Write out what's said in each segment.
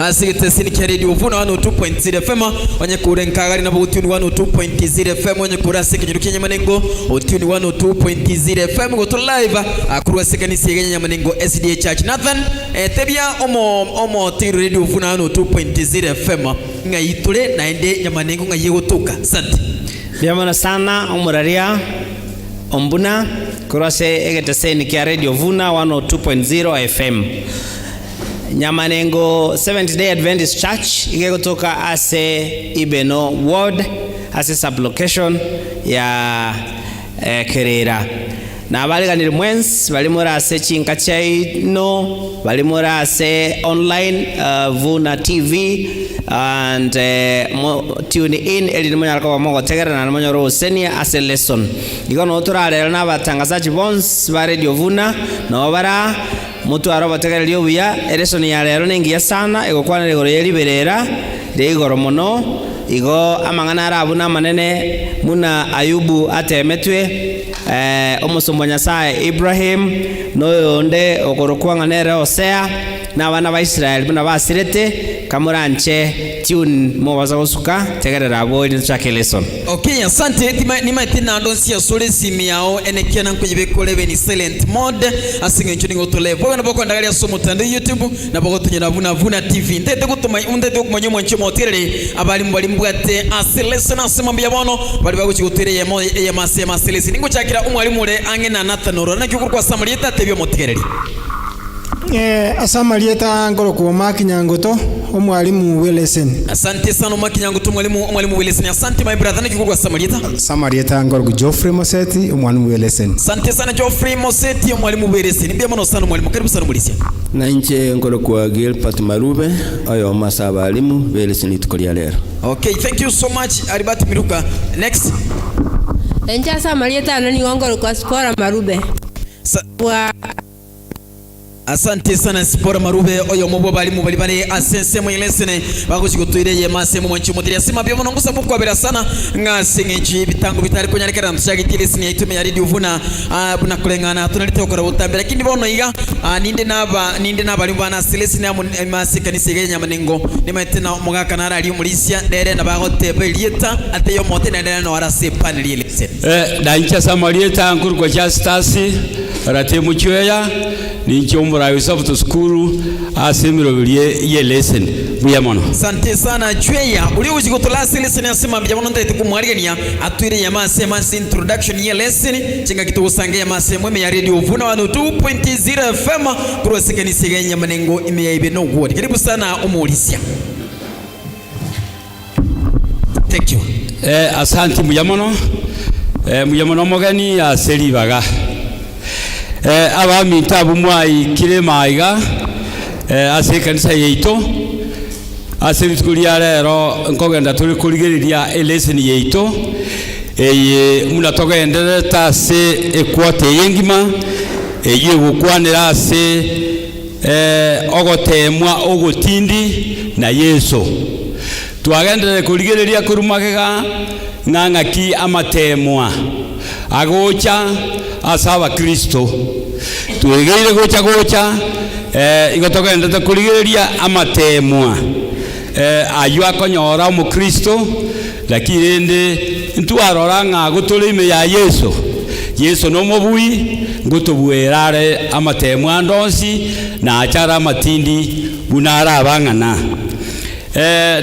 asigitesini kia radio vuna 102.0 FM onye kure nkagari nabo utuni 102.0 FM onye kure asekenyu Nyamanengo utuni 102.0 FM go to live akuru asekanisi ya Nyamanengo SDA Church Nathan tebia omo tiru radio vuna 102.0 FM ngaitule naende Nyamanengo ngayegotuka asante biamana sana omuraria ombuna kurase egeteseni kia radio vuna 102.0 FM Nyamanengo Seventh Day Adventist Church igegotoka ase Ibeno Ward ase sublocation ya Kerera na baliganira mwens balimura ase chinkachino balimura ase online Vuna TV and tune in eli manya kwa mogo tegera na manya ro senia ase lesson igono turare na batangazaji bons ba radio Vuna no bara mutu araba tegera lyo buya lesson ya lero ningiya sana egokwana lego yeliberera legoro mono igo amangana arabuna manene muna Ayubu atemetwe omusumbo Nyasaye Ibrahim noyonde okorokwanga nere Hosea na bana ba Israel buna basirete kamuranche tune mobaza gosuka tegerera abo ni chake lesson. Okay, asante nima tina ndonsi ya sole simi yao enekiana nkujibekole beni silent mode asinge nchuni ngotole bo na boko ndagali asomo tande YouTube na boko tunyana Vuna TV ndete gutuma ndete kumanyomo nchimo tirere abali mbwate aselesson asemambya bono bali baguchigutere ya masema selesi ningo chakira umwalimu le angena Nathanoro na kyukurwa Samarieta tebyo motigereri Asamarieta ngoro kwa makinyangoto omwalimu Wilson. Asante sana makinyangoto mwalimu Wilson. Asante my brother nikikuwa Samarieta ngoro Geoffrey Moseti omwalimu Wilson. Asante sana Geoffrey Moseti omwalimu Wilson. Nibia mono sana mwalimu. Karibu sana mulisia. Na nje ngoro kwa Gilbert Marube ayo masaba alimu Wilson tukolia lero. Okay, thank you so much Aribati Miruka. Next. Enja Samarieta nani ngoro kwa Spora Marube. Asante sana Spora Marube oyo mobo balimu bali asense mwelesene bagushigutuire ye masemo mwanchi mudiri asima byo monongusa mukwabera sana ngasengeji bitango bitari konyarekera mshagitire sini itume ya radio Vuna buna kulengana tunalitokora utambira kindi bono iga ninde naba balimu bana selesine amasekanise ya Nyamanengo nimatena mugaka nara ali mulisia dere na bagote belieta ateyo motena dere no arase panel yelese dancha Samarieta nkuru kwa Justasi rate muchweya nincho murayo sabuto school asemiro bilie ye lesson buyamono. Asante sana chweya uli ujikotola lesson asema byamono ndete kumwarigania atwire ya masema introduction ye lesson chinga kitu usange ya masema ya radio Vuna 102.0 FM kurosekani sigenya Nyamanengo ime ya Ibeno Ward. Karibu sana umulisia. Thank you. Asante muyamono mogani ya seribaga abami tabu mwai kile maiga ase kanisa yeito ase bitukulia lero nkogenda tuli kuligiriria lesson yeito muna togenda tase ekwote yengima eye gukwanira ase ogotemwa ogotindi na Yesu twagenda kuligiriria kurumagega ngangaki amatemwa agocha asaba Kristo tuegeire gocha igotoka ndata kuligeria amatemwa ayu akonyora mu Kristo lakini ende ntwarora nga gutulime ya Yesu no mobui gutubuerare amatemwa ndonsi na achara matindi bunara abangana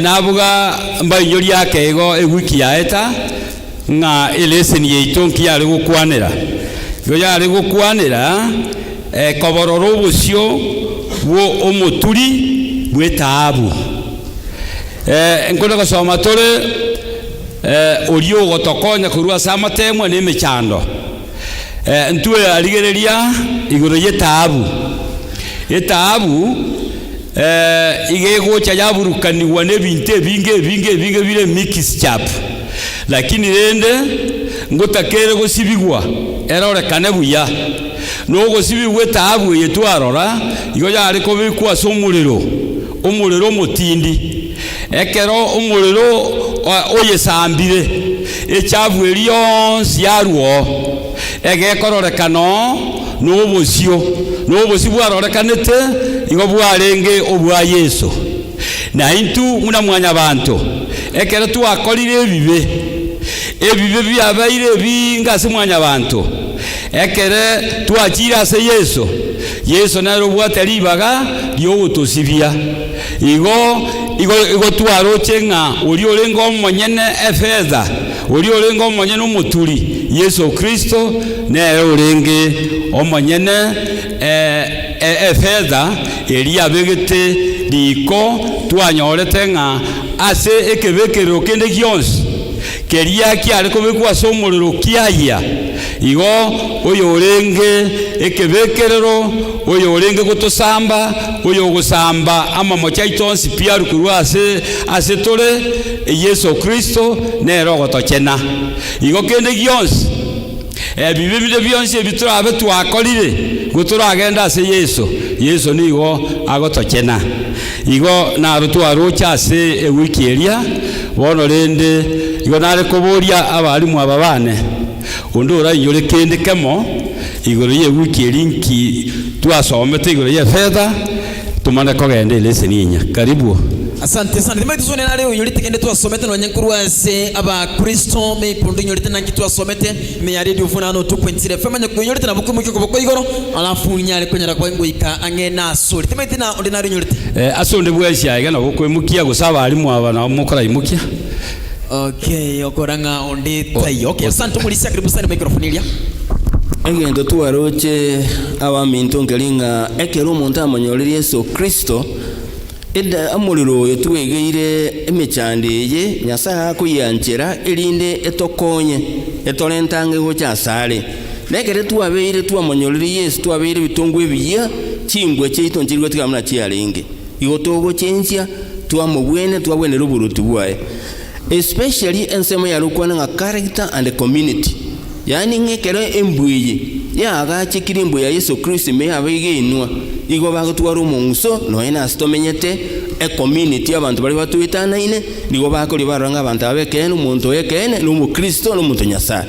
nabuga mbayori yake ego ewiki yaeta nga lesson yeitonki yari gukwanira yari gukwanira kobororo busyo wo omuturi bwetaabu nkona gasoma tole oriyo gotokonya kurwa samatemwa nemechando ntwe aligereria igoro yetaabu igego cha yaburukani wane binte binge bile mix chap lakini rende ngotakere gosibigwa erore kanebuya no gosibigwe taabu yetwarora igo yari ko bikwa somuliro mutindi ekero umuliro oyesambire echavu eliyo siaruo egekororeka n'obosibwa arorekanete igo bwarenge obwa Yesu na intu muna mwanya bantu ekere twakorire ebibe byabaire binga se mwanya bantu ekere twachira se Yesu naro bwate libaga lyogutosibia igo twaroche nga uri orenga omonyene efedha uri orenga omonyene omuturi Yesu Kristo nere orenge omonyene efedha eliabegete liko twanyorete nga ase ekebekero kende gionsi keria kiare kubikwa somorero kiaya igo oyo orenge ekebekerero oyo orenge gutosamba oyo gusamba amamo chaitonsi pia rukuru ase tore Yesu Kristo nero gotochena igo kende gionsi bibibide byonse biturabe twakorire guturagenda ase Yesu nigo agotochena igo narutwarocha ase ewiki eria bono rende igo nare kuburia abalimu ababane undura inyore kende kemo igoro ye wiki linki twasomete igoro ye fedha tumane kogenda lesson inya karibu. Asante sana. Ndima tuzone na leo yulite kende twasomete no nyankuru ase aba Kristo me pundu yulite nanki twasomete me ya radio funano 2.0 fema nyaku yulite na buku mukiko boko igoro alafu nyale konyara kwa ngoika angena sori ndima tina ordinary yulite asonde bwesha igana buku mukia gusaba ali mu aba na mukora imukia. Okay, okoranga onde tai. Okay, asante mulisia karibu sana microphone ilia. Egendo twaroche abaminto ngelinga ekero omuntu amanyorire Yesu Kristo eda amuliro yetwegeire emichandeye Nyasaye akuyanchera elinde etokonye etolentange gochasale nekere twabeire twamanyorire Yesu twabeire bitongo ebiya chimbwe cheito nchirwe tikamna chialenge igotogo chensia twamubwene twabwene ruburutu bwaye especially ensemo ya lukwana nga character and community yani ngekero embwiye ya agachikira imbu ya Yesu Kristo me abege inwa igo bagotwara omunso no ina stomenyete community abantu bali batuitana ine nigo bakori baranga abantu abekene umuntu yekene no mu Kristo no muntu Nyasaye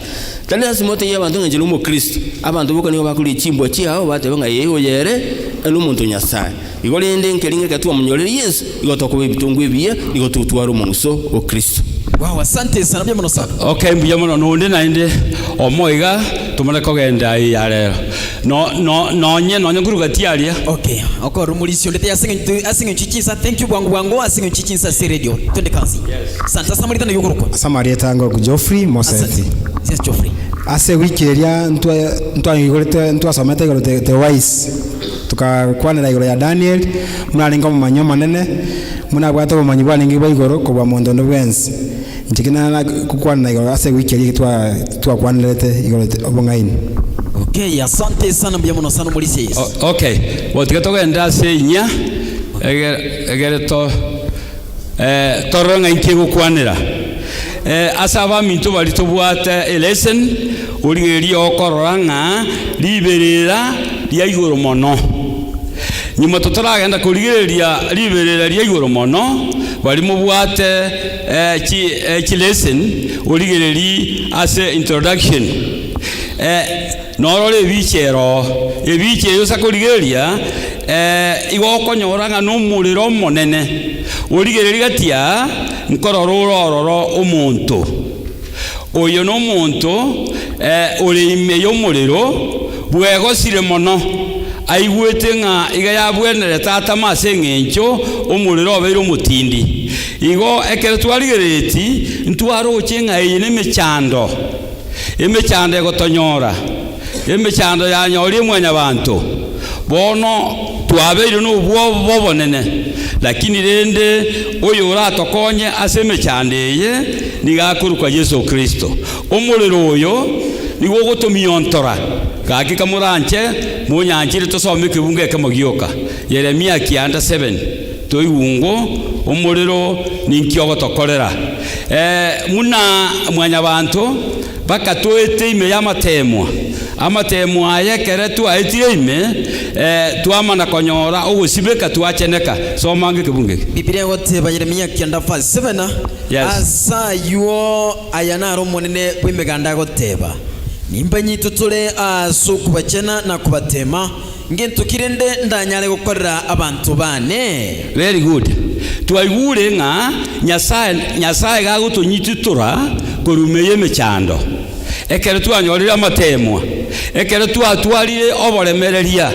tali asimote y'abantu ngejelo mu Kristo abantu boko nigo bakuri chimbo chiao bate banga yeho yere no muntu Nyasaye igo lende nkelinga katwa munyorere Yesu igo tokobe bitungu ebiye igo tutwara omunso o Kristo. Wow, asante sana bya mono sana. Okay, mbuya mono nonde nainde omoiga tumane kogenda ya lero. Nonye nguruga tialia. Okay, okoro mulisio lete asinge chichisa. Thank you bwangu asinge chichisa se radio. Twende kazi. Yes. Santa samarita na yuguruko. Samarieta ngo Geoffrey Moseti. Yes, Geoffrey. Ase wiki eria ntwa somete igoro te wise. Tukakwana igoro ya Daniel, munalenga mu manyo manene. Muna bwato mu manyo bwalingi bwa igoro ko bwa mondo no bwensi. Ntikina kukwana igoro ase wiki eria twa kwanelete igoro obongaini. Okay, asante sana bya mono sana mulisi Yesu. Okay, wotikatogenda se nya egere to toronga inkigo kwanira asaba mintu bali tobwate lesson urigeri okororanga liberera lya igoro mono nyuma totoragenda kurigereria liberera lya igoro mono bali mubwate chi lesson urigereri ase introduction norore ebichero sakorigeria igokonyoranga n'umuriro monene urigereri gatia nkorororo omuntu oyo n'omuntu uri ime y'omuriro bwegosire mono aigwete nga iga yabwenere tata mase ng'encho omuriro obeire omutindi igo ekere twarigereti ntwaroche nga eye n'emechando egotonyora emechando yanyori mwanya bantu bono twabeire n'obwo bobonene lakini rende oyo uratokonye ase emechando eye nigakurukwa Yesu Kristo omuriro oyo nigo gotomiontora kaki kamuranche munyanchire tosome kibunge kamagioka Yeremia kianda 7 toigungo omuriro ninkyo gotokorera muna mwanya bantu baka tuete ime amatemwa ayekere tuaitire ime tuamana konyora ogusibeka tuacheneka somange kibunge Biblia wote ba Yeremia kianda 7 yes. Asa yuo ayanaro monene kwimeganda goteba nimba nyito tule so kubachena na kubatema ngentu kirende ndanyale gukorera abantu bane very good twaigure ng'a nyasaye gagutunyititura kurumeye emechando ekere twanyorire amatemwa ekere twatwarire oboremereria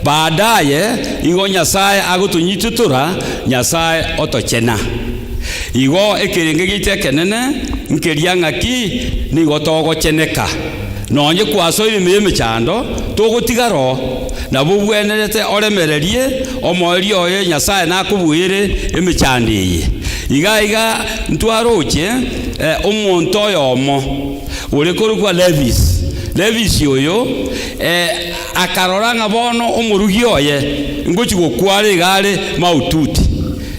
baadaye igo nyasaye agutunyititura nyasaye otochena igo ekirenge gite kenene nkeria ng'aki nigo togocheneka nonye kwasoire emechando togotigaro nabo bwenerete oremererie omoeri oye nyasaye nakubuire emechando eye iga ntwaroche omonto oyomo ore korukwa Levis oyo akarora ng'a bono omorugi oye ngochi gokware igare maututi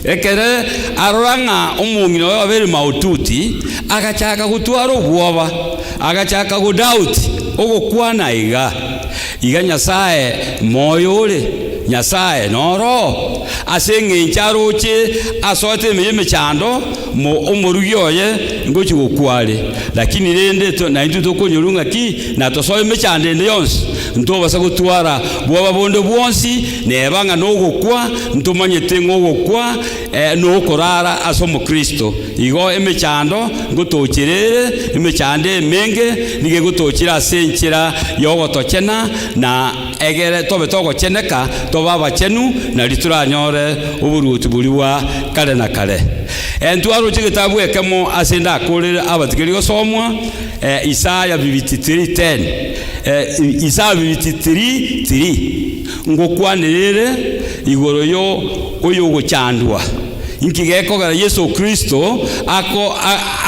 ekere arora ng'a omong'ina oyo abere maututi agachaka gutwara obwoba agachaka godoubt ogokwana iga nyasaye moyo ore nyasaye noro asenge ncharoche asote emechando omorugi oye ngochi gokware lakini rende na intu tokonyurunga ki na tosoye emechando ende yonsi ntobasa gutwara bwoba bondo bwonsi nebanga nogokwa ntomanyete ngogokwa nokorara asomo Kristo igo emechando ngotochirere emechando emenge nige gotochira asenchira yogotochena na egere tobe togocheneka tobaba chenu na lituranyore uburuti buliwa kale na kale entwaro chigitabu ekemo asenda akorere abatigeri gosomwa Isaya 53:10 Isaya 53:3 ngokwanirire igoro yo oyo gochandwa inkigekogera Yesu Kristo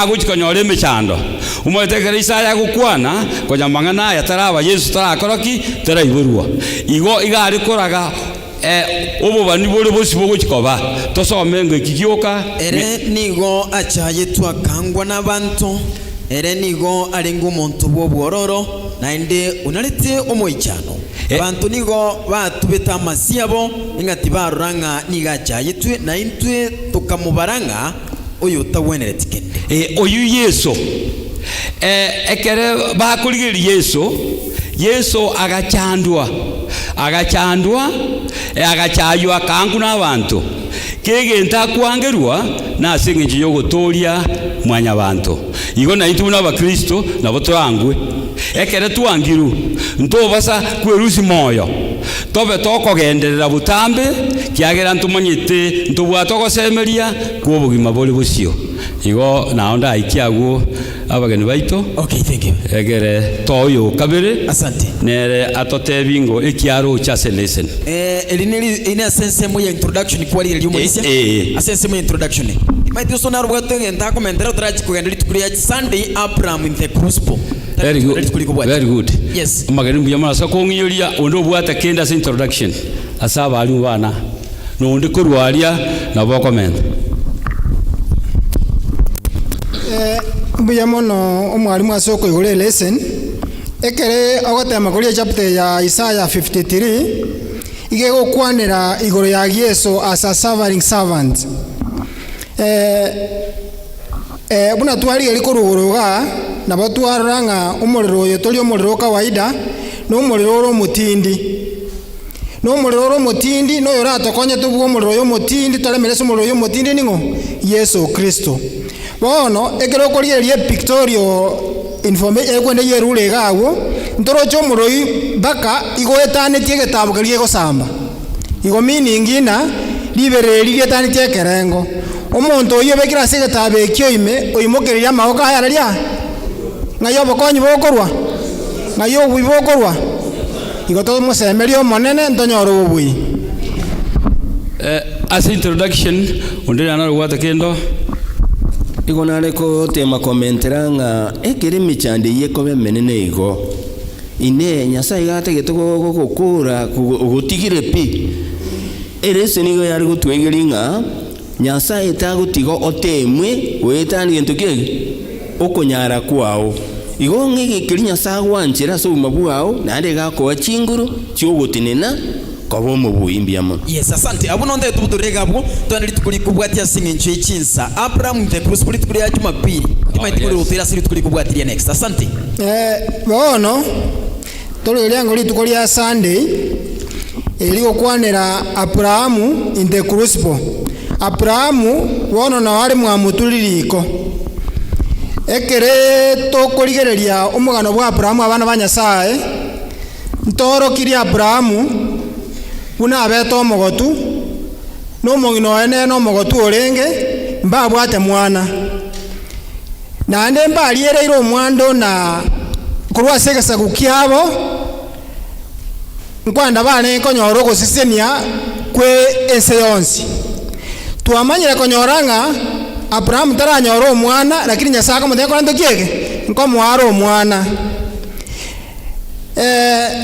agochikonyore emechando umoetekera Isaya gukwana konyamang'ana yataraba Yesu tarakoroki taraiburwa igo igari koraga obobani bore bosi bogochikoba tosome ngo ikigioka ere nigo achaye twakangwa n'abantu ere nigo arenga omonto bw'obwororo naende unarete omoichano abantu nigo batubeta amasiabo ingati baruranga niga achayetwe na intwe tukamubaranga oyo tawenerete kende oyu Yesu ekere bakurigeria Yesu agachandwa agachaywa kangu n'abantu kegenta kwangerwa nasenge njiyo gotoria mwanya bantu igo na itu n'abakristo nabo turangwe ekere twangiru ntobasa kwerusi moyo tobe tokogenderera butambe kiagera ntumanyite ntubwatogosemeria kubugima boli busio igo naonda ikiagu abageni baito. Okay, thank you. Egere toyo kabere. Asante. Nere atote bingo ekiaro cha lesson. Elineli ina sense mo ya introduction kwa ile yumulisia. Asense mo introduction. Maiti sona rubwato ngenda komentera trachi kugendera tukuri Sunday Abraham in the Crucible. Very good. Very good. Yes. Magari mbiyamara sakongiyulia ondo bwata kenda introduction. Asaba ali bana. No ndi kurwalia na bokomenda. Mbuya mono omwalimu asoko igore lesson ekere ogotema kuri chapter ya Isaiah 53 ige gokwanira igoro ya Yesu as a suffering servant. Buna twali eri kuruguruga na batwaranga umuriro yotoli umuriro kawaida no umuriro ro mutindi. No umuriro ro mutindi no yoratokonye tubu umuriro yo mutindi tolemerese umuriro yo mutindi ningo Yesu Kristo. Bono ekero korierie pictorial information ekwende yerule gawo ntorocho muroi baka igoetane tiegetabu kerie gosamba igo meaning ina libereri getane tiekerengo omonto oyo bekira segetabe ekyoime oyimokeria maoka ayaria ngayo bokonyi bokorwa ngayo bwi bokorwa igo to mosemerio monene ntonyoro bwi as introduction ondera na rwata kendo igo nareko tema komenteranga ekere michande yekobe menene igo ine nyasaye gategete gukura gutigire pi erese nigo yari gutwegeringa nyasaye tagutigo otemwe wetani gento kege okonyara kwao igo ngege kiri nyasaye wanchira so mabuao nande gako chinguru cyogotinena kabo mu buimbiamo. Yes, asante. Abuno nde tubuturega abo twanali tukuri kubwatia singe nche chinsa Abraham the Crucible tukuri ya Jumapili kima tukuri utira siri tukuri kubwatia next. Asante. Bono tolo lyango li tukuri ya Sunday eli okwanera Abraham in the Crucible. Abrahamu wono na wari mwamutuliriko ekere tokorigereria omugano bwa Abrahamu abana ba Nyasaye ntorokiri Abrahamu buna abeta omogotu n'omong'ina ene n'omogotu orenge mbabwate mwana nande mbaliereire omwando na korwa segesagu kiabo nkwanda bane konyora ogosisenia kwe ense yonsi twamanyire konyoranga Abrahamu taranyora omwana lakini Nyasaye akamuteka nto kiege nkomwara omwana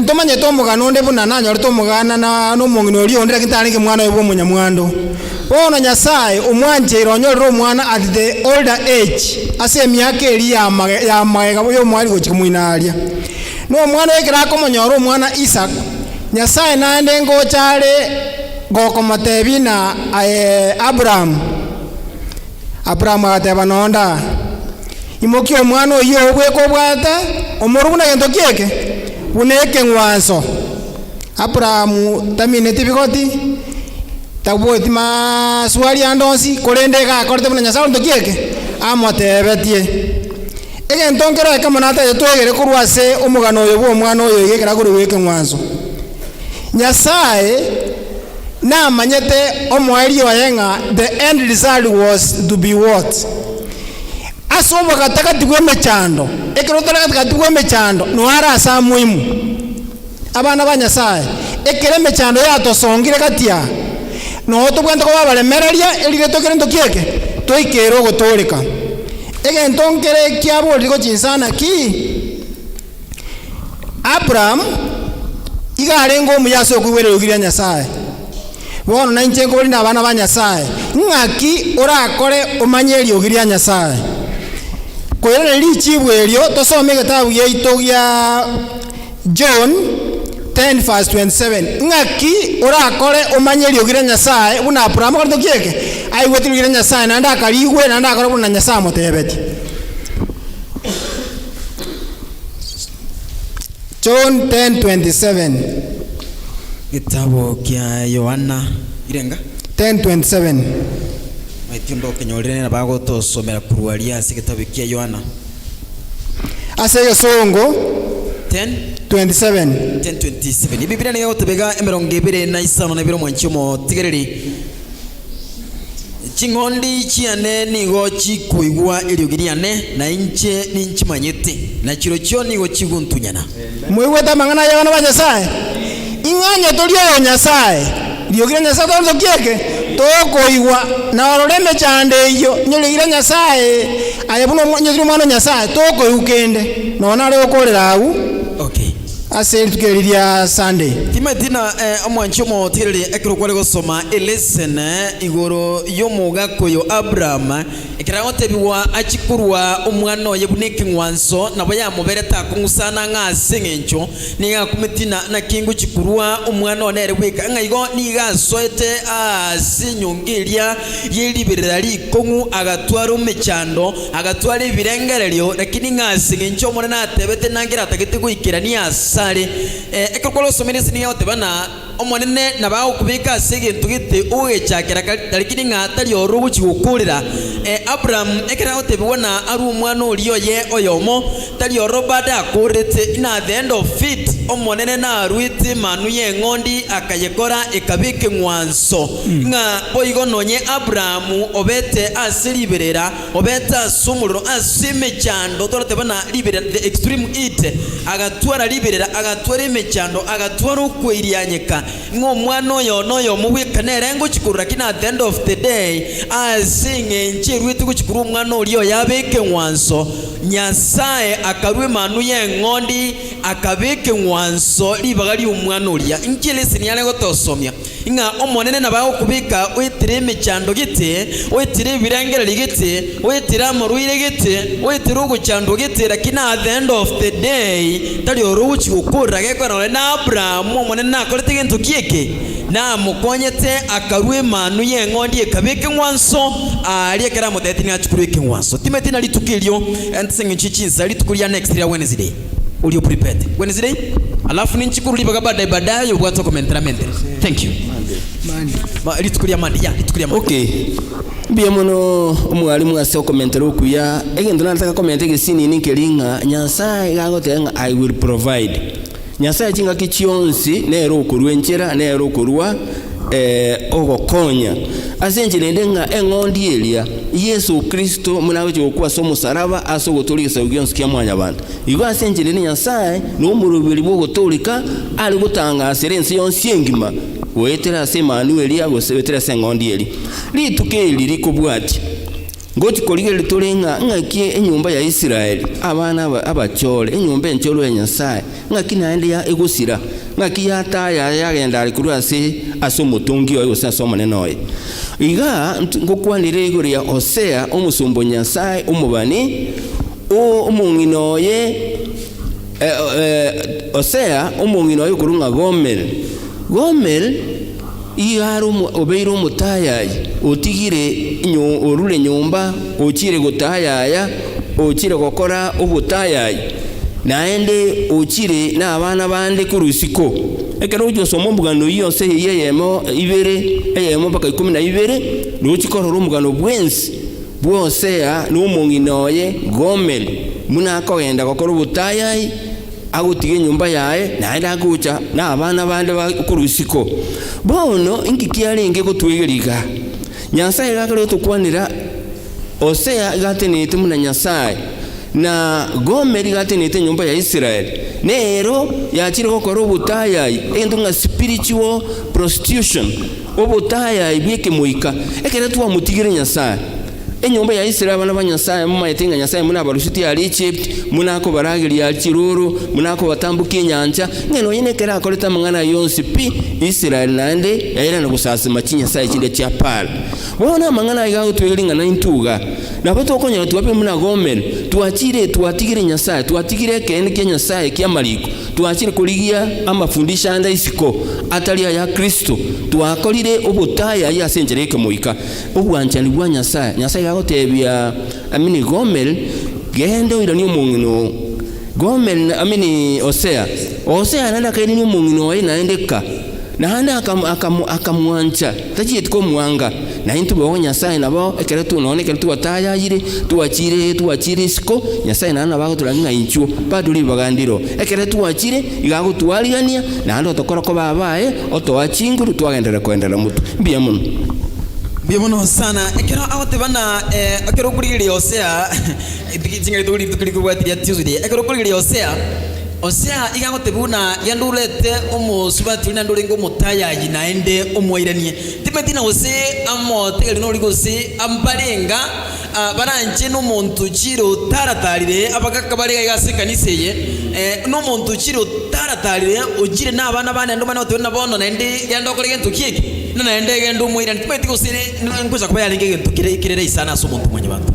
ntomanye tomugano nde buna nanyora tomugana na nomong'ina orio ndira kintanike mwana we bw'omunyamwando bono Nyasaye omwanje ironyorera omwana at the older age ase emiaka eri ya magega yo mwari gochika muinaria no omwana wekera akomonyora omwana Isaac Nyasaye nande ngochare gokomatebi na Abraham agateba nonda imoki omwana oyo obweko bwate omoru buna gento kieke buneke ngwanso Abraham tamine tibigoti tabwoti maswali andonsi korende ga korte buna Nyasaye ndo kieke amotebetie egento nkero ekamonata yetwegere kurwase omugano oyo bwo omwana oyo igekera kuri weke ngwanso Nyasaye na manyete omweri oyenga the end result was to be what asobo katakati gwe mechando ekero katakati gwe mechando no ara asa muhimu abana ba Nyasaye ekere mechando yatosongire katia no to kwenda ko babalemereria elire tokere ntokieke toikero gotoleka egento nkere kiabo liko chinsana ki Abraham igarengo omuyaso okuwere ogiria Nyasaye bono na inchengo bali na bana ba Nyasaye ngaki orakore omanyeri ogiria Nyasaye koyere lichibwe elio tosome gitabu yeito ya John 10:27 ngaki orakore omanyeri ogiria Nyasaye buna Abraham korto kieke aiwetiri ogiria Nyasaye nanda akariwe nanda akore buna Nyasaye motebeti John 10:27 Gitabo kia Yohana irenga 10:27 maitiondo kenyorene na bago to somera kuruaria ase gitabo kia Yohana ase yosongo 10:27 Biblia niyo tebega emerongo ibere na isano na biro mwanchimo tigereri chingondi chiane nigo chikuigwa iliogiriane na inche ninchi manyete na chiro chio nigo chiguntunyana mwiweta mangana ya bana ba Nyasaye inganya tolio ya Nyasaye iliogire Nyasaye to kieke tokoigwa na ororeme chande iyo nyoligira Nyasaye ayebuno nyiri mwana Nyasaye tokoigukende nona le okorera au okay ase tukeriria Sunday timatina omwanchomo tirere ekero kwale gosoma lesson igoro yomuga koyo Abraham ekiragote biwa achikurwa omwana oyebuneke ngwanso nabo yamubereta kungusana ng'asengencho niga kumitina na kingu chikurwa omwana onere bweka ngaigo niga soete asinyongeria yelibirira likongu agatwara omechando agatwara ibirengererio lakini ng'asengencho mona natebete nangira atagete guikira ni sare ekokolo someresi ni yote bana omonene na bawo kubika segentu gite ogechakera lakini ngatari orugu chigukurira Abraham ekera otebona ari umwana oliyo ye oyomo tari Robert akurete ina the end of it omonene na aruite manu ye ngondi akayekora ekabike ngwanso nga boigo nonye Abraham obete asiliberera obete asumuro asime chando torote bana liberera the extreme it agatwara liberera agatwara imechando agatwara ukwirianyeka ngo mwana oyo noyo mubwikanere ngo chikurura kina at the end of the day asinge nchirwitu kuchikuru mwana oliyo yabeke ngwanso Nyasaye akarwe manu ye ngondi akabeke ngwanso libagali umwana oliya inchilesi nyale gotosomya inga omonene nabaho kubika wetire imechando gite wetire birengera ligite wetire amuruire gite wetire uguchando gite lakini at the end of the day tali oruchi gukura gekora na Abraham omonene nakorete gento kieke na mukonyete akarwe manu ye ngondi ekabeke ngwanso aliekera muteti ni achukurike ngwanso timetina litukilio antisengi chichinza litukulia next ya Wednesday ulio prepared Wednesday alafu ninchikuru libaga baadaye ubwato komentaramente thank you Litukulia mandi ya litukulia mandi. Okay. Mbia muno umwalimu ase okomentera okuya egento nataka komenta gesini ninkelinga Nyasaye gagotenga I will provide. Nyasaye chinga kichionsi nero okorwa enchera nero okorwa ogokonya ase ndenga engondi elia Yesu Kristo munawe chokwa so musaraba aso gotolisa ugyonsi kya mwanya bantu igo ase njene Nyasaye no murubiri bwo gotolika ali gutanga serensi yonsi engima wetera ase Manuel ya gosebetera ase ngondi eli litukeli likobwati ngoti koligere tolenga ngakie enyumba ya Israeli abana abachole enyumba encholo ya Nyasaye ngakina ende ya egosira ngakia taya yagenda alikurwa ase mutungi oyo ase asoma nenoye iga ngokwanire igori ya Hosea omusumbo Nyasaye umubani omunginoye Hosea omunginoye kurunga Gomel iyaru obeiro mutayayi otigire orule nyumba ochire gutayaya ochire gokora obutayayi naende ochire na abana bande kurusiko ekero ujo somo mbugano yose yeyemo ibere eyemo paka 12 ruchikoro rumugano bwensi bwosea n'umunginoye Gomel muna akogenda gokora obutayayi agutige nyumba yae naenda agucha na abana bande kurusiko bono ingikiarenge gotwegeriga Nyasaye gakare tukwanira Hosea gatenete muna Nyasaye na Gomeri gatenete nyumba ya Israeli nero yachire gokora obutayayi endo nga spiritual prostitution obutayayi bieke muika ekere tuwa mutigire Nyasaye enyumba ya Israeli bana banyasaye mumayetenga Nyasaye muna barushiti ya Egypt muna ko baragiri ya Kiruru muna ko batambuka inyanja ngeno yine kera akoleta mangana yonsi pi Israeli nande yaira no gusasima Nyasaye kinde kya pala bona mangana igaho twelinga na intuga na bato konya tuwape muna Gomel tuatigire Nyasaye tuatigire kene kya Nyasaye kya maliko tuachire kuligia amafundisha anda isiko atalia ya Kristo tuakolire obutaya ya senjereke muika obwanchali bwa Nyasaye yagotebya amini Gomel gendo irani omungino Gomel amini Hosea nanda kaini omungino we naendeka na handa akamwancha tachitiko muanga na intu bo Nyasaye nabo ekere tunone kere tuwatayayire tuwachire siko Nyasaye nana bago tulanga inchu baduli bagandiro ekere tuwachire igago tuwaligania na hando tokora ko babaye otowachinguru twagendera kwendera mutu mbia muno sana ekero awote bana ekero kurigiri Hosea tinga tuli tuklikubatiria Tuesday ekero kurigiri Hosea igagotebuna yandurete omusubati na ndurengo mutayayi naende omwairanie timetina Hosea amotegeri no ligose ambarenga baranje no muntu chiro taratarire abakaka barega igase kaniseye no muntu chiro taratarire ojire na abana bane ndo bana otona bono naende yandokore gento kieki na naende gendo omwairanie timeti gosire nguza kuba yaringe gento kirere isana so muntu mwenye bantu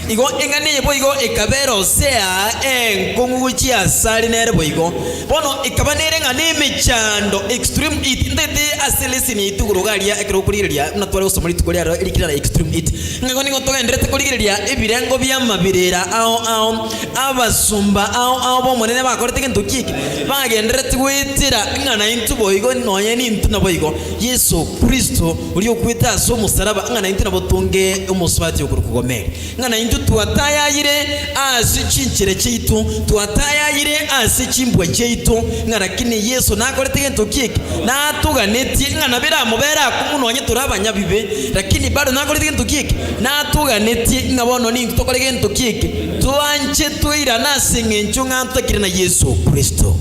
igo engane boigo ekabero Hosea enkonguchi asali nere boigo bono ekabanere ngane mechando extreme heat ndete aselesini itugurugaria ekero kuriria natware usomori tukoria irikira extreme heat ngago ningo togendrete kuriria ebirengo bya mabirera ao abasumba ao bo monene bakorete gento kiki bagendrete gwitira ngana intu boigo noye ni intu na boigo Yesu Kristo uri okwita so musaraba ngana intu na botunge umuswati yokurukugomera ngana intu tuatayayire asi chinchire chitu tuatayayire asi chimbwe chitu ngarakini Yesu nakorete gento kiki na tuganetie ngana bira mubera kumunonye turabanya bibe lakini bado nakorete gento kiki na tuganetie ngabono ni tokore gento kiki tuanche tuira nasinge nchunga ntakire na Yesu Kristo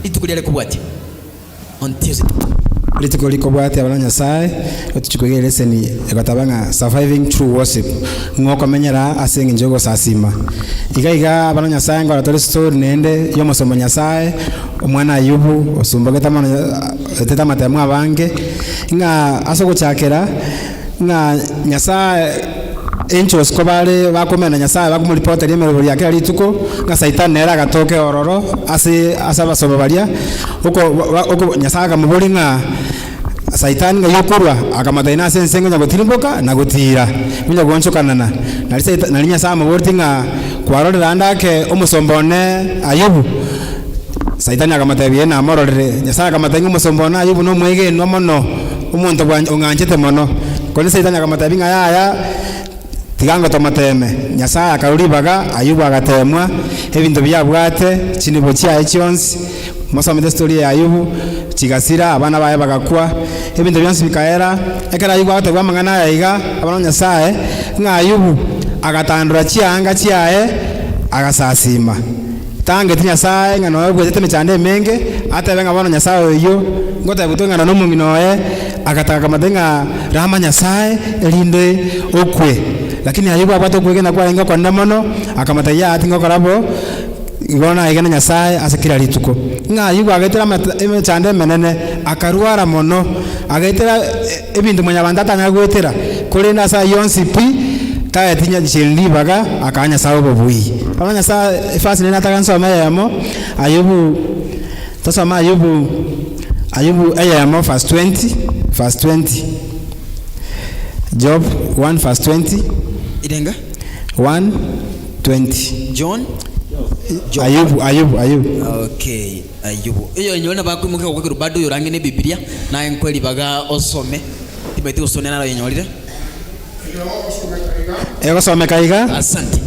itukuliale kubwati on Tuesday Litiko likobwati abana Nyasaye otuchikogere leseni egotabanga surviving true worship ngoko menyera asenga njogo sasima iga abana Nyasaye ngora tole story nende yo musomo Nyasaye omwana Ayubu osumba teta matemu abange nga asoko chakera nga Nyasaye enchos kobale bakomena Nyasaye bakumulipota lyemero lyake alituko nga Satan nera gatoke ororo asaba soba balia uko Nyasaye akamubuli nga Satan nga yokurwa akamataina sensenga nyagotirimboka na gutira munya gwanchokanana nali Nyasaye amubuli nga kwarorera ndake umusombone Ayubu Satan akamatebye na mororere Nyasaye akamatenga umusombone Ayubu no mwege no mono umuntu unganjete mono kone Satan akamatebinga yaya tigango tomateme Nyasaye akaruribaga Ayubu agatemwa ebintu byabwate kinibo cyaye cyonsi musomete story ya Ayubu kigasira abana baye bagakwa ebintu byonsi bikaera ekera Ayubu ategwa mangana yayiga abana Nyasaye nga Ayubu agatandura cyanga cyaye agasasima tange Nyasaye nga nowe gwete cyane menge atabenga abana Nyasaye yo ngota butonga no munginoye agataka madenga rama Nyasaye elinde okwe lakini Ayubu abato kwegena kwa inga kwa ndamono akamataya ati ngokorabo igona igana Nyasaye asekira lituko nga Ayubu agetera cyane menene akarwara mono agetera ebintu munyabanda tanyagwetera kuri nasa yonsi pi taye tinya chilibaga akanya sawo bobui abanya sa fasi nena takanso mayamo Ayubu tasoma Ayubu ayamo verse 20 Job 1 verse 20 idenga 1:20 John Ayubu okay Ayubu iyo nyona bakwimuka kwa bado yorange ne Biblia na enkweli baga osome tibeti usone nalo yenyolire ego some kaiga asante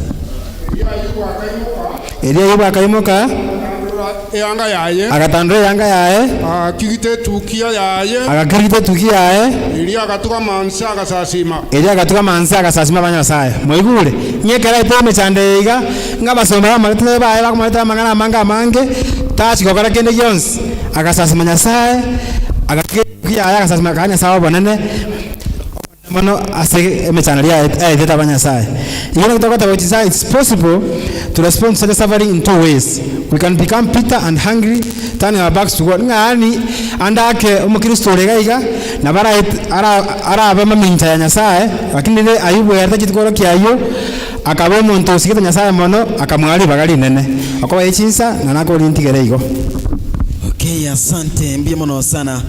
Ayubu akaimuka Ayubu akaimuka yanga yaye agatandura yanga yaye akigite tukia yaye agakirite tukia yaye ili agatuka mansa agasasima agatuka mansa agasasima abanya Nyasaye moigure nyekera iteme chandeiga ngabasomera amarete baye bakumareta mangana manga mange tachi kokara kende yonsi agasasima Nyasaye agakirite agasasima kanya sawa bonene mono ase emechana lia eteta abanya Nyasaye yona kutoka which is it's possible to respond to such a suffering in two ways. We can become bitter and hungry, turning our backs to God. Ngani andake umukristo legaiga na bara ara mincha ya Nyasaye lakini ile Ayubu yarata kitukoro kyayo akaba muntu usikita Nyasaye mono akamwali bagali nene akoba echinsa na nako lintigere igo. Okay, asante mbie mono sana.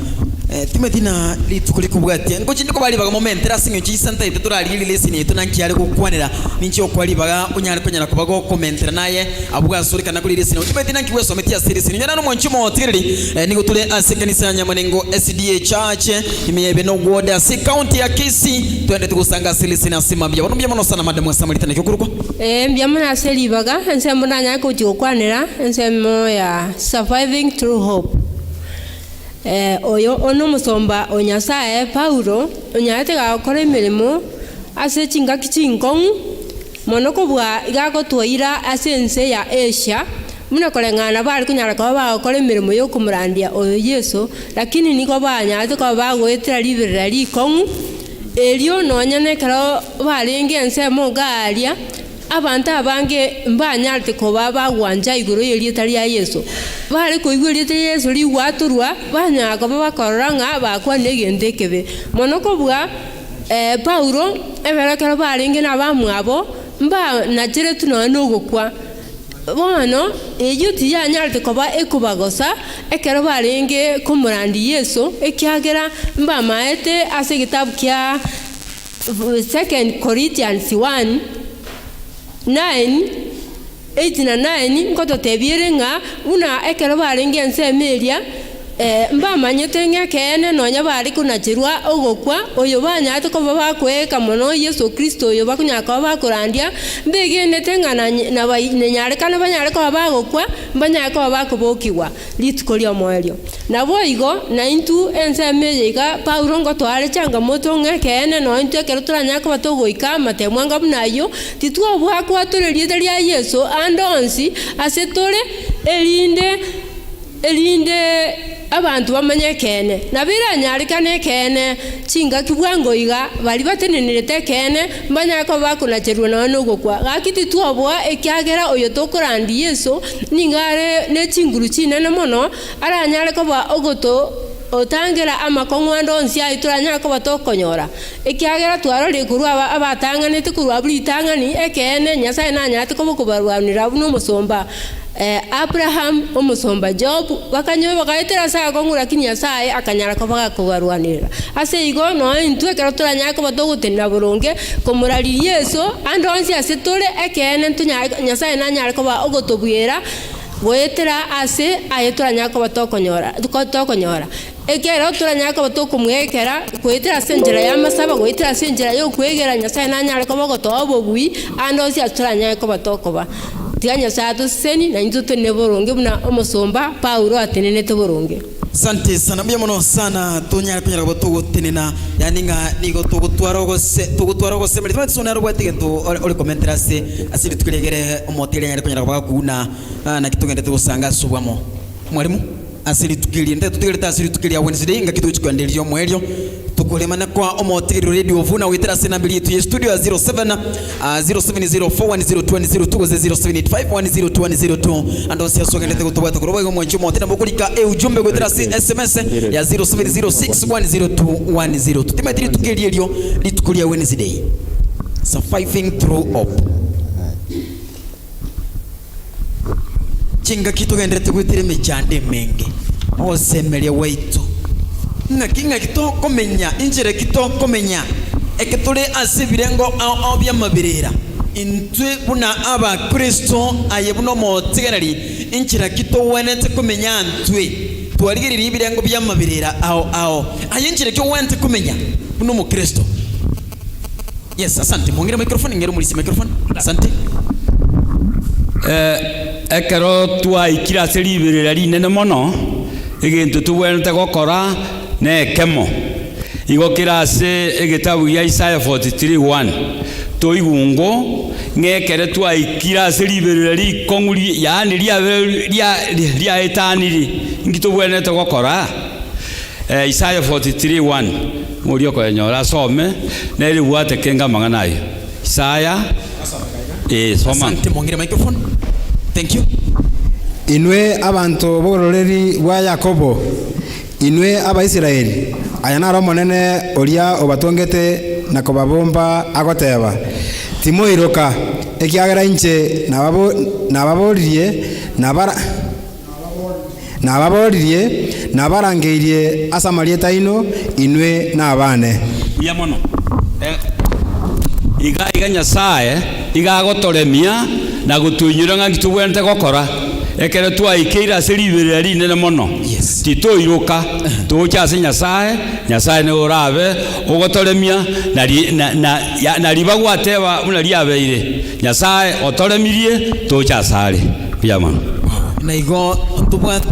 Timetina litukuliko bwati ngo chindiko bali baga moment rasinyo chisanta itetura lili lesini etunankiare kokwanira nincho kwali baga unyari konyara kubago commentera naye abwa surika nakuli lesini timetina nkiwe sometia series nyana no monchimo tirili ningo tule asekanisa nyamanengo SDA Church imeyebe no goda si county ya Kisii twende tukusanga series na simambia bano mbia mono sana madam Samarita nakyokurukwa mbia mona seli baga nsemo nanya ko chikokwanira nsemo ya surviving through hope. Oyo ono musomba onyasaye Paulo onyate gakora emirimo ase chingaki chinkongu monoko bwa igako twaira ase nse ya Asia muna kolengana bali kunyara kwa bakora emirimo yo kumurandia oyo Yesu lakini niko banyate kwa bagwetera libirira likongu elio nonyane karo balenge nse mogalia abantu abange mbanyarte ko baba gwanja iguru yelieta lya Yesu bali ko iguru yelieta Yesu liwaturwa banyaka bakoranga bakwa negendekebe monoko bwa Paulo eberekera balenge nabamwabo mba najire tuno nogokwa bono eyuti yanyarte ko ba ekubagosa ekero balenge kumurandi Yesu ekyagera mba maete ase kitabu kya 2 Corinthians 1 8 na 9 ngoto tebirenga una ekero balenge nsemelia mba manyete ngakene nonya bali kunachirwa ogokwa oyo banyate ko bakweka mono Yesu Kristo oyo bakunyaka bakurandia mbegene tengana na nyare kana banyare ko bagokwa banyaka bakubokiwa lituko lyo moelio nabo igo na intu ensemelia Paulo ngoto ale changamoto ngakene no intu ekero turanyaka batogoika matemwanga bunayo titwa bwakwa tureliete lya Yesu andonsi asetore elinde abantu bamanye kene nabira nyarikane kene chinga kibwango iga bali batenenirete kene mbanyako bakunacherwa no gokwa gakiti twobwa ekyagera oyo tokurandi Yesu ningare ne chinguru chinene mono aranyare ko ba ogoto otangera amakongwando nsia ituranya ko batokonyora ekyagera twarore kurwa abatanganete kurwa bulitangani ekene Nyasaye nanyate ko kubarwanira buno musomba Abraham omusomba Job bakanyobe bakaitera saa kongu lakini Nyasaye akanyara ko bagakubarwanira ase igo no intwe kero turanya ko batogutenda buronge komurali Yesu andonsi asetore ekene Nyasaye nanyara ko ba ogotobwera goetera ase ayeturanya ko batokonyora tukotokonyora ekero turanyaka batukumwekera kwitira senjera ya masaba kwitira senjera yo kwegera Nyasaye nanyare ko bogotoa bobui ando cia turanyaka batokoba tiganya saatu seni na inzuto ne boronge buna omusomba Paulo atenene to boronge. Asante sana bya mono sana tonyara kunyara botugo tenena yani nga nigo tugutwara gose muri twa tsona ro bwatege to ole commentera se asiri tukiregere omoteri nyara kunyara bakuna na kitugende tugusanga subwamo mwalimu asiri tukirinde tutigirita asiri tukiria Wednesday nga kitu chikwandelio mweryo tukulemana kwa omoteri radio vuna witera sena mbili yetu studio ya 07041020 tugoze 0785102002 ando sia sogende tukutubata kuroba mwancho moteri mbukulika ujumbe gwitera SMS ya 0706102102 tutimetiri tukirierio litukulia Wednesday surviving through hope chinga kitu gendere tugwitire mechande menge osemeria waitu ngakinga kitoko menya injire kitoko menya eketule asibirengo obya mabirira intwe buna aba Kristo ayebuno motegerari injira kito wenete kumenya ntwe twarigirira ibirengo bya mabirira ao ayinjire kyo wente kumenya buno mu Kristo. Yes, asante mwongere microphone ngero muri microphone asante. Ekero twaikira seribirira rinene mono egintu tuwente gokora nekemo igokira ase egitabu ya Isaiah 43:1 toigungo ngekere twaikira seribirira rikonguri yani ria etaniri ngito bwenete gokora Isaiah 43:1 muri okonyora some na iri bwate kenga manganayo Isaiah soma. Asante mwongere microphone. Thank you. Inwe abantu bororeri wa Yakobo inwe Abaisiraeli ayana romonene oria obatongete na kobabomba agoteba timoiroka ekiagera inche nababoririe nabarangeirie asamarieta ino inwe nabane ya mono iga Nyasaye igagotoremia na gutunyura nga kitubwente gokora ekere twaikira seribirira rinene mono titoiruka tuchase Nyasaye ne orabe ogotoremia na ribagwateba muna riabeire Nyasaye otoremirie tuchasare piyamano na igo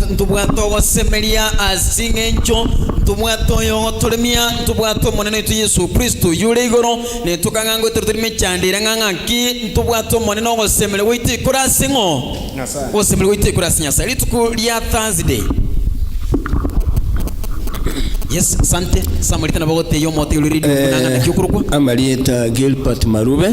ntubwato gosemeria asingencho ntubwato yo toremia ntubwato monene tu Yesu Kristo yure igoro ne tukangango turime chandira ngangaki ntubwato monene gosemere witi kurasingo gosemere witi kurasinya sari tukulia Thursday. Yes, asante samurita na bagote yo mote yuri kunanga na kyukuruko Amarieta Gilbert Marube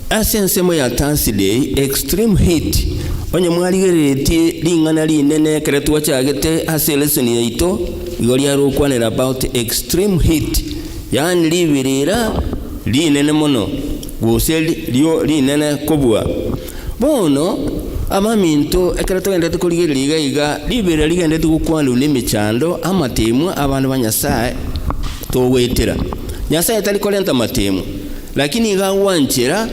asensemo ya Thursday extreme heat onye mwaligereti lingana linene keretu wachagete ase lesson yaito igori yarokwanera about extreme heat yani libirira linene mono goseli lio linene kobwa bono amaminto ekeretu ngende tukoligerera iga libirira ligende tukukwalu n'emichando amatemu abantu banyasaye towetera Nyasaye talikolenta matemu lakini igawanchira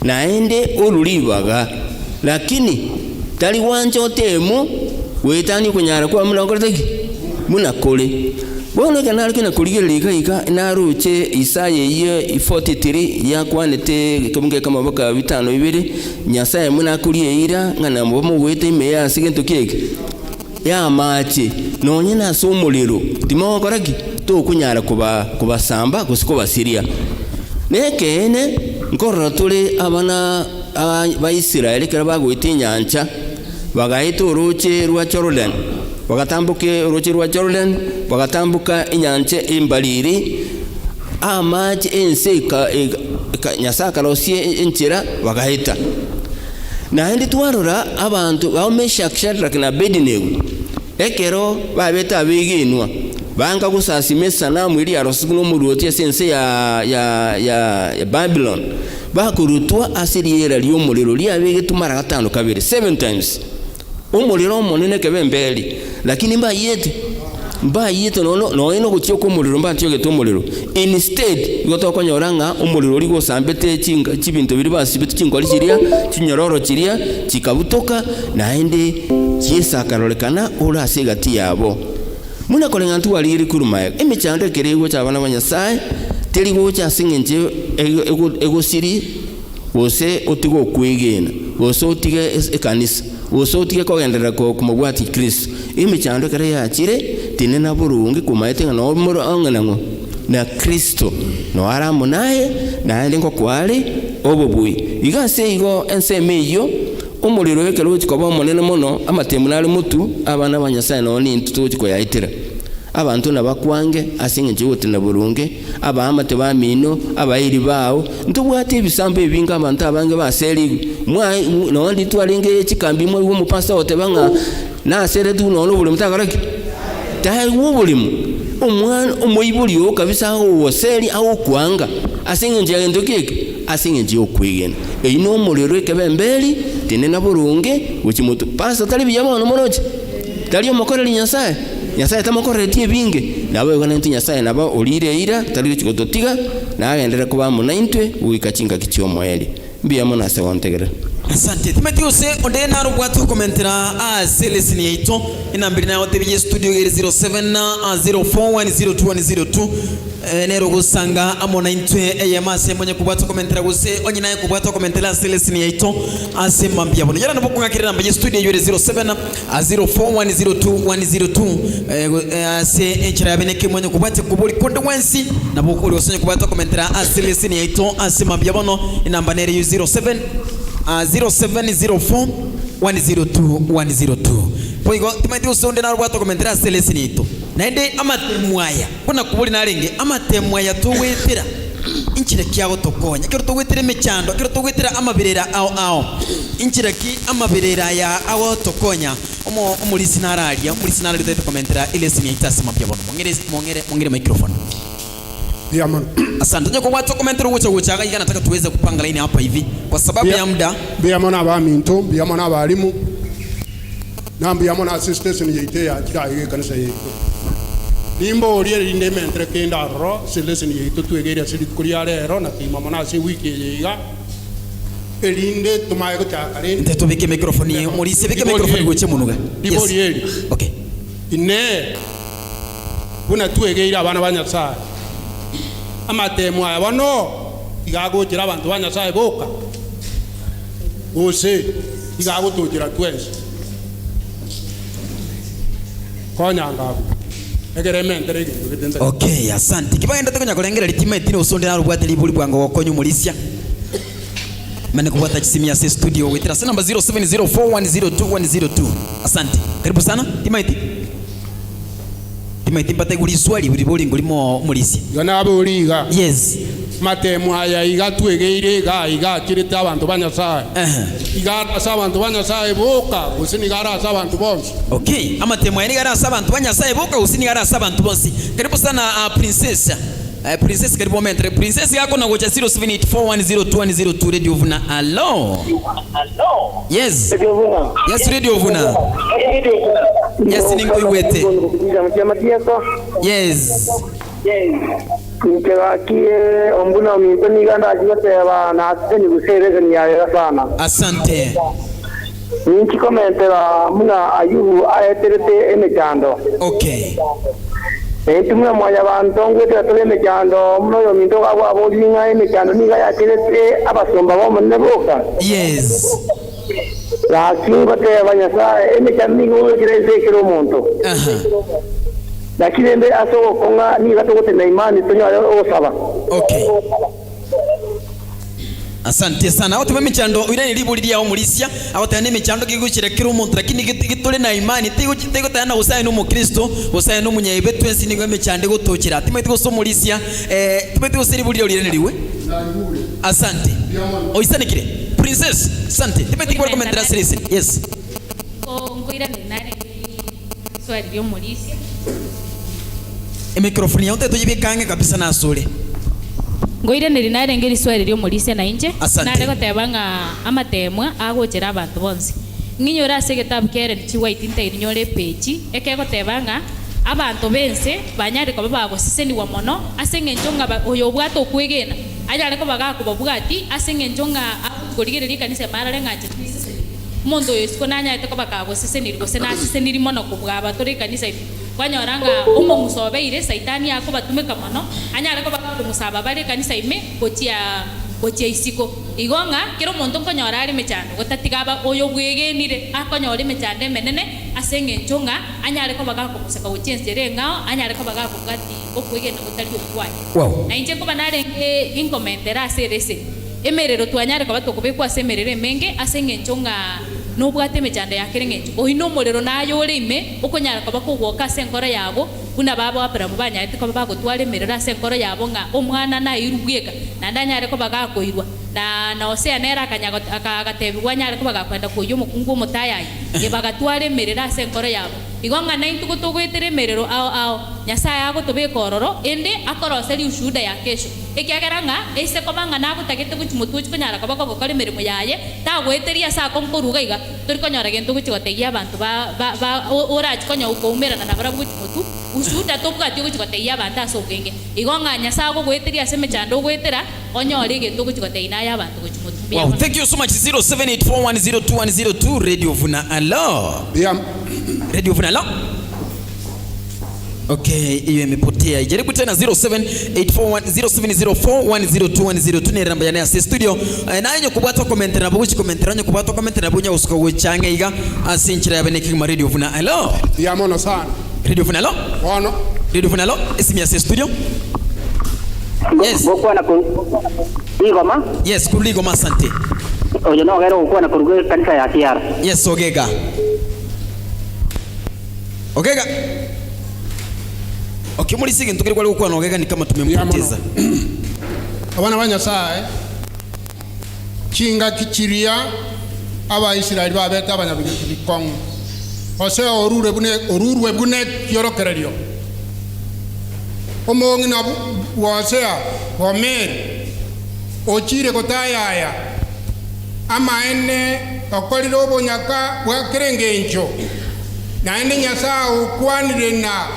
naende olulibaga lakini tali wanje otemu wetani kunyara kwa mulongorteki munakole bono kana kina kuligereka ika naruche Isaiah ye 43 yakwanete kemunge kama baka 5:2 Nyasaye munakulie ira ngana mbomo wete meya asigento keke ya machi nonye na somuliro timo koraki to kunyara kuba samba kusiko basiria nekene nkorora tuli abana Abaisiraeli kera bagwite nyancha bagaita uruche rwa Jordan bagatambuke uruche rwa Jordan bagatambuka inyancha imbaliri amaji enseka Nyasaka rosie enchira bagaita na ndi twarora abantu bamesha Shadrach na Abednego ekero babeta abiginwa banga gusasime sanamu ili arosiguno muruoti sense ya Babylon bakurutwa asiriera lyomuliro lyabege tumara 5 kabiri 7 times umuliro monene kebembeli lakini mbayete no ino kuchoko umuliro mbatyo getumuliro instead igotoka nyoranga umuliro ligo sambete chinga chibinto biri basibete chingwa lichiria chinyororo chiria chikabutoka naende Yesu akarolekana ora ase gati yabo muna kolenga ntu waliri kurumaya emechando kerego cha bana banyasaye teri gocha asingenje egosiri wose otigo kwegena wose otige ekanisa wose otige kogendera ko kumugwati Kristo emechando kere yachire tinena burungi kumaete ngano muro anganango na Kristo no aramo naye naende ngo kwali obobui igase igo ensemeyo umuriro wekero ukikoba monene mono amatemu nali mutu abana banyasaye no ni ntutu ko yaitira abantu nabakwange asinge wote na burunge abamate bamino abayiri bawo ntubwate ibisambo ebinga abantu abange baseri mwa no ndi twalinge chikambi mwe wo mupasta wote banga na sere tu no buli mutakaraki tahe wubulimu umwana umuyibulio kabisa wo seri au kwanga asinge ngendo keke asinge okwigena eino umuriro ekebembeli tinena burunge uchimutu pasta tali biyama no moroje tali omokoreri nyasaye nyasaye tamokoreti binge nawe gana nti nyasaye naba olire ira tali chikototiga na agendera kuba munaintwe uikachinga kichio moeli biyama na se wontegera. Asante. Timotheus onde na rubwatu komentera Celestine yaito inambiri na wote studio 0704102102 nero gusanga amona intwe eyamase mwenye kubwatu komentera guse onyina kubwatu komentera Celestine yaito asema mbia bono yara nabokunga kirira mbaye studio 0704102102 ase enchira yabeneke mwenye kubwatu kubuli konde wensi nabokuri osonye kubwatu komentera Celestine yaito asema mbia bono inamba nere 0704102102 poigo Timotheus onde na rubwatu komentera Celestine yaito naende amatemwaya kuna kubuli nalenge amatemwaya tuwetera inchira kiago tokonya kero tuwetera mechando kero tuwetera amabirera ao inchira ki amabirera ya awo tokonya omulisi naralia tete komentera ile sini itasema pia bono mongere microphone Biamon. Asante nyoko watu komentera ucha iga nataka tuweze kupanga line hapa hivi kwa sababu ya muda. Biamon abaminto biamon abalimu na biamon assistance ni yite ya kira ige kanisa yito nimbo oliye linde mentre kenda ro Celestine yito tuegeria sili kuria rero na tima mona se wiki yiga elinde tumaye ko chakare nte tubike microphone mulise bike microphone goche munuga yes. Okay ine kuna tuegeira abana banyasaye amatemu aya bano igago kira abantu banyasaye boka ose igago tujira twese konyanga egerementere gitende. Okay, asante kibaenda tokonya kolengera litimeti no sonde na rubwate libuli bwango okonyu mulisia mane kubata chisimia se studio witira sana namba 0704102102. Asante karibu sana Timothy mpate guli swali buli ngulimo mulisia yana aboliga yes matemu aya iga tuegeire iga kirita abantu banyasaye iga asa abantu banyasaye boka usini gara asa abantu bonse. Okay amatemu aya gara asa abantu banyasaye boka usini gara asa abantu bonse. Karibu sana princess karibu moment princess yako na gocha 0784102102 radio vuna hello yes radio vuna yes ningoiwete yes Nkewakie ombuna minto niganda ajiboteba na aseni gusereze nyaye sana. Asante. Ninchi komentera muna ayubu ayeterete emechando. Okay. Tumwe moya bantongo tetole emechando muno yo minto gabo abolinga emechando niga yaterete abasomba bo muneboka. Yes. La kingote banyasa emechando nigo kireze kiro monto. Lakini mbe aso konga ni gato gote na imani tonyo osaba. Okay. Asante sana. Watu b'emichando irani libuli ya omulisia abatane emichando giguchira kiro umuntu lakini gitole na imani tego tana usaye no mukristo usaye no munyaibe twensi nigo emichando gutokira timete gusomulisia timete gusiribuli irani liwe. Asante. Oisanikire princess asante timete kwa komentera Celestine yes ngoira nari swali yo mulisia mikrofoni yote tujibikange kabisa na asule ngoire nari ngeri swali ryo mulisia na inje nare gotebanga amatemwa agochera abantu bonse nginyora ase gitabu kere chiwaiti ntairi nyore page ekegotebanga abantu bense banyari ko bagosiseni wa mono ase ngenjonga oyo bwato kwegena ajale ko bagako babugati ase ngenjonga akugorigereri kanise marare ngache mondo yesiko nanyaete kobaka goseseniri gose naseseniri mono kubwaba tore kanisa ibi kwanyoranga omo musobeire saitani yako batumeka mono anyare kobaka kumusaba bari kanisa ime gochia isiko igonga kero monto konyora ari mechando gotatigaba oyo bwegenire akonyora mechando menene asenge nchonga anyare kobaka kumusaka gochiensere ngao anyare kobaka kugati okwegena gotari okwai Wow. na inje koba narenge inkomentera aserese emerero twanyare koba tokobekwa asemerere menge asenge nchonga nobwate mechando yakerengecho oino morero nayo ime okonyara koba kugwoka senkoro yabo buna babo apera banyarete koba bagotware merero asenkoro yabo nga omwana na irugweka na ndanyare koba gakoirwa na osea nera akanyago akagatebwa nyare koba gakwenda koyo mukungu mutayayi ebagatware merero asenkoro yabo igonga na intuko togwetere merero ao nyasaye agotobeka ororo ende akoroseri ushuda ya kesho ekiageranga ese kobanga nagotagete guchimotuchi konyara koba gokora emeremo yaye tagweteria asa konkoruga iga tori konyara gento guchigotegia abantu ba orachi konya ukoumerana na bara guchimotu ushuda tobwati guchigotegia abantu ase obwenge igonga nyasaye agogweteria ase mechando ogwetera onyore gento guchigoteina ya abantu guchimotu. Wow, thank you so much. 0784102102 Radio Vuna. Hello. Radio Vuna. Hello. Okay, hiyo imepotea. Jaribu tena 0704102102 ni namba ya studio. Na yenye kubwata comment na buchi comment na kubwata comment na bunya usuka wechange iga asinchira yabeneke ma Radio Vuna. Hello. Ya mono sana. Radio Vuna. Hello. Ono. Radio Vuna. Hello. Isimi ya studio. Yes. Boko na Igoma? Yes, kuligoma asante. Oyo no gero uko na kuruge kanisa ya Kiara. Yes, Ogega. Ogega. Okay, muri sige ntukiri kwali uko na Ogega ni kama tumempoteza. Abana banyasaye kinga kichiria aba Israeli babeta abanyabikongo. Ose orurwe bune yorokererio. Omongi na wasea Homer ochire kotayaya ama ene okoliro bonyaka bwakerengencho na ene nyasa ukwanire na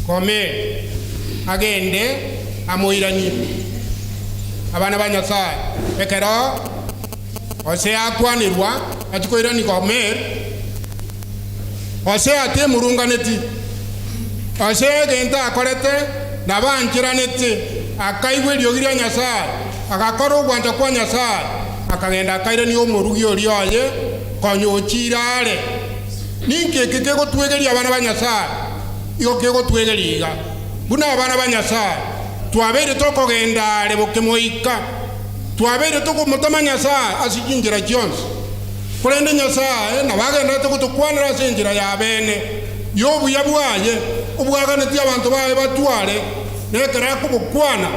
Homer agende amoirani abana banyasa ekero osea kwanirwa atikoirani Homer osea te murunganeti osea genta akorete na banchiranete akaigwe ryogiria Nyasaye agakora ogwanja kwa Nyasaye akagenda akaire ni omorugi orioye konyochirare ninke kegotwegeria abana ba Nyasaye igo kegotwegeriga buna abana ba Nyasaye twabere tokogenda rebokemoika twabere tokomotama Nyasaye asikinjira Jones kurende Nyasaye na bagenda tokutokwanira sinjira ya bene yobu yabwaye ubwaganeti abantu baye batware nekera kubukwana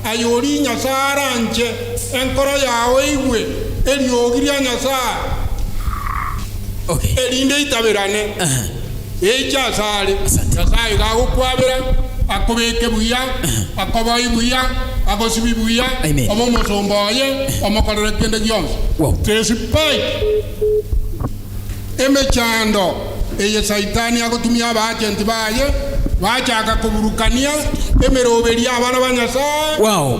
ayori Nyasaye nje enkoro yawe iwe eriogiria Nyasaye. Okay. Erinde itabirane. Echa sale. Nyasaye gagukwabira akobeke buya akobai buya akosibi buya omomosombaye omokorere kende gyonse. Wow. Tesipai emechando eye saitani agotumia abagenti baye bachaka kuburukania emeroberia abana ba Nyasaye. Wow.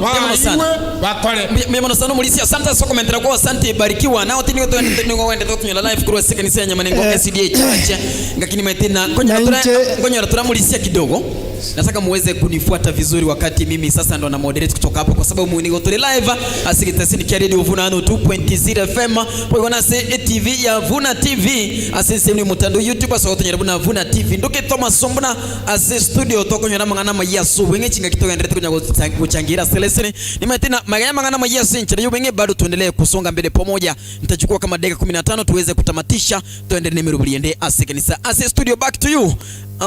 Bakore Memono sana mulisi asante so komentera kwa asante barikiwa nao tini to wende to tunyala live kwa second senya nyamanengo SDA chache ngakini metina konyora turamulisia kidogo. Nataka muweze kunifuata vizuri wakati mimi sasa ndo na moderate kutoka hapo kwa sababu niko tuli live asikitasi ni Radio Vuna 2.0 FM kwa na TV ya Vuna TV asisi ni mutando YouTube so tunyara Vuna Vuna TV ndoke Thomas Sombona ase studio tokonyora mangana mayasu wenge chinga kitogendere kunya kuchangira Celestine ni metina magaya mangana mayasu nchira yubenge bado tuendelee kusonga mbele pamoja. Nitachukua kama dakika 15 tuweze kutamatisha tuende nemero biliende ase kanisa ase studio back to you.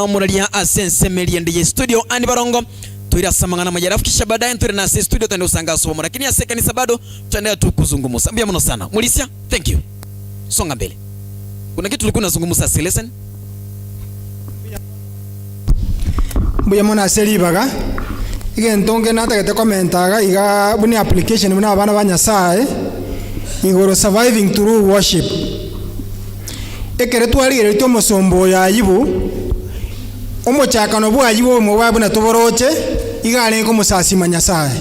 Muralia asense meliende ye studio ani barongo tuira samangana majarafu kisha baadaye tuire na ase studio tuende usanga somo lakini ase kanisa bado tuendelea tu kuzungumza. Mbia mno sana Mulisia, thank you. Songa mbele. Kuna kitu tulikuwa tunazungumza Celestine? Mbia mona selibaga igentonge natagete commentaga iga buni application buna abana ba Nyasaye igoro surviving through worship ekere twalire rito mosombo ya yibu omochakano bwa yibu mo bwa buna toboroche igale ko musasima Nyasaye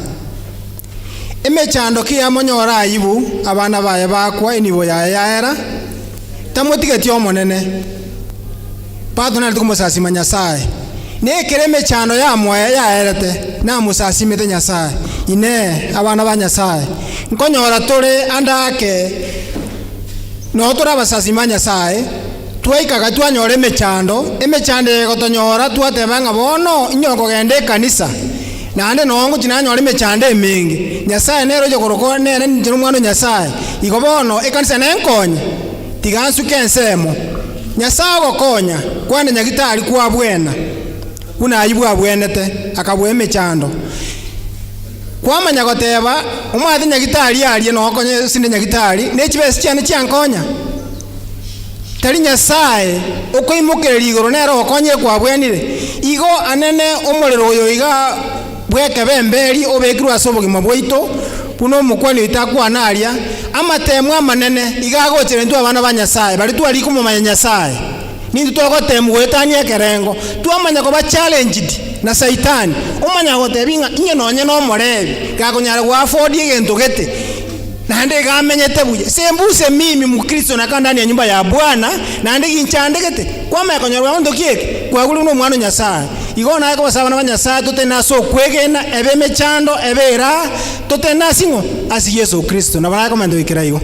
emechando kia monyora ibu abana baye bakwa enibo yaye yaera tamutigeti omonene patuna tukumosasima Nyasaye nekere emechando yamwaye yaerete namusasimete Nyasaye ine abana ba Nyasaye nkonyora tore andake no turabasasima Nyasaye twaikaga twanyora emechando egotonyora twatebanga bono inyoko gende kanisa nande nongo tinanyora emechando emingi Nyasaye nero jokoroko nene njiro mwana Nyasaye igo bono ekanisa nenkonye tigansuke ensemo Nyasaye gokonya kwane nyagitari kwa bwena unayibwa bwenete akabwe emechando kwamanya goteba umwathe nyagitari alie nokonye sinde nyagitari nechibesi cyane cyankonya tari Nyasaye ukoimukere igoro nero okonye kwa bwenire igo anene omorero oyo iga bweke bemberi obekirwa asobogima bwaito puno mukwani itakwana amatemu amanene igagochere ntu abana ba Nyasaye bari twari kumumanya Nyasaye nindu twagotemu gwetania kerengo twamanya ko ba challenged na Saitani umanya gotebinga inye nonye no morebi gakonyara gwa afford egento gete nande gamenyete buye sembuse mimi mukristo nakanda ndani ya nyumba ya Bwana nande ginchande gete kwama konyarwa ndo kieke kwa gulu no mwana Nyasaye igona ko basabana ba Nyasaye tutena so kwegena ebe mechando ebera tutena singo asi Yesu Kristo na bana komando ikiraigo.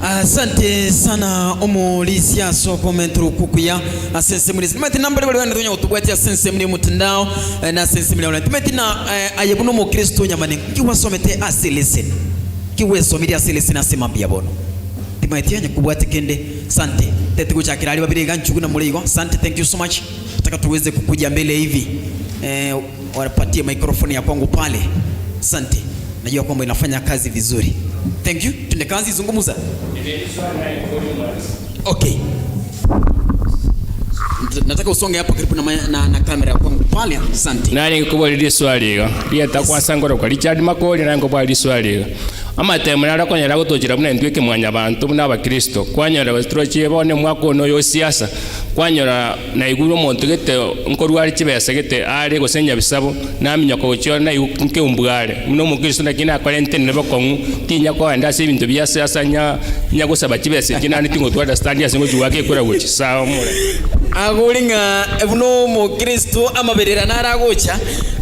Asante sana omulisia so komentro kukuya asense mulisi mati namba bali bana tunya utubwati asense muli mutandao na asense muli ona timeti na ayebuno mu Kristo nyamane kiwasomete aselese kiwesomiri aselese na sema bya bono timeti anya kubwati kende sante tete kuchakira ali babiri ganchugu na muligo sante thank you so much nataka tuweze kukuja mbele hivi wanapatie microphone ya kwangu pale sante najua kwamba inafanya kazi vizuri. Thank you. Tunde kazi zungumuza. Okay. Nataka usonge hapo karibu na kamera kwangu pale. Asante. Nani kubali swali hiyo? Pia takwa sangoro kwa Richard Makoli nango bali swali hiyo. Amatemu nara konyara gutojira muna ndweke mwanya abantu muna abakristo kwanyora bastrochie bone mwako no yo siasa kwanyora na iguru muntu gete nkorwari kibese gete ari gusenya bisabo naminya ko cyo na yuke umbugare muno mukristo nakina quarantine ne bakongu tinya ko anda se ibintu bya siasa nya gusaba kibese kinani tingo twada stand yasengo juwake kura guchi sawa mure agulinga ebuno mukristo amaberera naragocha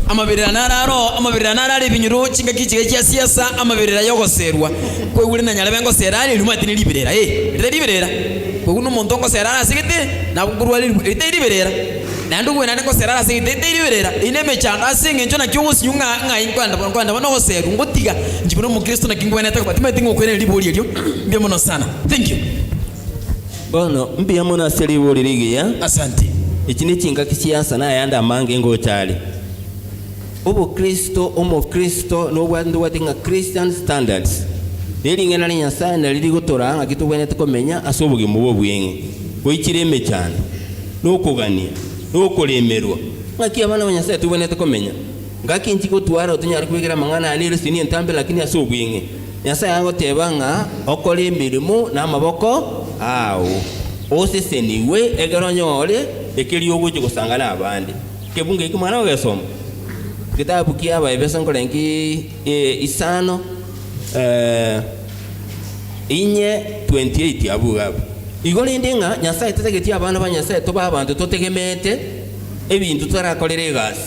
amaberera nararo amaberera narari binyuro kinga kichige kya siasa amaberera yogoserwa kwe uri na nyalabengo serali lumati liberera liberera kwe uno montongo serala sigite na bugurwa liberera na ndugu nane ko serala sigite liberera ine mechanga asinge njo na kyongosi nyunga ngai kwanda bano goseru ngotiga njibuno mu Kristo na kingwe na takwa timeti ngokwene liboli elyo mbye mono sana. Thank you. Bono mbye mono aseli boli ligiya. Asante. Ikini kinga kisiasa na yanda mange ngo cyali obo Kristo omo Kristo no wandu watinga Christian standards nilingena ni Nyasaye na lili gutora ngakitubwene tukomenya asobuge mubo bwenge boikireme cyane no kugania no kulemerwa ngaki abana ba Nyasaye tubwene tukomenya ngaki ntiko twara otunyari kwegera mangana alire sini entambe lakini asobwenge Nyasaye ango tebanga okole emirimo na maboko awo oseseniwe egaronyole ekeli ogoje gusangana abandi kebunge ikimwana ogesoma kitabu kiaba ebesa ngolengi isano inye 28 abuga igole ndinga Nyasaye tetegetia abana ba Nyasaye toba abantu totegemete ebintu tarakolere gasi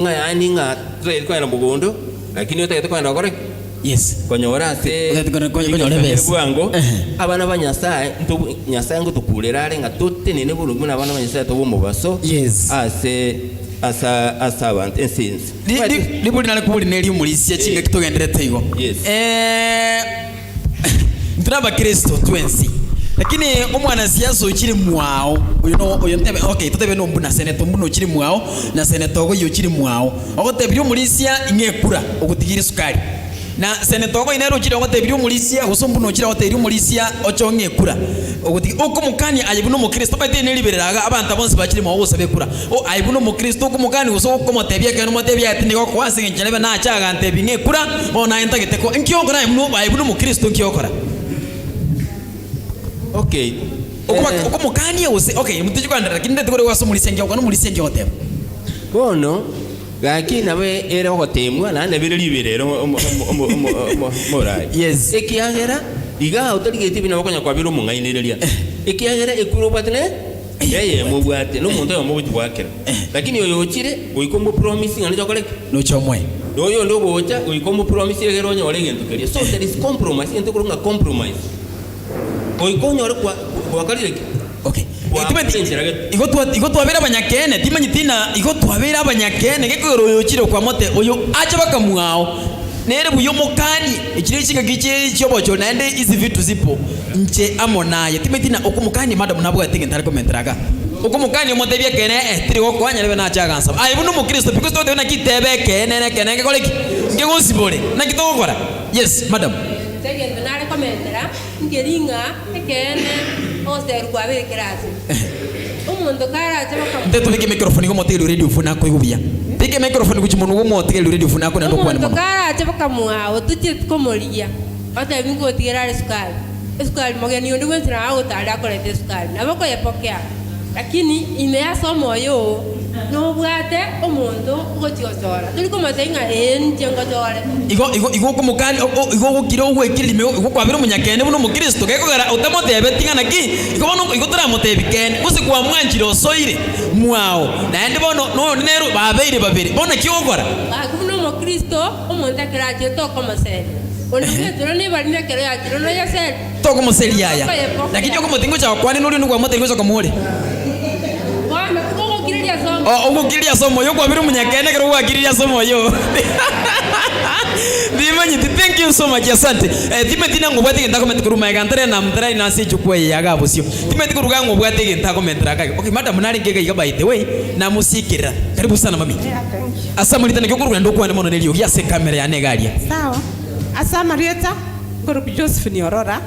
ngayani nga twere kwenda mugondo lakini yote kwenda kore yes konyora se konyora bese bwango abana ba Nyasaye Nyasaye ngo tukulera nga tote nene bulungu abana ba Nyasaye tobo mubaso yes asa abantu ensinzi libuli nale kubuli neli umulisia kinga kitogenderete igo yes nturaba Kristo twensi lakini omwana siasa ukiri mwao uyo ntebe okay tutebe no mbuna seneto mbuno ukiri mwao na seneto go yukiri mwao ogotebiri umulisia ingekura ogutigiri sukari na seneto go inero ukiri ogotebiri umulisia usombuno ukiri ogotebiri umulisia ochonge kura ogutigi okumukani ayibuno mu Kristo bate nelibereraga abantu bonse bakiri mwao bose bekura o ayibuno mu Kristo okumukani uso komotebya kano motebya ati niko kwase ngelebe na achaga ntebi ngekura bona entagiteko nkiyokora ayibuno mu Kristo nkiyokora. Okay. Okumukani ose okay mutijukanda lakini ndetiko wasomulisia ngiyokana mulisia ngiyoteba bono gaki nawe era ogotemwa naende bire libirero morai Yes. ekiagera iga otarigeti bina bakonya kwabira omung'ainereria ekiagera ekuru batene yeye mubwate n'omuntu oyo mubutwakira lakini oyo ochire oiko mu promise ngani chokoleka no chomwe oyo ndo bocha oiko mu promise egero nyore gento keria so there is compromise into kurunga compromise oiko nyore kwa kalireki okay igo twabera abanyakene timanyitina igo twabera abanyakene gekoro oyo ochire kwa mote oyo acha bakamwao nere buyo mokani ekire kinga giche cyobocho naende izi vitu zipo nche amonaye timetina okumukani madam nabwo atinge ntari komentraga okumukani omotebye kene tiri gokwanya lebe na chaga nsaba ai bunu mukristo because tote na kitebe kene kene koleki ngegosibole na kitogora yes madam segendo nare komentra ngeringa ekene oseru kwa bere kerasi umuntu kara acha baka nteto bike microphone gomoteli radio funa ko igubia bike microphone kuchimuntu gomoteli radio funa ko ndo kwani umuntu kara acha baka muao tuti komoria ata bingo tigera sukari mogeni ndio wentra au tala kolete sukari na bako yapokea lakini imeasomo yo no bwate omuntu ugotiosora tuliko mazenga njengo dole igo kumukani igo gukiro gwekirime igo kwabira umunyakene buno mukristo gekogara utamotebe tingana ki igo turamotebi kene gusi kwa mwanjiro soire mwao naende bono no nero babeire babiri bona kiogora akuno mukristo umuntu akiraje to komasere onibetro ne barina kero yakiro no yase to komoseri yaya lakini uko mutingo cha kwani nuri ndwa motebi zo kamule ogukiriria somo yo kwabira umunyakene kero gwakiriria somo yo bimanyi thank you so much asante timetina ngobwate genta comment kuruma egantare na mtara ina si chukwe yaga busio timeti kuruga ngobwate genta comment raka okay madam nari ngega iga by the way na musikira karibu sana mami asama litana kyokuruga ndo kwani mono nelio ya se kamera ya negaria sawa asama rieta kuruku Josephine Aurora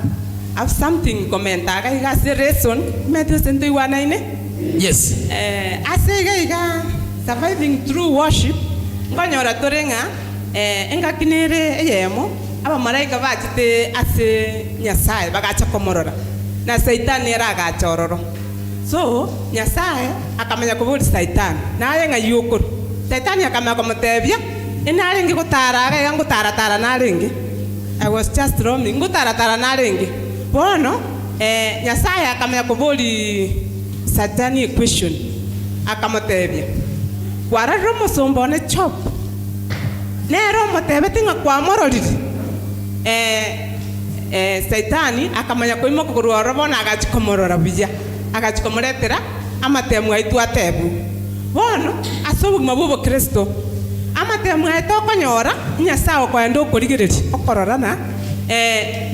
have something comment aga iga se reason meto sento iwana ine yes asega surviving through worship ngonyora torenga engakinere eyemo abamaraika bachite ase nyasaye bagacha komorora na saitani era agachororo so nyasaye akamenya kuburi saitani naye ngayukuru saitani akamenya komotebia inaringi gutaraga ngutara naringi I was just roaming ngutara naringi bono nyasaye akamenya kuburi satani question akamotebia kwararo musombo ne chop nero motebe tinga kwa mororiri satani akamanya koimo kuruoro bona agachikomorora buya agachikomoretera amatemu aitu atebu bono asobu mabubo Kristo amatemu aitu okonyora nyasawo kwa ndo korigiriri okororana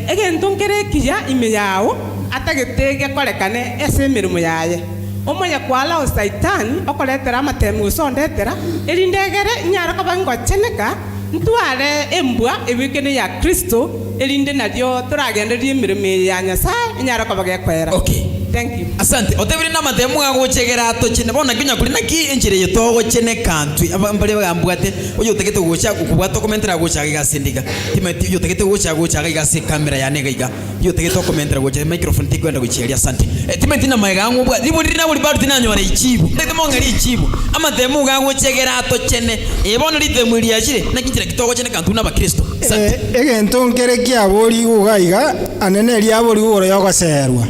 egento nkerekiya ime yawo atagetege korekane ese mirimo yaye omoya kwala o saitani okoletera amatemu sondetera erindegere nyara kobangoceneka ntware embwa ebikene ya Kristo erinde nadio turagenderie mirimo ya Nyasaye nyara kobagekwera okay thank you asante otebiri na matemu agochegera atochine bona kinya kuri naki enjire yotogo chene kantwi abambale bagambwate oyo tegete gocha kubwato komentera gocha gasindika timeti yo tegete gocha gase kamera ya nega yo tegete komentera gocha microphone tikwenda gocheria asante timeti na maegangu bwa liburi na buri badu tinanyora ichibu tete mongari ichibu amatemu gagochegera atochene ebono litemuri yachire nakinjira kitogo chene kantu na bakristo asante egento nkerekia abori ugaiga anene liabori ugoro yogoserwa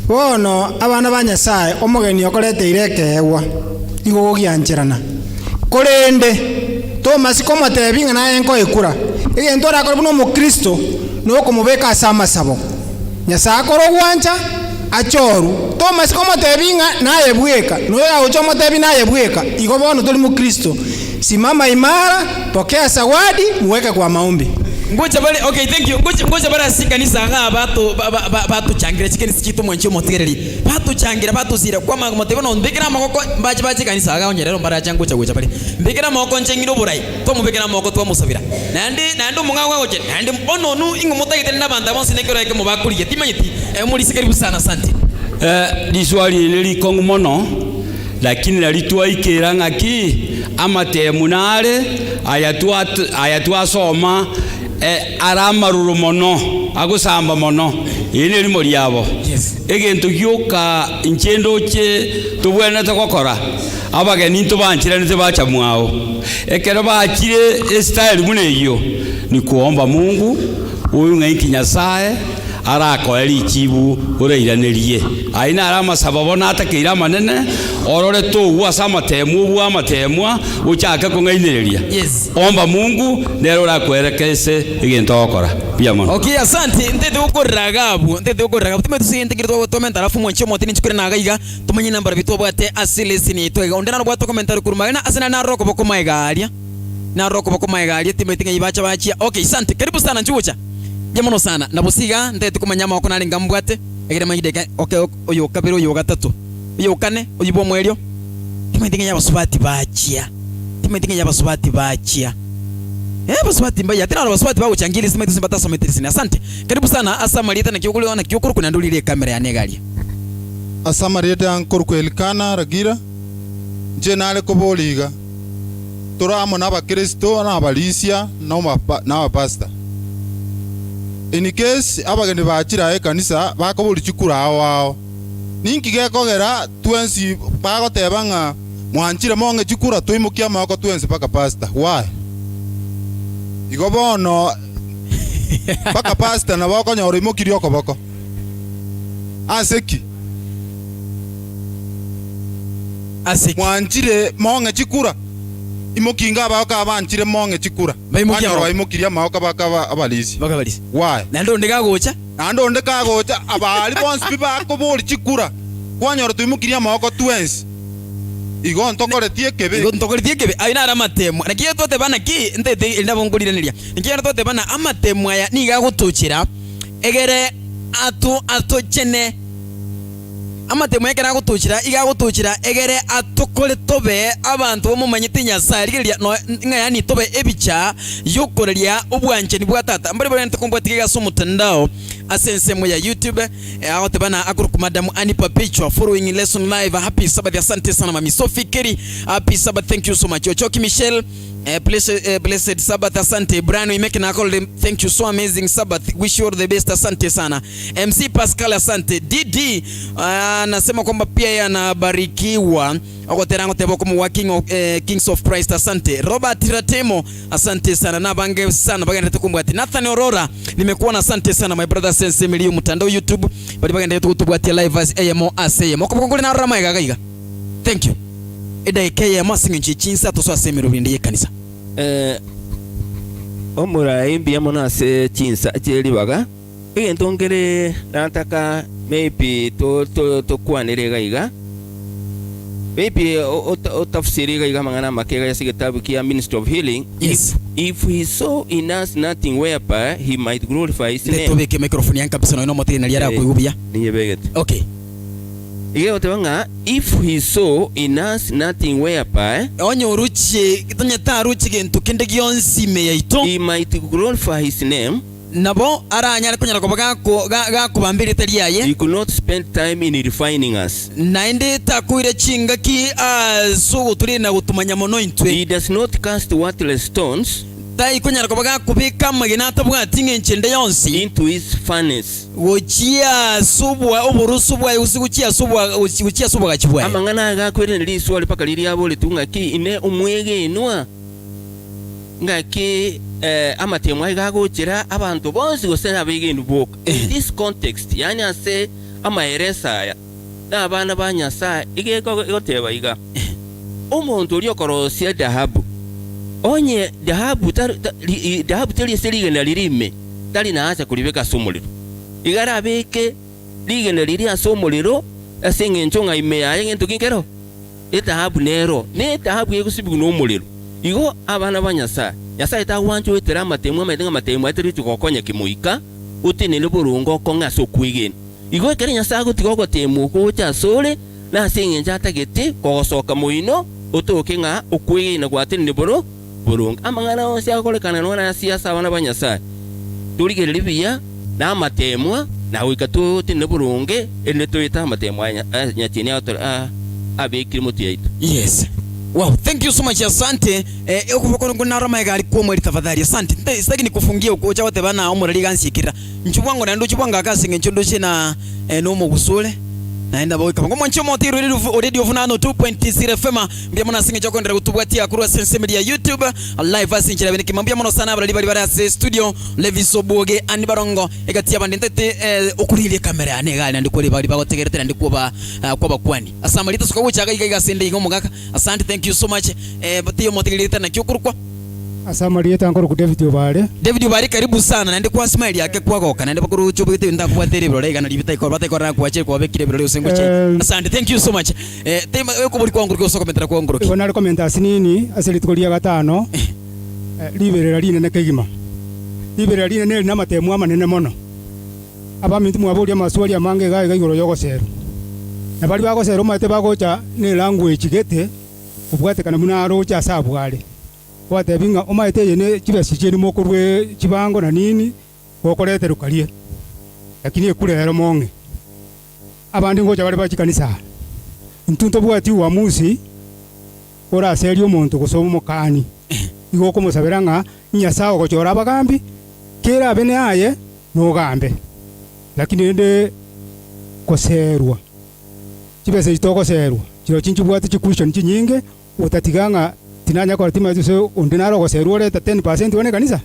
bono abana ba Nyasaye omogeni okorete irekewa igogiancherana korende Thomas komotebi ngana enko ekura egento rakora buno mukristo no komubeka asama sabo Nyasaye korogwancha achoru Thomas komotebi naye bweka no ya uchomotebi naye bweka igo bono tuli mukristo simama imara pokea zawadi muweke kwa maombi ngoja bale okay thank you ngoja bara sikanisa ga bato changira chikeni sikitu mwancho motereri bato changira bato zira kwa motebe no mbikira makoko baje kanisa ga onyerero mbara changu cha bale mbikira makoko nchengiro burai to mbikira makoko to musabira nandi mungawe oje nandi ono nu ingo motagitene nabanda bonse nekero yake mubakuriye timanyiti muri sikaribu sana asante liswali lili kongu mono lakini lalitwa ikera ngaki amatemu nare ayatwa soma aramaruru mono agusamba mono ine limo liabo egento gioka inchendo che tubwenete gokora abageni tubanchiranete bacha mwao ekero bachire style muneyo ni kuomba Mungu uyu ng'aiki Nyasaye arakoera ichibu ureiranerie aina arama sababona atakeira manene orore tu asa amatemwa uchaka kung'ainereria omba Mungu nero rakwerekese igento okora pia mono. Okay, asante ntete ukoragabu tume tusinte kirito tomenta alafu mwenche motini chukure nagaiga tumenye nambara bitu bwate asile sini twega ondana bwato komentari kurumagana asina na roko boko maegaria time tinga ibacha bachia. Okay, asante karibu sana nchucha jamono sana nabusiga ntete kumanyama wako nari ngambwate egere magideka. Okay, oyo kabiro oyo gatatu oyo kane oyo bo mweryo time tinga yabasubati bachia baswati mbaya tena baswati bawo changili sima tusimbata someterisini. Asante karibu sana asa Marieta na kiokuli wana kiokuru kuna ndulile kamera ya negalia asa Marieta ankuru kwelikana ragira nje nale koboliga turamo na bakristo na abalisia na abapasta in case abageni bachira ekanisa bakoboli chikura awao ninki gekogera twensi bagotebanga mwanchire monge chikura tuimukia mako twensi paka pasta why igo bono paka pasta na bako nyori mukiri okoboko aseki mwanchire monge chikura imukinga bako abanchire monge chikura banyoro imukiria mako baka abalisi why nando ndikagocha abali bonsi bako boli chikura kwanyoro tuimukiria mako twensi igo ntokoretie kebe aina ara matemo nakiye tote bana ki ntete ndabonguliraniria nikiye tote bana amatemo aya niga gutuchira egere atochene amatemo yekera gutuchira iga gutuchira egere atokole tobe abantu bomumanyite Nyasaye rigeria no ngayani tobe ebicha yokoreria obwanche ni bwatata mbere bane ntakombwatiga somutandao asensemo ya YouTube awote bana akuruku madam Ani Perpetua following lesson live. Happy Sabbath, asante sana mami Sophie Kerry, happy Sabbath, thank you so much. Ochoki Michelle, blessed Sabbath, asante. Brian we make na call them, thank you, so amazing Sabbath, wish you all the best, asante sana. MC Pascal, asante. DD anasema kwamba pia yanabarikiwa akoterango tebo kama working of Kings of Christ, asante. Robert Ratemo, asante sana na bange sana bagenda tukumbwati. Nathan Aurora nimekuona, asante sana my brother sense milio mtandao YouTube bali bagenda tukutubwatia live as AMO ASM okubongole na rama gaiga. Thank you edaike masingi chinsa to so asemero bindi kanisa omura imbi amona se chinsa cheli baga igentongere nataka maybe to kwanire gaiga maybe o tafsiri gaiga mangana makega ya kitabu kia Ministry of Healing. Yes. If he saw in us nothing whereby he might glorify his name. Letobeke microphone yanka bisa no mote na liara kuibia. Niye beget. Okay. Iyo tewanga if he saw in us nothing whereby onyo ruchi tonya ta ruchi gento kende gionsi me yaito he might glorify his name. Nabo aranya kunyara kobaga ga kubambire teliaye. He could not spend time in refining us. Naende takuire chinga ki so tuli na gutumanya mono intwe. He does not cast worthless stones tai kunyara kobaga kubika magina tabwati ngenchende yonsi into his furnace. Wochia subwa oburusubwa usiguchia subwa gachibwa. Amangana ga kwere liso ali paka liri abo litunga ki ine umwege inwa ngaki amatemo ga gochira abantu bonsi gosena bege nduboka. In this context yani ase amaeresa ya na bana banyasa igeko goteba iga umuntu uri okorosia dahabu onye dahabu tali seligenda lirime tali na acha kulibeka somuliro igara beke ligenda liri asomuliro asenge nchonga imeya yengento kinkero dahabu nero ne dahabu yegusibu no muliro igo abana banyasa Nyasaye ta wancho wetera matemo amatenga matemo atari tukokonya kimuika utinene burungo konga sokwigeni igo kere Nyasaye gutigogo temo ko cha sole na asenge njata gete kosoka muino utoke nga ukwigeni gwatini buru burunga amangana onse akolekana nona siasa abana banyasa tuligere libia na matemwa na wikatu tine burunge ene toita matemwa nyachini ato abekiri muti yaitu. Yes. Wow, thank you so much, asante. Ukuboko ngona gari kwa mweli tafadhali. Asante. Sitaki nikufungie uko cha wote bana omurali gansikira. Nchubwango na ndo chubwanga akasinge nchondo chena no mu gusule. Naenda boy kama mwancho motiro radio vunano 2.0 FM mbia mona singe choko ndira kutubwatia kuri Sense Media YouTube live asinchira bene kimambia mono sana bali bari studio Levi Soboge ani barongo egatia bandente okurire kamera ane gali ndikuri bali bagotegerete ndikuba kwa bakwani asamalita sukabucha ga sende ngo mugaka asante thank you so much batiyo motiririte na kyukurukwa asamalita ngoro ku David Obare karibu sana nandi kwa smile yake kwa goka nandi bakuru chobite ndakwa tere bro rega nalibita iko bata iko rakwa che kwa bekire bro usengo che asante thank you so much tema ko buri kwa nguru ko sokometera kwa nguru iko nali komenta sinini aseli tukolia gatano liberera line ne kegima liberera line ne na matemu amanene mono abamintu mwabuli amaswali amange ga igoro yogosero na bali bagosero mate bagocha ne language gete ubwate kana munaro cha sabwale wate binga omaite yene kibesi cheni mokorwe kibango na nini okorete rukalie lakini ekulero monge abandi ngocha bali bachikanisa ntunto bwati wa musi ora seri omuntu gusoma mukani igoko musabiranga nyasawo gochora abagambi kera bene aye no gambe lakini ende koserwa kibese kitoko serwa kiro chinchi bwati chikusho chinyinge utatiganga tinanya kwa tima hizo undinaro kwa seruo leta 10% wane kanisa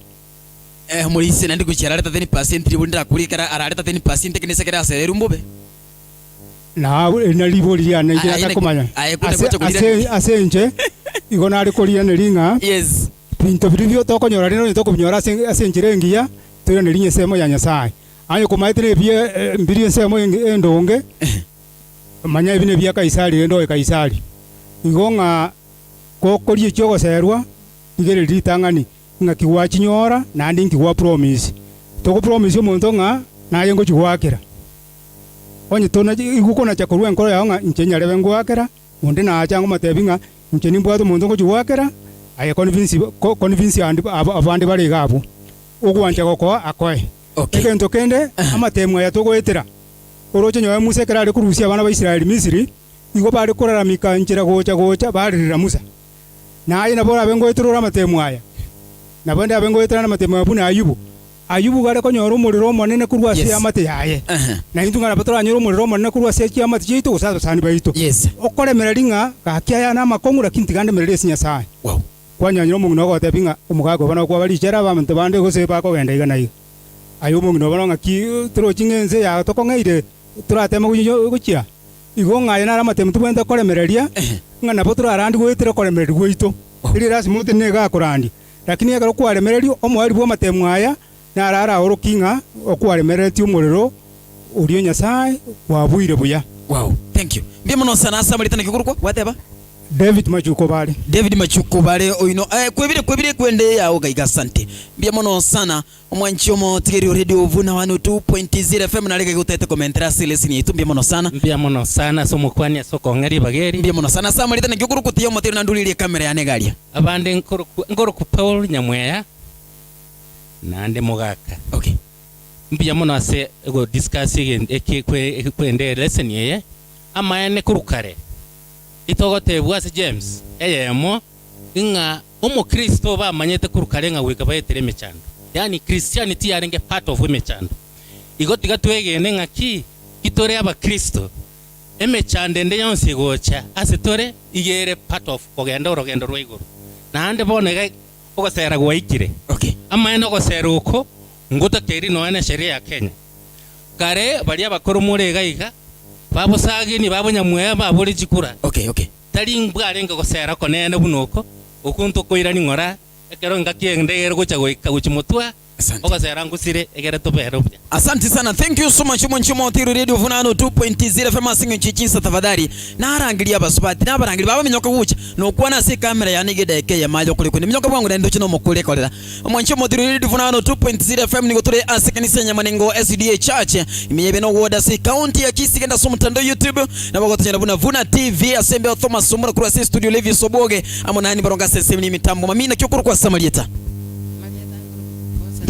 mulisi nandi kuchira leta 10% libundira kulikara araleta 10% kinisa kera seru mbobe na liboli yana ija kumanya asenje igona ali kolia nelinga yes pinto vilivyo toko nyora lino ni toko nyora asenjire ngia tore nelinye semo ya Nyasaye ayo kumaitire bie mbiri semo endonge manya ibine bia Kaisari endo Kaisari igonga kokolie chogo serwa igere litangani nga kiwa chinyora nandi nkiwa promise toko promise omuntu nga naye ngo chiwakira onye tona igukona chakorwa enkoro yawo nga nchenya lebe ngwakira undi na achango matebinga ncheni mbwato omuntu ngo chiwakira aye convince abandi bali gabu ogwanja goko akoe ekento kende amatemwa yatogoetera oroche nyoya Musa kera ali kurusia abana ba Israeli Misiri igo bali kuraramika nchira gocha bali Musa naye nabo abengoeterora amatemu aya nabandi abengoeterana amatemu abuna Ayubu gare konyora umuriro monene kurwa sia amate yaye na intunga nabatora nyoro umuriro monene kurwa sia kiamate chito usasa sani baito yes okoremera linga gakia ya na makongura kinti gande merere sinya sai wow kwanya nyoro mungu nogo tepinga umugago bana kwa bali chera bamuntu bande gose pa ko genda igana iyo Ayubu mungu no bana ki tro chingenze ya tokongeire turatema guchia igonga yana amatemu tubenda koremereria nga nabotura arandi gwetera koremereri gweito iri rasimo tenega kurandi lakini agaro kwaremereri omwari bwo matemu aya na arara orokinga okwaremereti umuriro uriyo Nyasaye wabwire buya wow thank you mbimono sana asamalita na kigurukwa wateba David Machuko bale oino kwebire kwende yawo gaiga sante mbimono sana omwanchomo tigeri radio vuna 102.0 FM nalega gutete commentera silesini yetu mbimono sana so mukwani asoko ngari bageri mbimono sana asamalita na kigurukwa tiyo motero nandulire kamera ya negalia abande ngoro ku Paul Nyamweya nande mugaka okay mbimono ase go discuss kwende lesson yeye amayane kurukare itogote bwase James eyemo inga Kristo ba manyete kurukarenga wika bayetere mechando yani Christianity yarenge part of mechando igotiga twegene ngaki kitore aba Kristo emechande nde yonse gocha asetore igere part of kogenda orogendo rwiguru nande bonega ogosera gwaikire okay amaene ogosera uko nguta keri noene sheria ya Kenya kare bali abakoro mure gaiga babo sagini babo Nyamweya baburi chikura okay tari mbwarenga gosera konene bunoko ukuntu koira ningora ekero ngakiendegere gocha goika guchimotwa ogasera ngusire egere tobero asante sana thank you so much mwanchimo tiru radio vunano 2.0 FM singo chichinsa tafadhali na arangiria basubati na barangiri baba minyoka gucha no kuona se kamera ya nigede ke ya majo kule kuni minyoka bwangu ndo chino mokule kolera mwanchimo tiru radio vunano 2.0 FM nigo tule asekanisa nyamanengo SDA Church imeyebe no woda si county ya Kisigenda so mtando YouTube na bagoto nyana buna Vuna TV asembe Thomas Sumura kura studio Levi Soboge amona hani baronga sesemi mitambo mamina kyokuru kwa Samarieta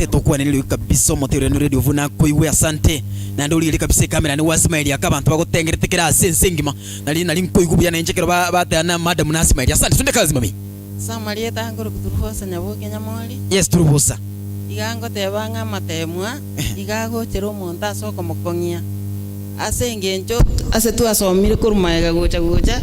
teto kwa nili kabisa motero ni radio vuna koiwe asante na ndo lili kabisa kamera ni wasmaili akabantu bagotengeretekera sensengima nali nkoigubya na njekero batana madam na asmaili asante tunde kazi mami Samarieta ngoro kuturuhosa nyaboke nyamoli. Yes turuhosa. Igango tebanga matemwa igago chero monta soko mokongia. Ase ngencho ase tu asomire kurumaiga gocha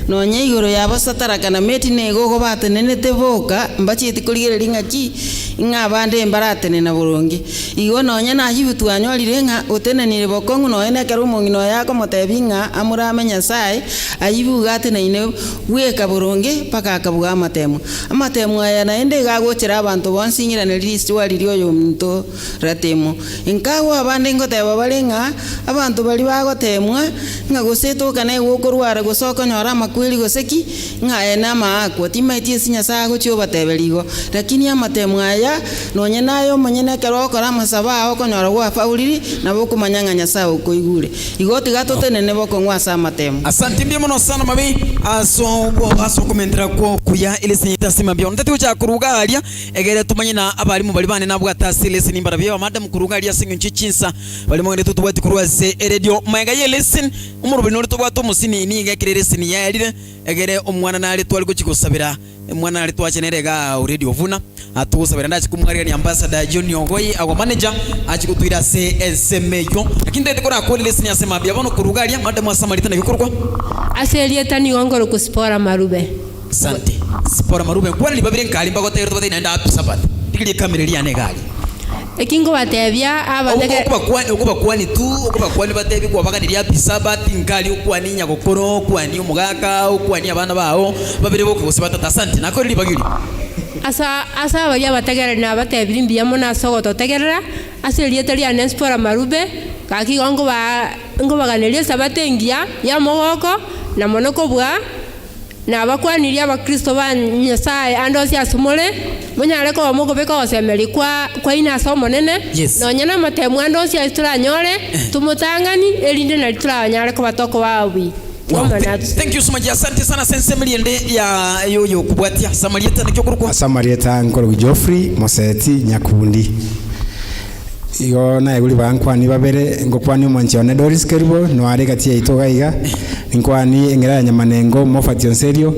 nonye igoro yabo satarakana meti nego go batenene teboka mbachiti kuligere ngachi inga bande mbaratene na burungi igo nonye na hibutu anyorire nga utenenire bokongu no ene kerumo ngino yako motebinga amurame nyasaye ayibuga atenene bweka burungi paka akabuga amatemu aya naende gagochera abantu bonsinyira ne list waliri oyo muntu ratemo inkawo abande ngoteba balenga abantu bali bagotemwa nga goseto kana gokorwara gosoko nyora makweli goseki nga ena maakwa timaitie sinya sago chio bateberigo lakini amatemu aya nonye nayo manyene kerokora masaba okonyora gwa fauliri na boku manyanga nyasaye koigure igoti gatotenene boko ngwasa amatemu. Asante mbia mono sana mabi aso komentera ko kuya ile sinyita sima bya ndati ucha kurugalia egere tumanye na abalimu bali bane nabwo atasile sinimbara bya madam kurugalia sinyo chichinsa bali mwende tutubati kuruase radio maiga ye lesson umuru binori tubwato musini ni ngakirere sini yalire egere omwana nali twali kuchikosabira mwana ali twachenerega radio vuna atusabira ndachi kumwarira ni ambassador John Ogoyi ago manager achikutwira CSMyo lakini ndete kora kole lesson yasema bya bano kurugalia madam asamarita na bikorwa aselieta ni ngongoro ku Spora Marube. Asante. Spora Marube kwani libabire nkali mbago tayero tubate naenda api sabata tikili kamera ili anegali ekingo batebya abandege okuba kwani tu okuba kwani batebi kwa bakaniri api sabati nkali okwani nyagokoro kwani omugaka okwani abana bawo babire boko gusibata asante nako libagiri asa bali abategere na batebiri mbiyamo na sogoto tegerera aselieta li anen Spora Marube kaki ngo baganiriye sabatengia ya mogoko na monoko bwa na abakwanirie abakristo ba Nyasaye ando cia sumule munyare ko mugobeka osemeri kwa ina somo nene nonya na matemu ando cia turanyore tumutangani elinde na turanyare ko batoko bawi. Wow, thank you so much. Asante sana sense mliende ya yoyo kubwatia Samarieta nikyo kuruko Samarieta ngoro Geoffrey Moseti Nyakundi iyo na eguli bankwani babere ngokwani mwanchione Doris Keribo no ari gatie itoga iga inkwani engera nyamanengo Mofati Serio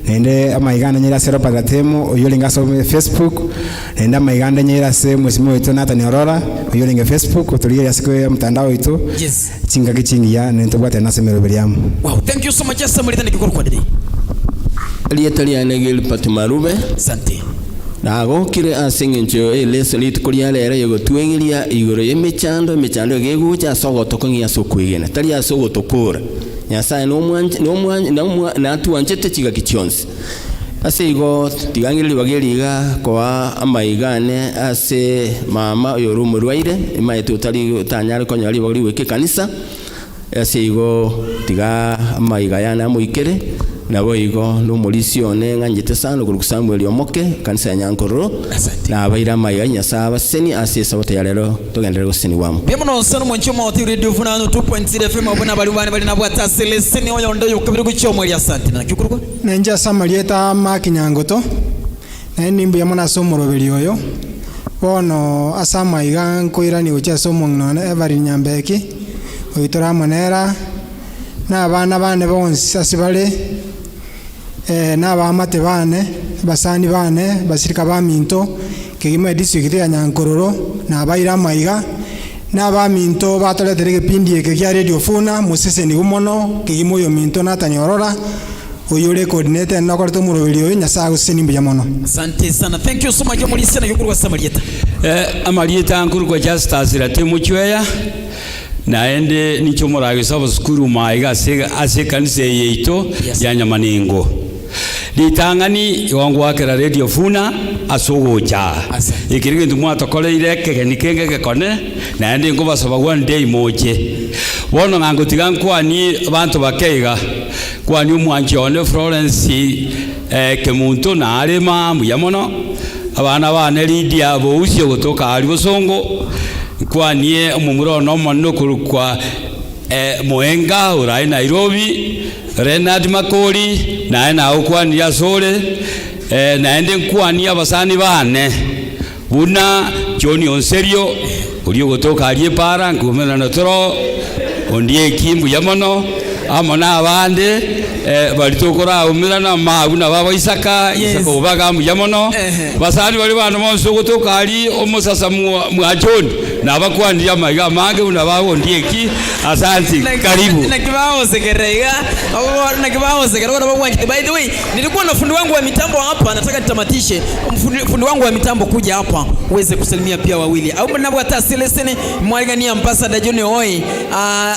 nende amaigana nyira sero pagatemo oyolinga so Facebook nende amaiganda nyira se mwesimo ito Nathan Aurora oyolinga Facebook otuliye yasiko ya mtandao ito chinga kichingia nende bwate nasemero beriamu. Wow, thank you so much. Samarieta nikikuruko dede Lietali anegel Patumarube. Asante. Nago kire asengencho lesolit kurialera yogo tuengilia igoro yemechando gegucha sogoto kongia sokwigena tali asogoto kora Nyasaye no mwan na tuanchete chiga kichonsi ase igo tigangili bageliga kwa amaigane ase mama yorumu rwaire imaetu tali tanyari konyali bagli weke kanisa ase igo tiga amaiga yana muikere nabo igo no mulisione nganjete sana ku Samuel Omoke kanisa Nyankoro na abaira maya Nyasaye seni ase sabote ya lero tugendere guseni wamu bimono sano mwancho mawati radio funano 2.0 FM abona bali nabwo taseleseni oyo ndo yokubiri guchomo ya asante na kyukurwa nenja Samarieta makinyangoto na nimbu ya mona somorobeli oyo bono asama iga nkoirani ucha somo ngone every nyambeki oitora manera na abana bane bonsi asibale na abamate bane basani bane basirika baminto kigime district ya Nyankororo na abaira maiga na abaminto batoletere kipindi eke kya radio funa musese ni gumono kigimo yo minto na tanyorora oyore coordinator na korto murobeli oyo Nyasaye useni mbuya mono. Asante sana. Thank you so much mulisi na yukurwa Samarieta Amarieta nkurwa just asira temuchweya naende nicho murage sabo skuru maiga ase kanise yeito ya Nyamanengo litangani wangu wakera radio funa asogocha ikirige ndumwa tokoleire kegeni kenge gekone naende ngo basaba one day moche bono ngango tigankwani abantu bakeiga kwani umwanchione Florence kemuntu na arema muyamono abana bane Lydia bo usyo gotoka ali bosongo kwani umumuro no monno kurukwa Moenga urai Nairobi Renard Makori na ukwani ya sole naende kwani abasani bane buna John Onserio uri gotoka ari para ngumena no toro ondie kimbu yamono amona abande bali tokora umilana mauna baba Isaka Isaka ubaga mu yamono basali bali bana monso gotoka ari omusasa mu John nabakwandira maga mange unabao ndieki asante karibu na kibao sekerega na kibao sekerega kwa by the way nilikuwa na fundi wangu wa mitambo hapa nataka nitamatishe fundi wangu wa mitambo kuja hapa uweze kusalimia pia wawili au nabo hata Celestine mwalingani ambassador John Oi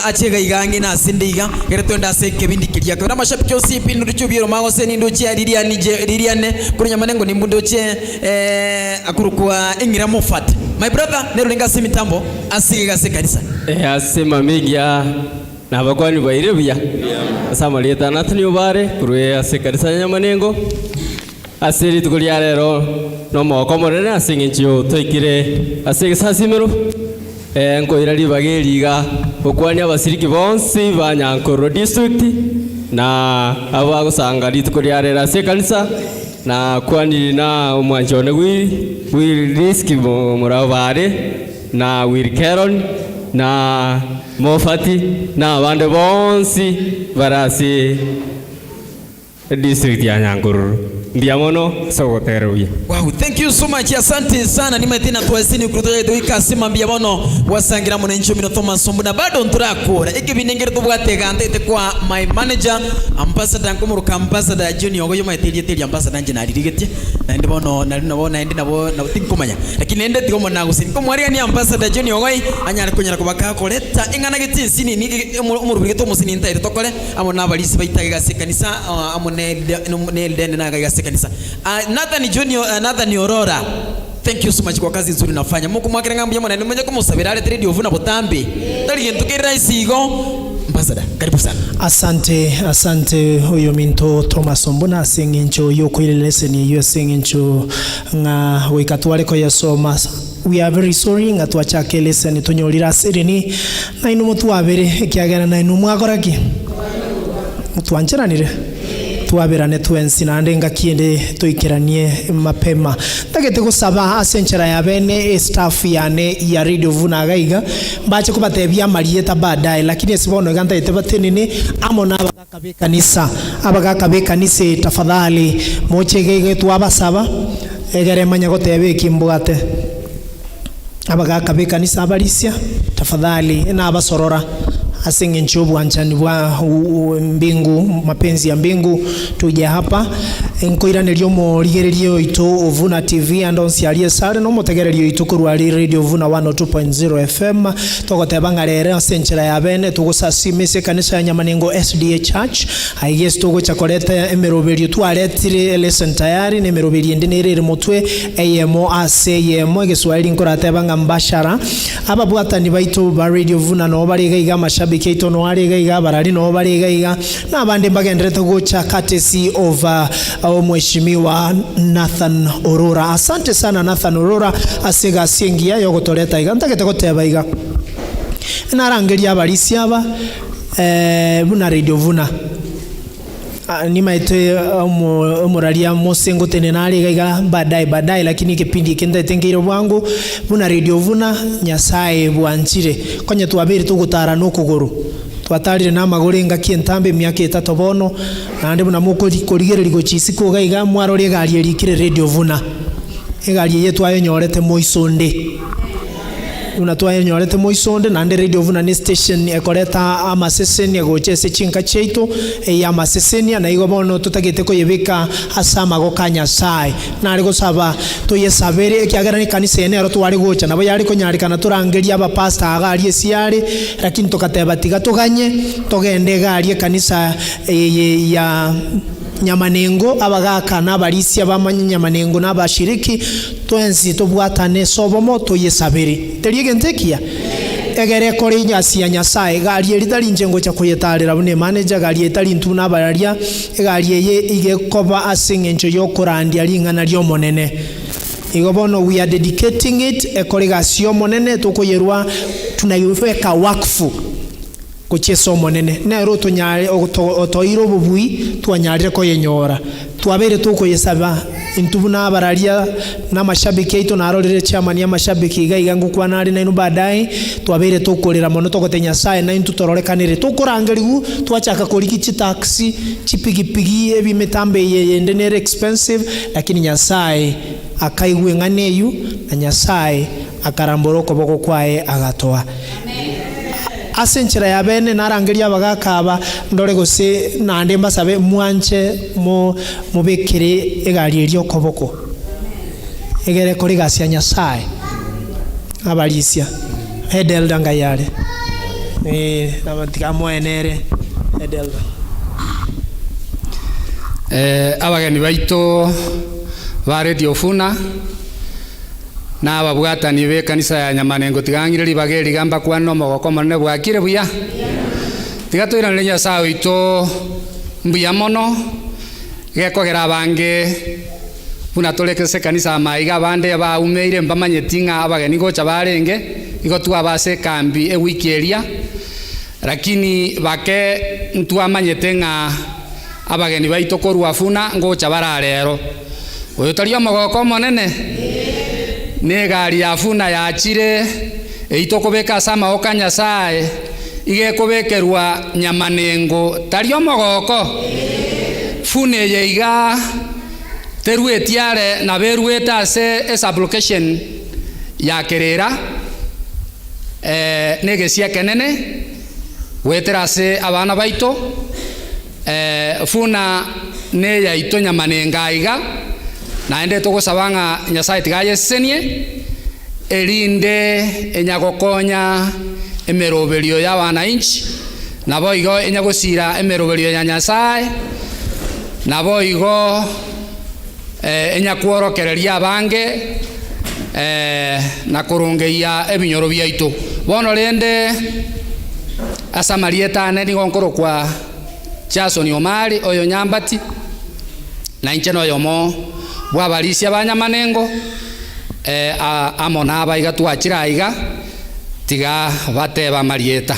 achega igange na sindiga geretonda se kebindi kilia kwa mashabiki osipi nduchubiro magose ni nduchi Liliane kunya manengo ni mbundoche akurukwa ingira mofat my brother nerulinga mitambo asiga se kanisa asema megia na bakwani bairebya asama leta natni ubare kuruye ase kanisa nyamanengo asiri tukulia rero no moko morene asinginchio toikire asige sasimero nkoira libageriga okwani abasiriki bonsi banyankoro district na aba gusanga litukulia rero ase kanisa na kwani na umwanjone wi risk murabare na Will Caron na Mofati na abande bonsi barasi district ya Nyanguru ndiamono sogoteruye. Wow, thank you so much. Asante sana ni matina twasini kurutoya duika sima mbiamono wasangira mwananchi mino Thomas Sombuna bado nturakora ikibinengere tubwatega ndete kwa my manager ambassador nkomuruka ambassador Junior oyo maiteli ambassador nje naririgete na ndibono nabona ndi nabo tinkomanya lakini ende tigomo nagusini komwari ni ambassador Junior oyo anyara kunyara kubaka koleta ingana giti sini ni umurubige to musini ntaire tokole amona balisi baitaga sekanisa amone ne naga kanisa Nathan Junior Nathan Aurora, thank you so much kwa kazi nzuri unafanya. Mungu mwakira ngambi yamona ni mwenye kumusabira ale radio vuna botambe. Tali yentukira isigo. Ambassador, karibu sana. Asante huyo minto Thomas Ombuna asingincho yoko ile lesson yo asingincho nga wikatwale ko yasoma. We are very sorry nga twachake lesson tonyolira sirini na inu mutu abere kiagana na inu mwakoraki. Mutu ancheranire. Tuabirane twensi na ndenga kiende toikeranie mapema tagete gusaba asenchera ya bene staff yane ya radio vuna gaiga bache kubatebya marieta baadaye lakini sibono ganta itebatenene amona abagakabe kanisa tafadhali mochegege tuabasaba egere manya gotebe kimbugate abagakabe kanisa abalisia tafadhali na abasorora asinge nchobu anchani wa mbingu mapenzi ya mbingu tuje hapa nkoira neliomo ligererio ito Ovuna TV andonsi aliye sare no motegererio ito kurwali radio Ovuna 102.0 FM togotebanga rero senchera ya bene tugusasimese kanisa ya Nyamanengo SDA Church aiges togo chakoleta emeroberio twaretire lesson tayari ne meroberio ndenere mutwe ayemo aseyemo geswahili nkoratebanga mbashara ababwatani baito ba radio Ovuna no bariga iga mashabiki ito no ariga iga barari no bariga iga na abande mbagendrete gocha courtesy of mheshimiwa Nathan Aurora. Asante sana Nathan Aurora asiga asiengia yogotoleta iga ntakete goteba iga narangeria abalisi aba buna radio Vuna ni maite umuralia mosengo tene nari gaiga badai lakini kipindi kenda tengire bwangu buna radio Vuna nyasaye bwanchire konye twabiri tugutara no kuguru twatarire na magorenga kientambe myaka 3 bono nande buna muko likorigere ligochisi ko gaiga mwarore gari erikire radio Vuna egari yetu ayo nyorete moisonde unatwaye nyorete moisonde nande radio Vuna ni station ekoreta amaseseni agochese chinka cheito ya amaseseni na igo bono tutagete ko yebeka asama go kanya sai nari go saba to yesabere kyagera ni kanisa ene aro twari gocha nabo yari ko nyari kana turangeria aba pastor agari esiare lakini tokateba tiga toganye togende gari kanisa ya Nyamanengo abagaka n'abalisi abamanya Nyamanengo n'abashiriki twensi tobwatane sobomo to yesabere teriege ntekia egere kore nyasi ya nyasaye gari eritari njengo cha kuyetarira bune manager gari etari ntuna bararia gari eye igekoba asingencho yokorandi ali ngana lyo monene igobono we are dedicating it ekoregasio monene tukoyerwa tunayuweka wakfu kucheso monene nero tunyare otoiro bubui twanyarire ko yenyora twabere tuko yesaba intubu na bararia na mashabiki aitu na arorire chairman ya mashabiki iga ngukwa nari na inu baadaye twabere tukurira mono togote Nyasaye na intu tororekanire tukurangirigu twachaka kuriki taxi chipigipigi ebi mitambe yende ne expensive, lakini Nyasaye akaigwe nganeyu na Nyasaye akaramboro koboko kwae agatoa. Asenchira ya bene narangiria bagakaba ndore gose nande mbasabe mwanche mubekere egari elyo koboko egere kuri gasia Nyasaye abalisia edelda ngayale nabatika mwenere edelda abageni baito ba Radio Funa na ababwatani be kanisa ya Nyamanengo tigangire libageri gamba kwano mogoko manene bwakire buya tigatwira nenya sawa ito mbuya mono gekogera bange buna tolekese kanisa maiga bande ba umeire mbamanyetinga abageni gocha barenge igotwa base kambi e wiki eria, lakini bake ntwa manyetenga abageni baito korwa Funa ngocha bararero oyo tari mogoko monene ne gari ya Funa ya chire eitokobeka sama oka Nyasaye igekobekerwa Nyamanengo tari omogoko Funa yeiga teruetiare na berueta ase application ya kerera negesia kenene weterase abana baito Funa ne ya ito Nyamanenga iga naende togosabanga Nyasaye tigayesenie erinde enyagokonya emeroberio ya wananchi nabo igo enyagosira emeroberio ya Nyasaye nabo igo enyakworokereria abange na kurungeia ebinyoro biaito bono rende asamarieta ne nigonkoro kwa Jason Omari oyo Nyambati na inche no yomo bwabalisia banyamanengo amona abaiga twachira iga tiga bateba marieta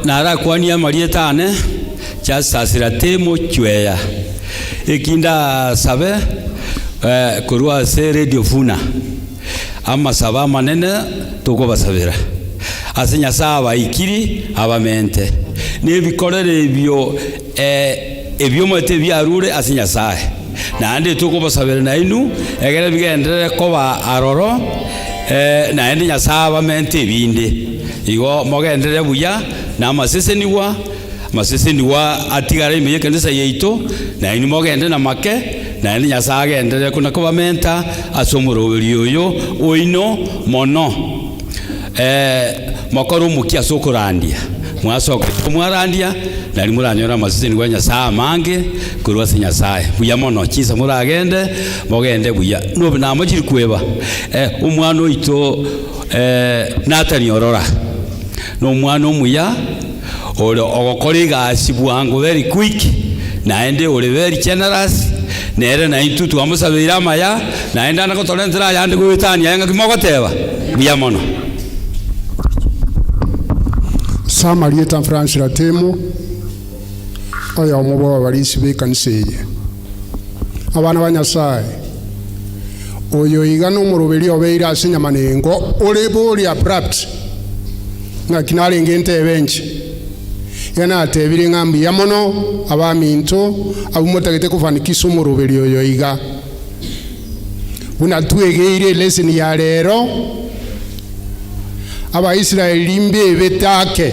nara kwania marieta ane chasasira temo chweya ekinda sabe kurwa se Radio Funa ama saba manene toko basabira asenya saba ikiri abamente ne bikorere ebyo ebyo mote byarure asenya sae na ande toko basabira na inu egere bigendere koba aroro na ende Nyasaba mente binde igo mogendere buya na maseseniwa atigara imeye kanisa yeito na inu mogende na make na ende Nyasaye agendere kuna koba menta asomoroberio yo oino mono mokoro mukia sokorandia mwasoka mwarandia na limuranyora maseseni wa Nyasaye mange kurwa se Nyasaye buya mono chisa muragende mogende buya no binamo kiri kweba umwana oito Nathan Orora no mwana omuya ole ogokoriga asibwango very quick na ende ole very generous nere na intutu amusabira maya na enda nakotolenzera yandi gwitani yanga kimogoteba buya mono Samarieta Francis Ratemo oyo omubo abalisi be kanisa eye abana ba Nyasaye oyo iga no muruberi obeira ase Nyamanengo olebori abrupt na kinalenge ntebenchi yana atebire ngambi ya mono abaminto abumotagete kufanikisha umuruberi oyo iga unatwegeire lesson ya lero Abaisraeli mbe betake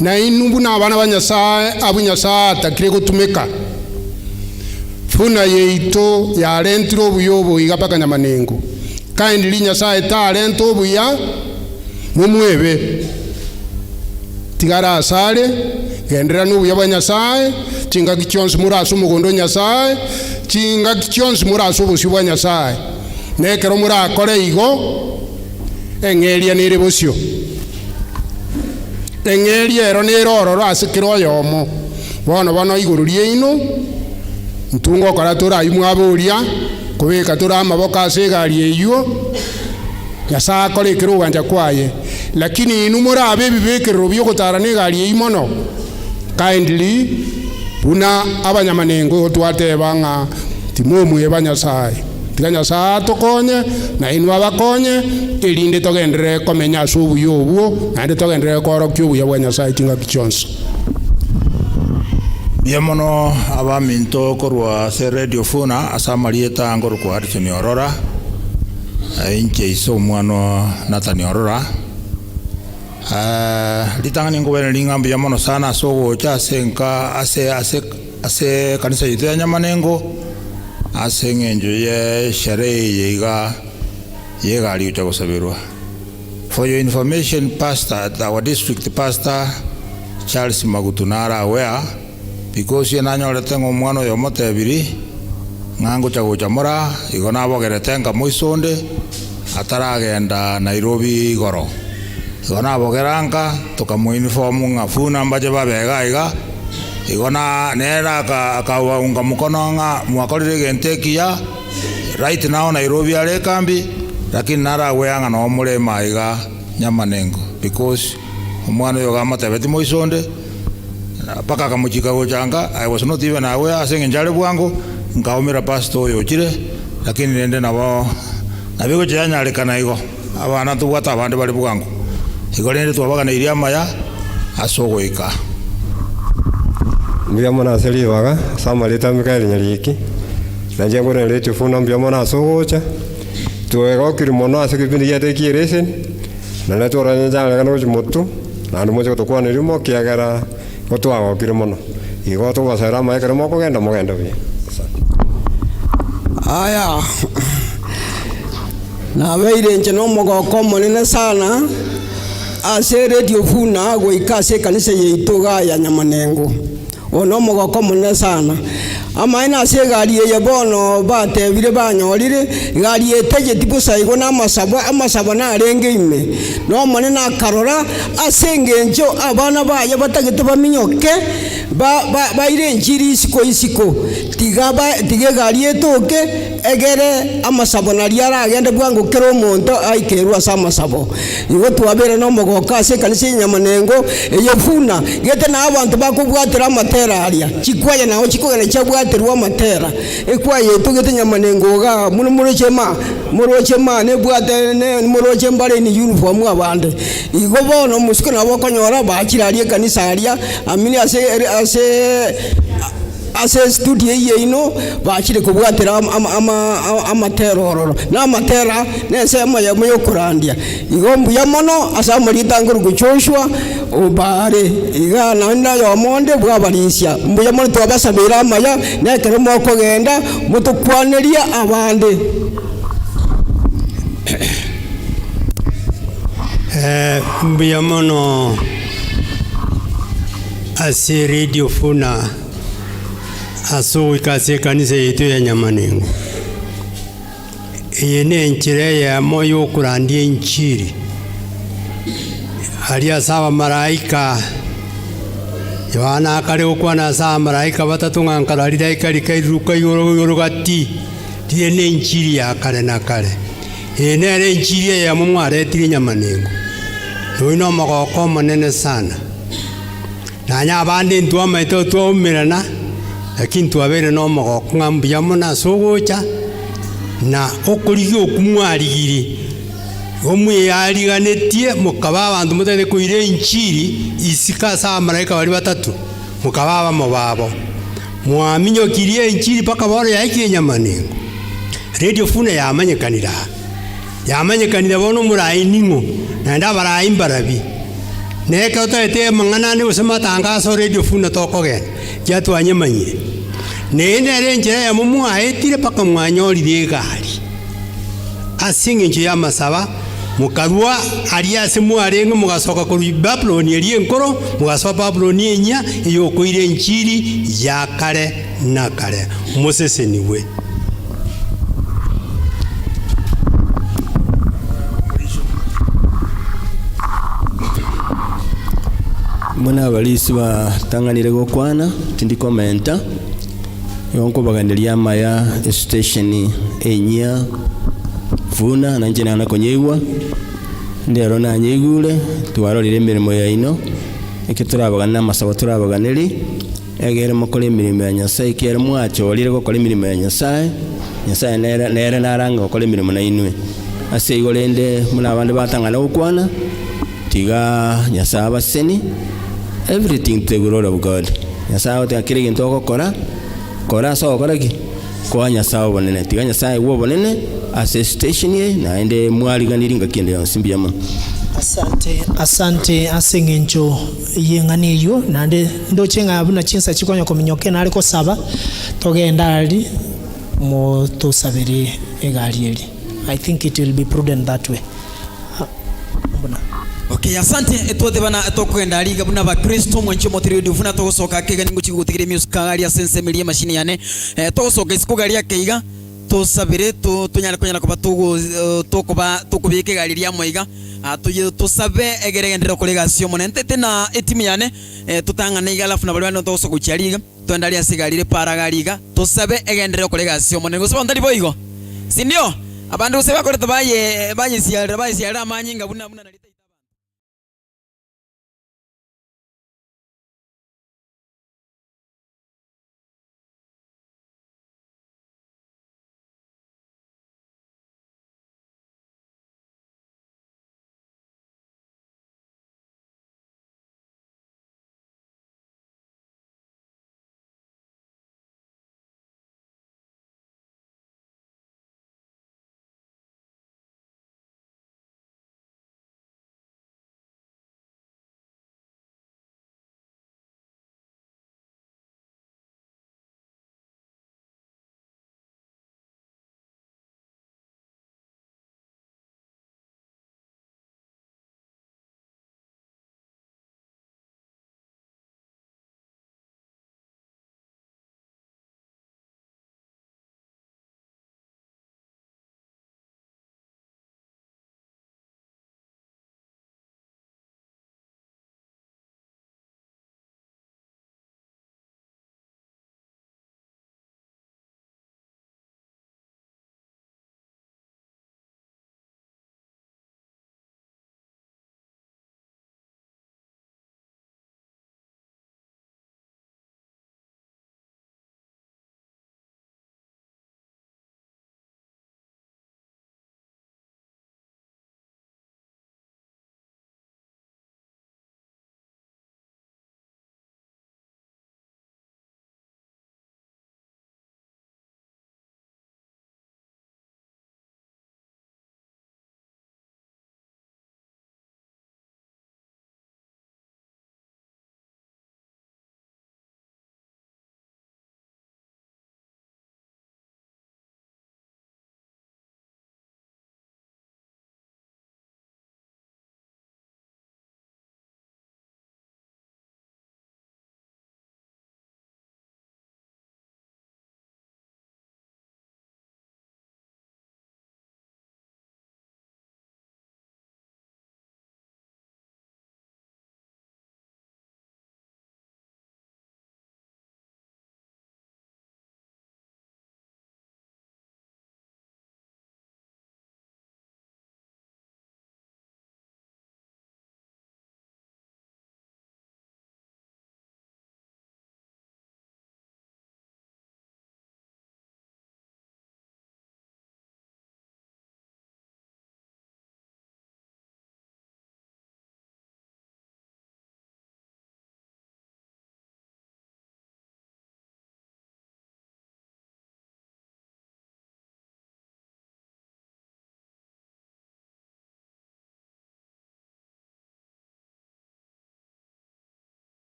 na inumbu na abana ba Nyasaye abu Nyasaye atakire gutumika Funa yeito ya rentiro buyobo igapaka Nyamanengo kandi li Nyasaye ta rento buya mumwebe tigara asale gendera nubuya ba Nyasaye tinga kichonsi murasu mugondo Nyasaye tinga kichonsi murasu busibwa Nyasaye nekero murakore igo engeria nere bosio engeria ero nerororo asikiro yomo bono igururie ino ntungo kara tora imwaburia kubika tora amaboka asegari eyo Nyasaye akore kiruganja kwaye lakini inu murabe bibekero byo gutara ne gari imono kindly buna abanyamanengo twatebanga timumwe banyasaye tiga nyasaye tukonye na inwa bakonye erinde togendere komenya asubu yobuo nande togendere korokia obuya bwa nyasaye chingaki chionsi. Biamono abaminto korwa se Radio Funa asamarieta ngoro kwa Harrison Orora inche iso mwana Nathan Orora litangani ngobere lingambi biamono sana sogo cha senka ase kanisa yitu ya Nyamanengo ase ngenjo ye sherehe yega ali ucha kusabirwa. For your information, Pastor, our district pastor Charles Magutunara aware because ye nanyorete ngomwana yo motebiri ngango chaguchamura igona bogerete nga muisonde ataragenda Nairobi goro igona bogeranga tukamuinform ngafuna mbaje babega iga igona nera akaunga mukono nga mwakorire gentekia right now Nairobi ale kambi lakini nara weanga no mulema iga Nyamanengo because omwana yo gamatebeti muisonde paka kamuchika gochanga. I was not even aware asenge njale bwangu nkaumira pastor yo chire lakini nende nabo nabiko chanya lekana igo abana tuwata abande bali bwangu igo nende twabaga na iria maya asogoika mbiamona selivaga samalita Mikaeli Nyariki nanje ngore lecho funa mbiamona asogocha tuwega kirimono asekipindi yate kiresen na letora njale kana mutu na ndo mocho tokwana limo kiagara otwago kirimono igo to basara mai kirimo kugenda mugenda bi aya na weire nje no mogoko monene sana ase Radio Funa goikase kanisa yitu ya Nyamanengo ono mogoko monene sana amaina ase gari ye bono batebire banyorire gari eteje tipo saigo na amasabo na arenge ime no mone na karora asengenjo abana baye batagete baminyoke baire njiri isiko tige gari etoke egere amasabo na riara agende bwangu kero monto aikerwa samasabo igo twabere no mogoka ase kanisa Nyamanengo eyefuna gete na abantu bakubwatira amatera aria chikwaye naho chikogene chabwatirwa matera ekwaye tugete Nyamanengo ga murochema ne bwate ne muroche mbale ni uniform abande igo bono musiko nabo konyora bakirarie kanisa aria amini ase studio ye ino bakire kubwatira amatera ororo na amatera nese moya kurandia igombu ya mono asamurita nguru guchoshwa obare iga nanda yo monde bwabarisha mbuya mono twabasabira maya nekere mo kugenda mutukwaneria abande mbuya mono ase Radio Funa aso ikase kanisa yetu ya Nyamanengo yene nchire ya moyo kurandia nchiri alia sawa malaika Yohana akare ukwana sawa malaika batatu ngankararira ikarika iruka yoro gati yene nchiri ya kare na kare yene ale nchiri ya mumware tiri Nyamanengo no magoko manene sana nanya abandi ntwa maito twomirana lakini twabere no mogoko ngambia mona sogocha na okurigio kumwarigiri omwe yariganetie mukaba abantu mutete kuire inchiri isika sa malaika bali batatu mukaba babo mwaminyo kirie inchiri paka boro yake Nyamanengo Radio Funa yamanyekanira bono murainingo na ndabara imbarabi neka utete mangana ni usema tangazo Radio Funa tokogena jatwanye manyire nene renjera ya mumu aetire paka mwanyorire gari asinge nje ya masaba mukarwa aria simu arenga mugasoka kuri Babyloni eri enkoro mugasoka Babyloni enya iyo koire nchiri ya kare na kare Moses niwe mwana balisi ba tanganire gokwana tindi komenta yonko bagandelia maya station enya Funa nanje na konyewa ndero na nyegule twarorire mirimo ya ino eke turabagana masabo turabaganeri egere mokore emirimo ya nyasaye kere mwachorire gokora emirimo ya nyasaye nyasaye nere naranga gokora emirimo nainwe ase igo rende muna abande batang'ana gokwana tiga nyasaye abaseni everything to the glory of God nyasaye ote kire gintu ogokora kora ase ogokora ki kwa nyasaye obonene tiga nyasaye wo obonene ase station ye naende mwariganiri ngakende yonsi mbiyamo. Asante aseng'encho yeng'ani eyo nande ndochenga buna chinsa chikonya kominyoke nari kosaba togenda ali mo tosabiri egari eri. I think it will be prudent that way. Okay, asante etwothe bana tokwenda aliga buna ba Kristo mwenche motiri dufuna togosoka kega ningo chigutigire music gari asense milie machine yane togosoka isiko gari akeiga tosabire tunyara kunyara kuba tukubike gari lya moiga tusabe egeregendero kolega sio monente tena etimu yane tutangana iga alafu na balwana togosoka kuchaliga twendali asigalire para gariga tusabe egendero kolega sio monene gusaba ndali boigo si ndio abandu useba koleta baye siara manyinga buna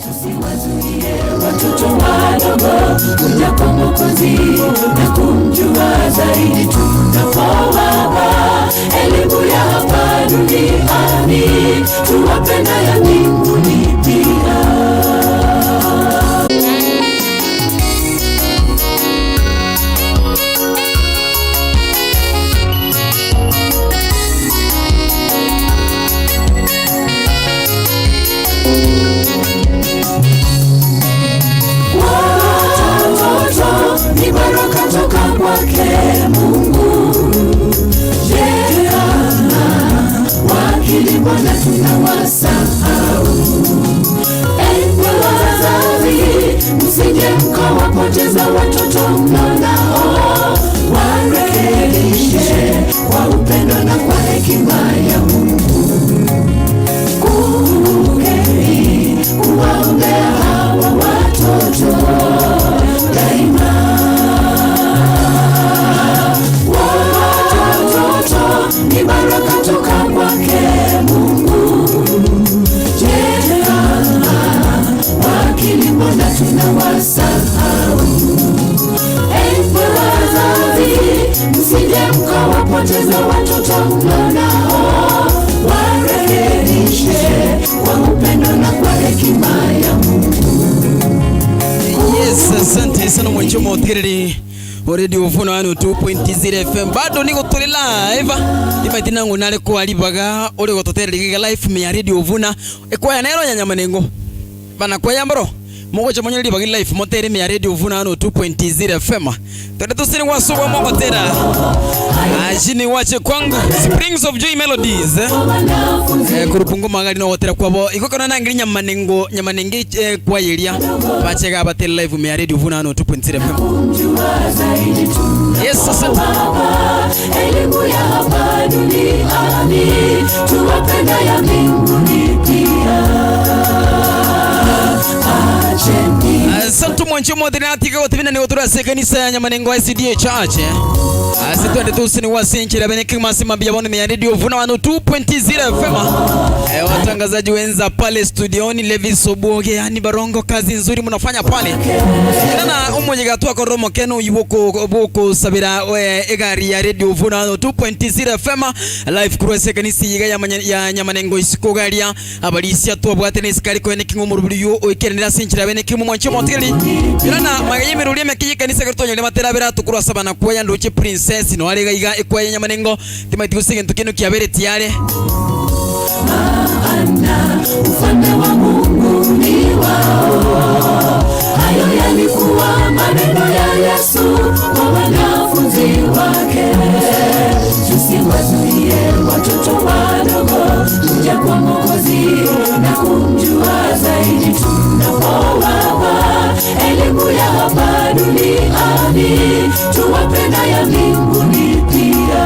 Tusiwazuie watoto wadogo kuja kwa Mwokozi na kumjua zaidi tunapowapa elimu ya hapa duniani, tuwape na ya mbinguni pia. Ni baraka toka kwake Mungu. Je, wakili mbona tunawasahau? Enyi wazazi, msije mkawapoteza watoto mlionao, warekebishe kwa upendo na kwa hekima ya Mungu. Kumbukeni kuwaombea hawa watoto daima. Ni baraka toka kwake Mungu. Je, wakili mbona tunawasahau? Enyi wazazi, msije mkawapoteza watoto mlionao, warekebishe kwa upendo na kwa hekima ya Mungu. Yes, asante sana mwanchomo otiriri Radio Vuna 2.0 FM. Bado niko tuli live. Imatina ngunale ko alibaga ore gototereriga live me Radio Vuna. Ekoya nero nyanyamanengo. Bana kwa yambro. Mogo cha monyoli bagi live motere me Radio Vuna 2.0 FM. Tore tusini wasowa mogo tera. Ajini wache kwangu Springs of Joy Melodies. Kurupungu magari no wotera kwabo. Iko kana nangiri nyamanenge kwa yelia. Bache ga batel live me Radio Vuna 2.0 FM. Yes, asante. Elimu ya hapa duniani, tuwapenda ya mbinguni pia. Asante mwancho modernati kwa tibina ni otura kanisa ya Nyamanengo ICDA Church. Asitwende tusini wasinchira beneki masima biyabone me Radio Vuna 2.0 FM. Watangazaji wenza pale studioni Levi Soboge yani Barongo, kazi nzuri mnafanya pale. Nana umoje gatua ko Romo Keno yiboko sabira egari ya Radio Vuna 2.0 FM live kurwese kanisa ya Nyamanengo isikogaria abalisia to bwatene isikari ko eneki ngumurubiriyo oikerera sinchira beneki mwancho moteli. Nana magayime rulie mekiye kanisa gatonyo le materabera tukura sabana kwa yandoche princess no alega iga ekwaye Nyamanengo timati kusenge ntukeno kiabere tiare. Maana ufalme wa Mungu ni wao. Hayo yalikuwa maneno ya Yesu kwa wanafunzi wake. Tusiwazuie watoto wadogo kuja kwa Mwokozi na kumjua zaidi tunapowapa elimu ya hapa duniani, tuwape na ya mbinguni pia.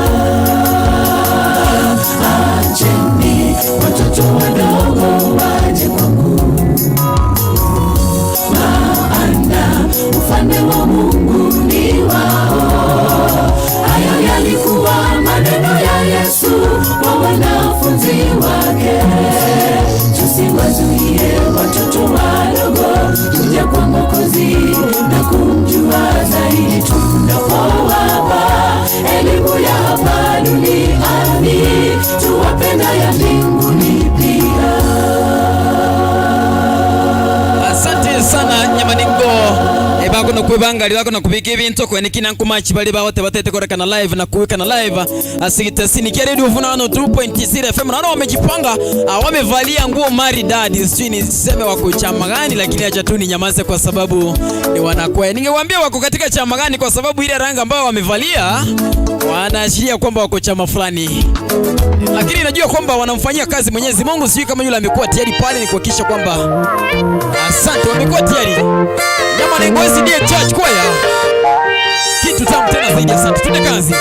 Acheni watoto wadogo waje kwangu, maana ufalme wa Mungu ni wao. Hayo yalikuwa maneno ya Yesu kwa wanafunzi wake. Tusiwazuie watoto wadogo kuja kwa Mwokozi na kumjua zaidi tunapowapa elimu ya hapa duniani, tuwape na ya mbinguni pia. Asante sana Nyamanengo. Bako no kwebanga bako no kubika ibintu kwenekina nkumachi bali bawote batete koreka na live na kuweka na live asigita sini kia Radio Vuna 2.0 FM. Naona wamejipanga, wamevalia nguo maridadi, sijui niseme wako chama gani, lakini acha tu ninyamaze kwa sababu ni wanakwaya. Ningewaambia wako katika chama gani kwa sababu ile rangi ambayo wamevalia wanaashiria kwamba wako chama fulani, lakini najua kwamba wanamfanyia kazi Mwenyezi Mungu. Sijui kama yule amekuwa tayari pale, ni kuhakikisha kwamba asante wamekuwa tayari. Nyamanengo ICDA Church kwaya kitu tamu tena zaidi. Asante, tuende kazi.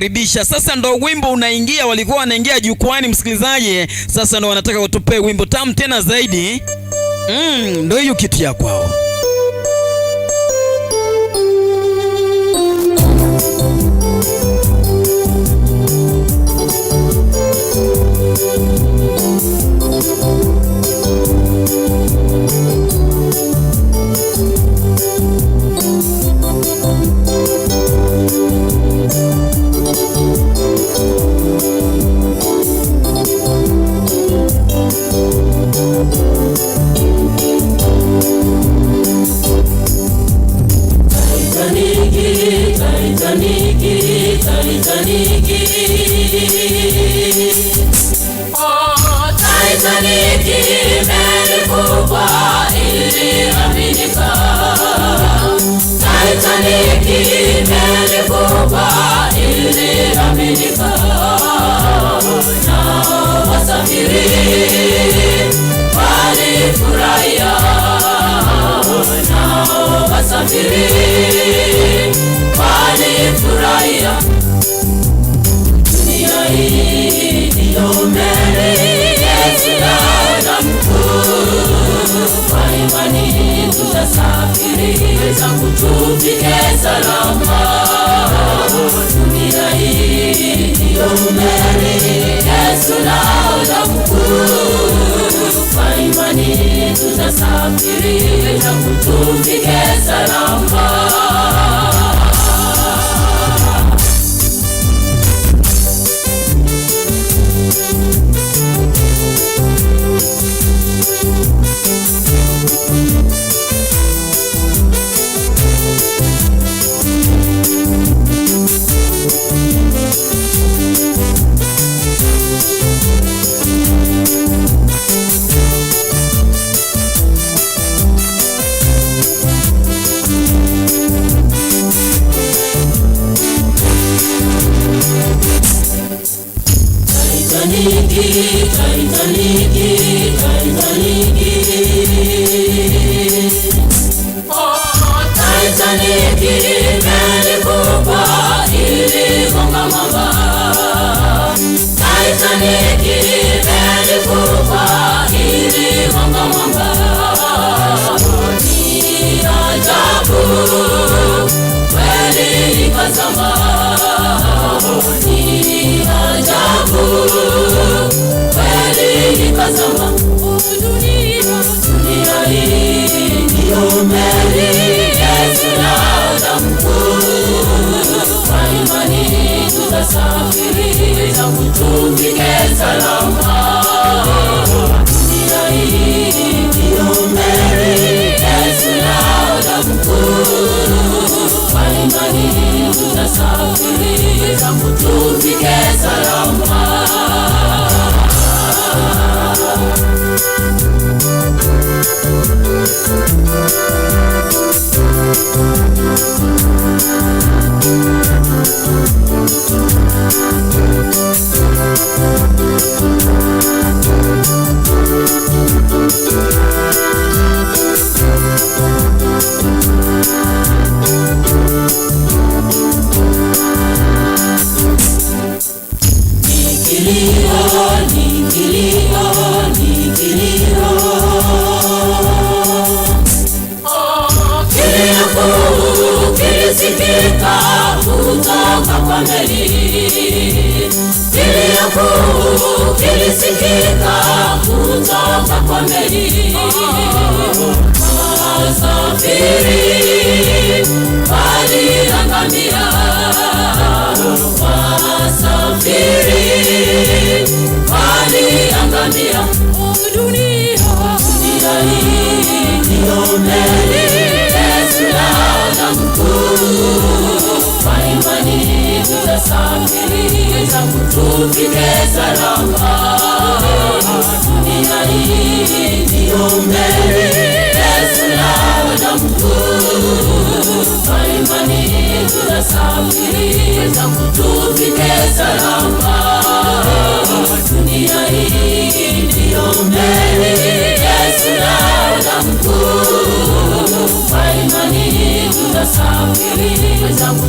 kukaribisha. Sasa ndo wimbo unaingia, walikuwa wanaingia jukwani msikilizaji. Sasa ndo wanataka utupee wimbo tamu tena zaidi. Ndo hiyo kitu ya kwao.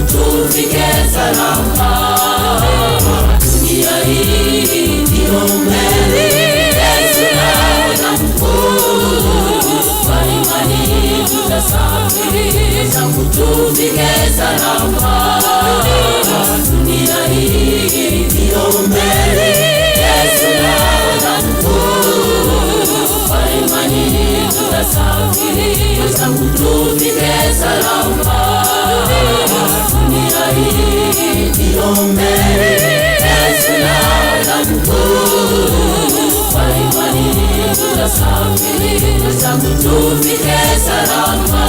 Tufike salama. dunia hii ndio meli Yesu naona mkuu. Kwa imani tutasafiri tangu tufike salama. Dunia hii ndio meli Yesu naona mkuu. Kwa imani tutasafiri tangu tufike salama. Dunia hii ndio meli Yesu naona mkuu. Kwa imani tutasafiri tangu tufike salama.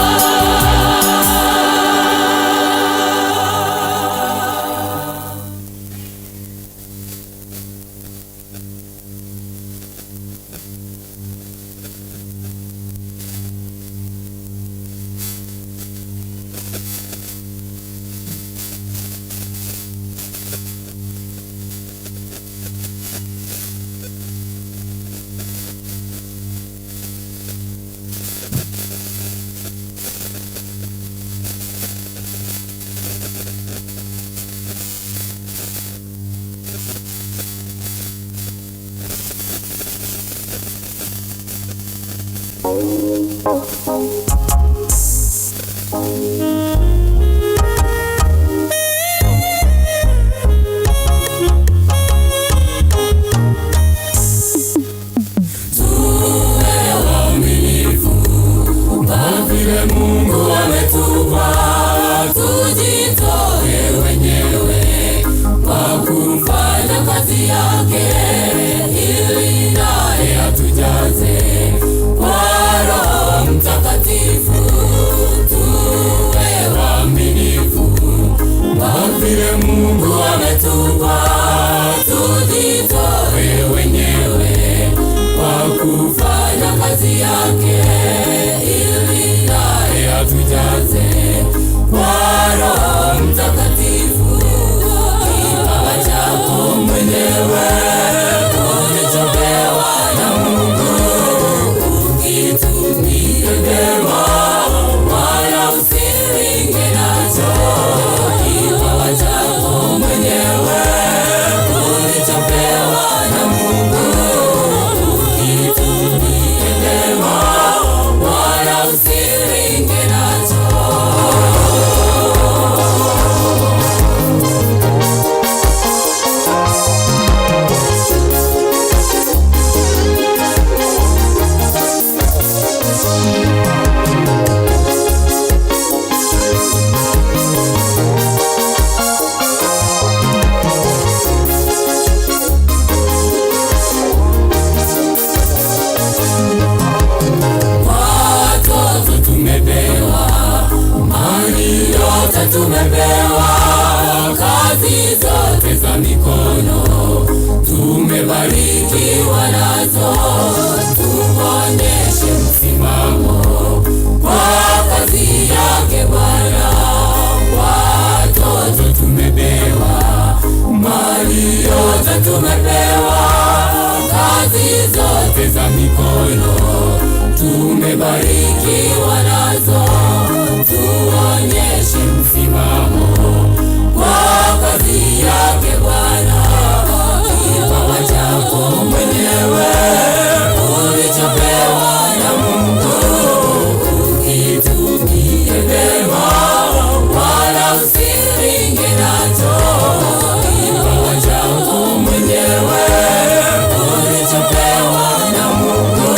Ulichopewa na Mungu,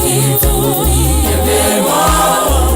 kitumie vyema.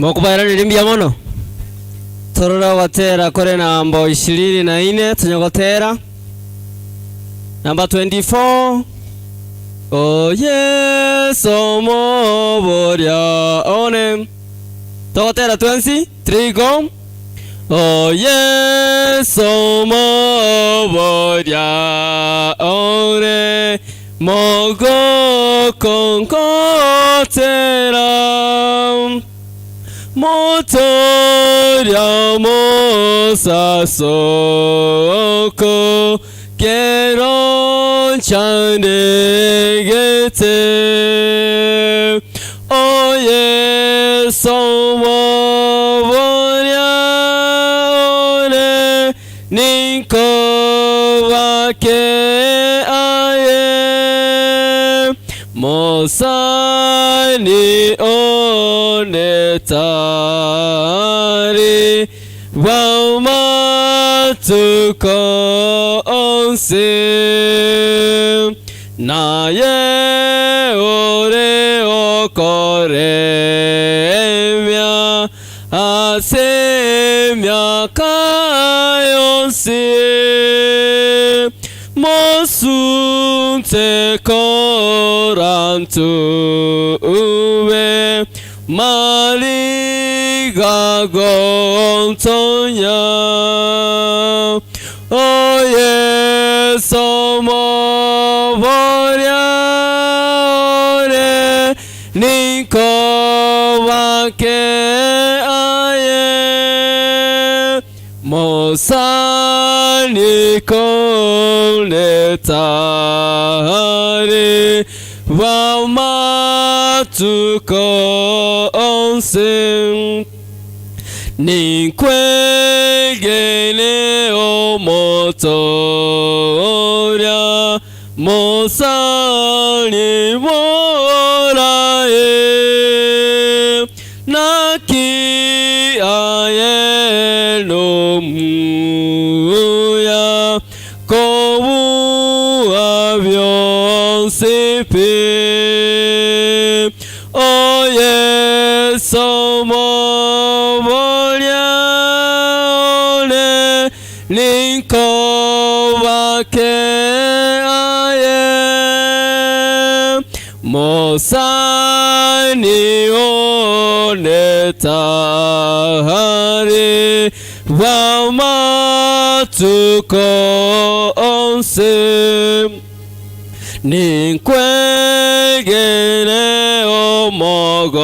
Mokubara nilimbia mono. Torora watera kore namba 24 tunyogotera. Number 24. Oh yes, omo boria onem. Togotera 20. 3 go. Oh yes, omo boria one. Mogo konkotera. Motoria mosasoko quiero chanegete. Oye somo boniane ninko vake aye mosani onetari Wamatuko onse Naye ore okoremia Asemia kayonse Mosunte korantu uwe Maliga gontonya Oye somo boriare Niko wake aye Mosani konetari Wamatuko onsen Ninkwegene omotoria Mosani morae Naki aye no muya Kobu avion sepe Oye somo boliane Ninko wake aye Mosani onetari Wamatuko onse Ninkwegene omogoko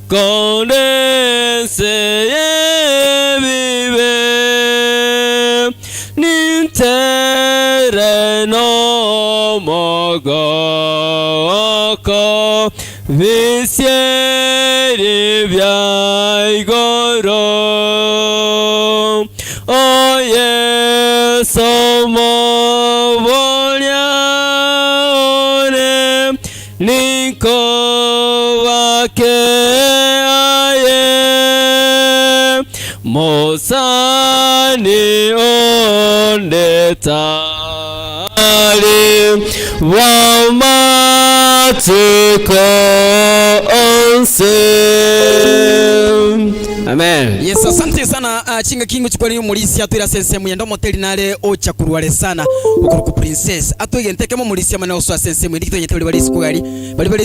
kondense yebibe Nintere no mogoko visieri viaigoro Oye somo boliane Ninko wake aye Mosani ondetari Wamatuko onse. Amen. Yes, asante sana chinga kingu chikwani mulisi atwira sense muyendo moteli nale ocha kurwale sana ukuruku princess atwige ntekemo mulisi amana oswa sense mwe ndikito nyeteli bali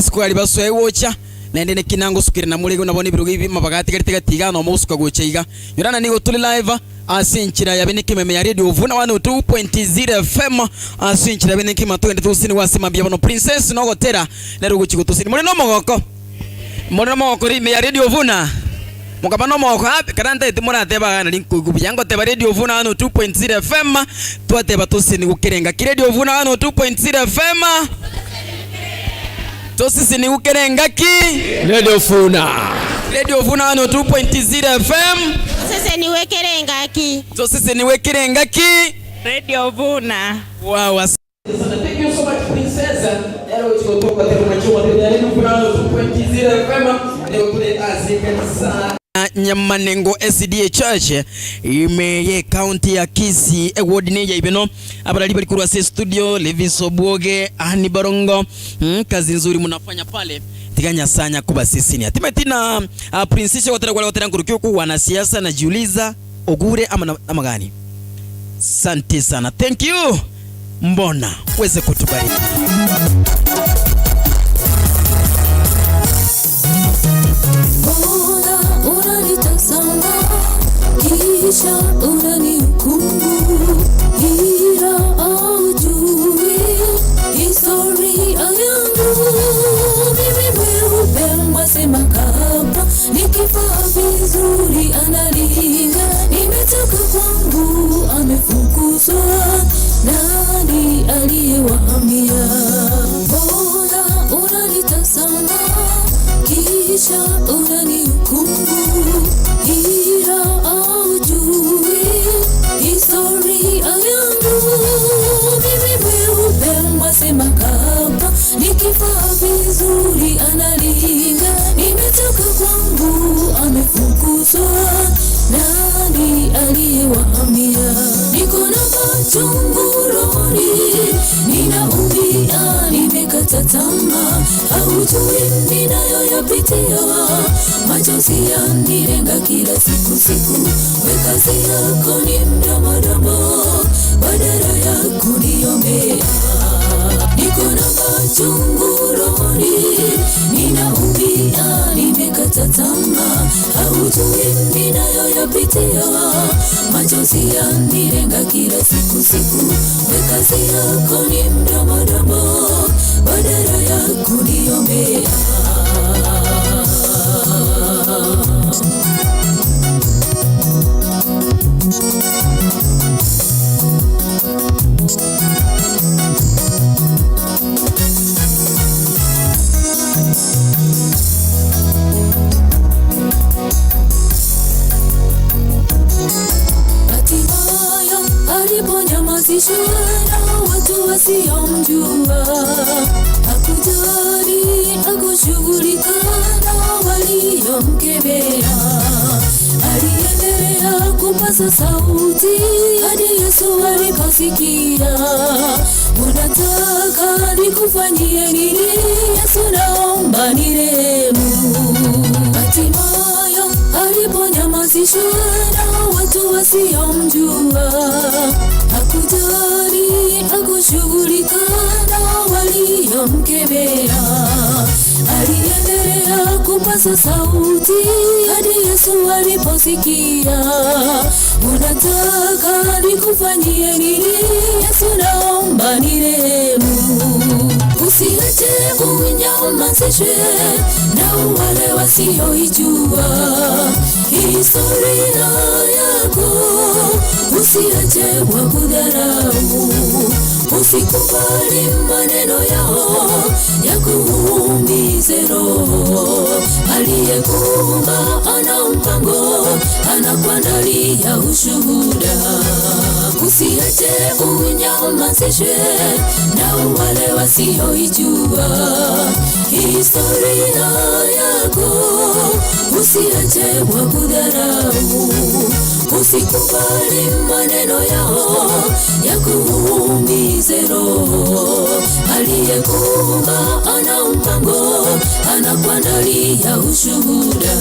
sikugali baswa ewocha nende ne kinango sukire na mulego nabone birugo ibi mabagati gari tegatiga no musuka gocheiga nyurana nigo tuli live asinchira yabeneke meme ya radio vuna 102.0 FM asinchira yabeneke matwende tusini wasema bya bono princess no gotera nero guchiko tusini mure no mogoko ri me ya radio vuna mukabano moko hapi karanta itimura teba na linku kubyango teba radio vuna 102.0 FM twateba tusini gukirenga ki radio vuna 102.0 FM tosisi ni ukerenga ki Radio Vuna 102.0 FM sisi ni wekerenga ki tosisi ni wekerenga ki Radio Vuna. Wow, thank you so much princess. Leo tukotoka tena machoma tena Radio Vuna 2.0 FM leo tule azika Nyamanengo SDA Church imeye county ya Kisii ward neja ibeno abarali bali kurwa studio Levis Obwoge ani Barongo kazi nzuri mnafanya pale tiganya sanya kuba sisi ni atima tina princess watera kwa watera ngurukio ku wanasiasa najiuliza ogure ama gani. Asante sana, thank you Mbona uweze kutubariki. Mbona unanitazama kisha unanihukumu, ila haujui historia yangu. Mimi mweupe mwasema kama nikivaa vizuri analinga, nimetoka kwangu amefukuzwa, nani aliyewahamia? Mbona unanitazama kisha unanihukumu, ila haujui historia yangu. Mimi mweupe mwasema kama nikivaa vizuri analinga, nimetoka kwangu amefukuzwa, nani aliyewahamia? Niko na machungu rohoni, ninaumia, nimekata tamaa, haujui ninayoyapitia, machozi yanilenga kila siku. We kazi yako ni mdomo, badala ya kuniombea. Niko na machungu rohoni, ninaumia, nimekata tamaa, haujui ninayoyapitia, machozi yanilenga kila siku. We kazi yako ni mdomo, badala ya kuniombea. Hatimaye aliponyamazishwa na watu wasiomjua, hakujali, hakushughulika na waliomkemea. Aliendelea kupaza sauti hadi Yesu aliposikia. Unataka nikufanyie nini? Yesu, naomba nirehemu. Hatimaye aliponyamazishwa na watu wasiomjua, hakujali, hakushughulika na waliomkemea. Aliendelea kupaza sauti hadi Yesu aliposikia. Unataka nikufanyie nini? Yesu, naomba nirehemu. Usiache unyamazishwe na wale wasioijua historia yako, usiache wakudharau, usikubali maneno yao ya kuumize roho. Aliyekuumba ana mpango, anakuandalia ushuhuda. Usiache unyamazishwe na wale wasioijua historia yako, usiache wakudharau, usikubali maneno yao ya kuumize roho. Aliyekuumba ana mpango, anakuandalia ushuhuda.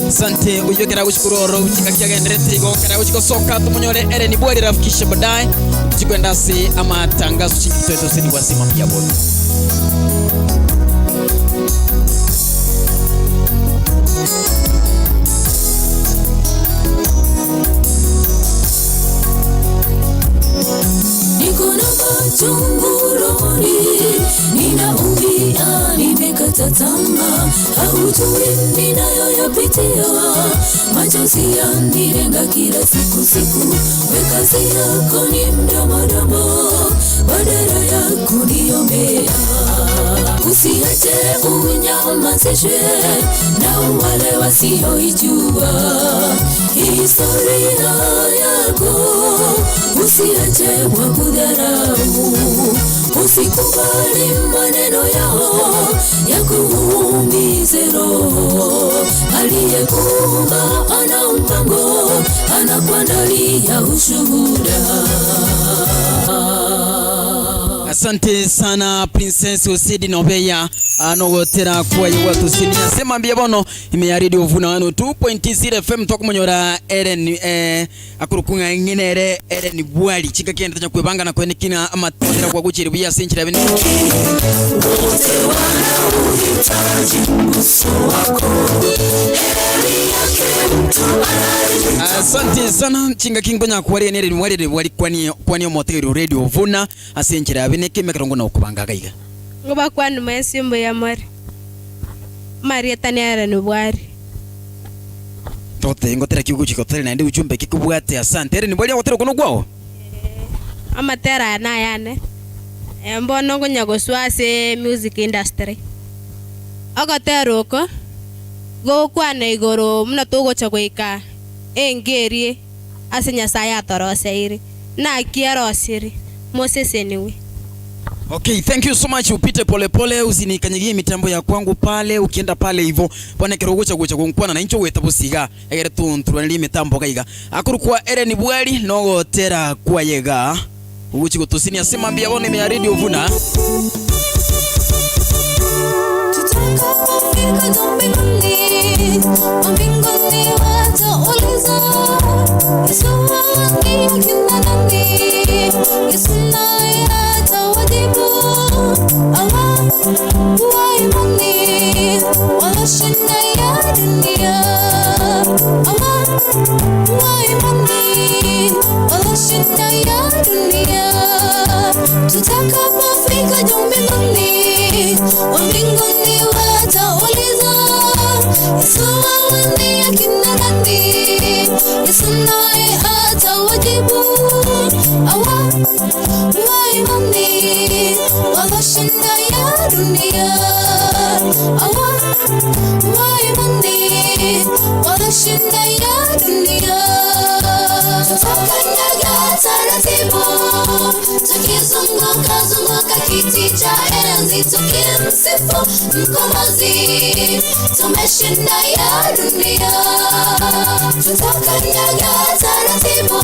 Sante uyo kera ushkuroro uchika kiagendrete igo kera uchiko soka tumunyole ere ni bwali rafikisha baadaye tukwenda si ama tangazo chiki twetu sini kwa sima pia bodi. Niko na machungu rohoni, ninaumia, nimekata tamaa, haujui ninayoyapitia, machozi yanilenga kila siku. We kazi yako ni mdomo, badala ya kuniombea. Usiache unyamazishwe na wale wasioijua historia yako, usiache wakudharau, usikubali maneno yao ya kuumize roho. Aliyekuumba ana mpango, anakuandalia ushuhuda. Asante sana Princess Osidi Nobeya anogotera kwa yewa tusini asema mbia bono ime radio vuna 2.0 FM toko monyora Eren akurukunga nginere Eren Bwali chika kienda tanya kwebanga na kwene kina amatondera kwa guchiri bya senchira bini. Asante sana chinga kingonya kwa Eren Bwali kwani motero radio vuna asenchira bini kimekarongo na ukubanga gaiga. Ngoba kwanu masimbo ya Maria Taniara Nubwari. Tote ngotera kiuguchi kotera na ndi ujumbe kikubwate asante. Eren Bwali ngotera kono gwao. Amatera na yane. Mbono ngonya goswase music industry. Agotera uko. Go kwana igoro muna togo chagoika. Engerie asenya saya torose iri. Na kiaro siri. Moses anyway. Okay, thank you so much. Upite pole pole usinikanyagie mitambo ya kwangu pale ukienda pale hivyo. Bwana kirogocha gocha gonkwana na incho weta busiga. Egere tuntura ni mitambo kaiga. Akuru kwa Eren Bwali nogo tera kwa yega. Uguchi gotosini asema mbia bone me radio vuna. Tukizunguka kiti cha enzi tukimsifu Mkombozi, tumeshinda ya dunia. Tutakanyaga taratibu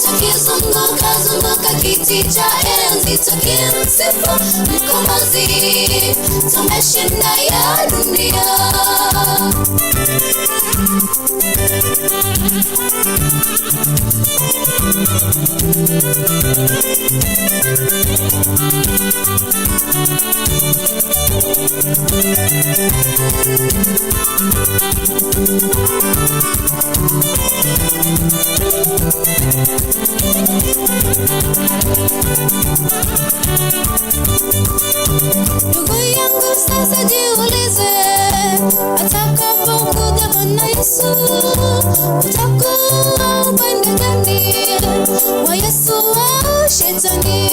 tukizunguka kiti cha enzi tukimsifu Mkombozi, tumeshinda ya dunia. Ndugu yangu sasa jiulize, atakapokuja Bwana Yesu utakuwa upande gani, wa Yesu au Shetani?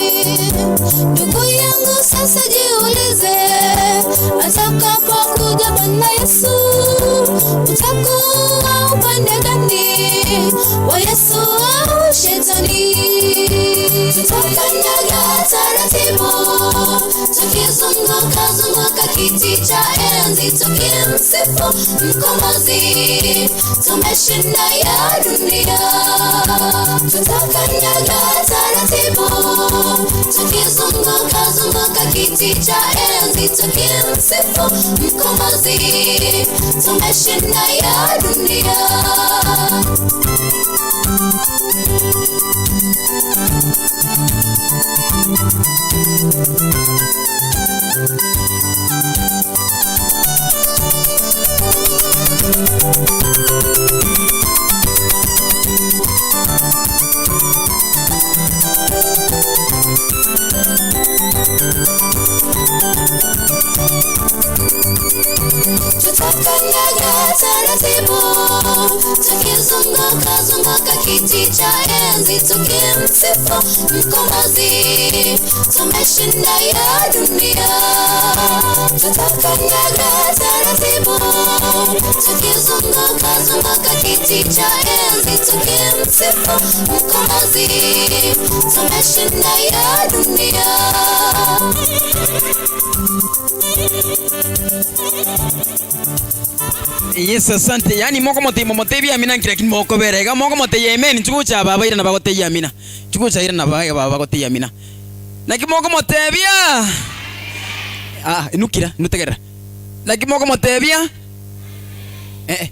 Ndugu yangu sasa jiulize, atakapokuja Bwana Yesu utakuwa upande gani, wa Yesu au Shetani? Tutakanyaga taratibu tukizunguka kiti cha enzi tukimsifu Mkombozi, tumeshinda ya dunia. Tutakanyaga taratibu tukizunguka kiti cha enzi tukimsifu Mkombozi, tumeshinda ya dunia. Tutakanyaga taratibu tukizunguka kiti cha enzi tukimsifu Mkombozi, tumeshinda ya dunia. Tutakanyaga taratibu tukizunguka kiti cha enzi tukimsifu Mkombozi, tumeshinda ya dunia. Yes, asante. Yani moko mote bia mina nkira kin moko berega moko mote yemen chukucha baba ira na bagote yamina. Chukucha ira na baba bagote yamina. Na kimoko motebia. Inukira, inutegera. Na kimoko motebia.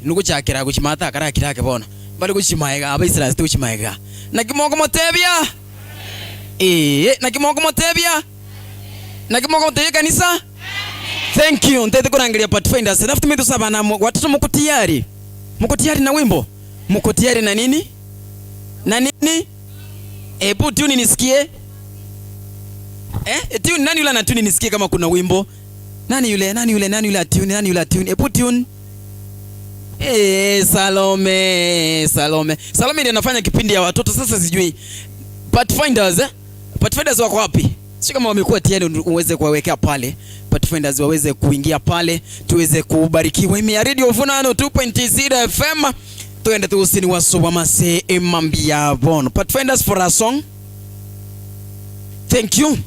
Nuguchakira guchimata kara kirake bona. Bali guchimaega abaisira stu guchimaega. Na kimoko motebia. Na kimoko motebia. Na kimoko motebia kanisa. Thank you. Ndete kurangalia Pathfinders. Nafuti mimi tusaba na watoto mko tayari. Mko tayari na wimbo? Mko tayari na nini? Na nini? Hebu tuni nisikie. Tune nani yule anatuni nisikie kama kuna wimbo? Nani yule atune? Hebu tune. Salome. Salome ndiye anafanya kipindi ya watoto sasa sijui. Pathfinders Pathfinders wako wapi? Sio kama wamekuwa tayari uweze kuwawekea pale. Pathfinders waweze kuingia pale tuweze kubarikiwa. Imi ya Radio Vunano 2.0 FM. Tuende tu usini wasoba mase emambia bono. Pathfinders for a song. Thank you.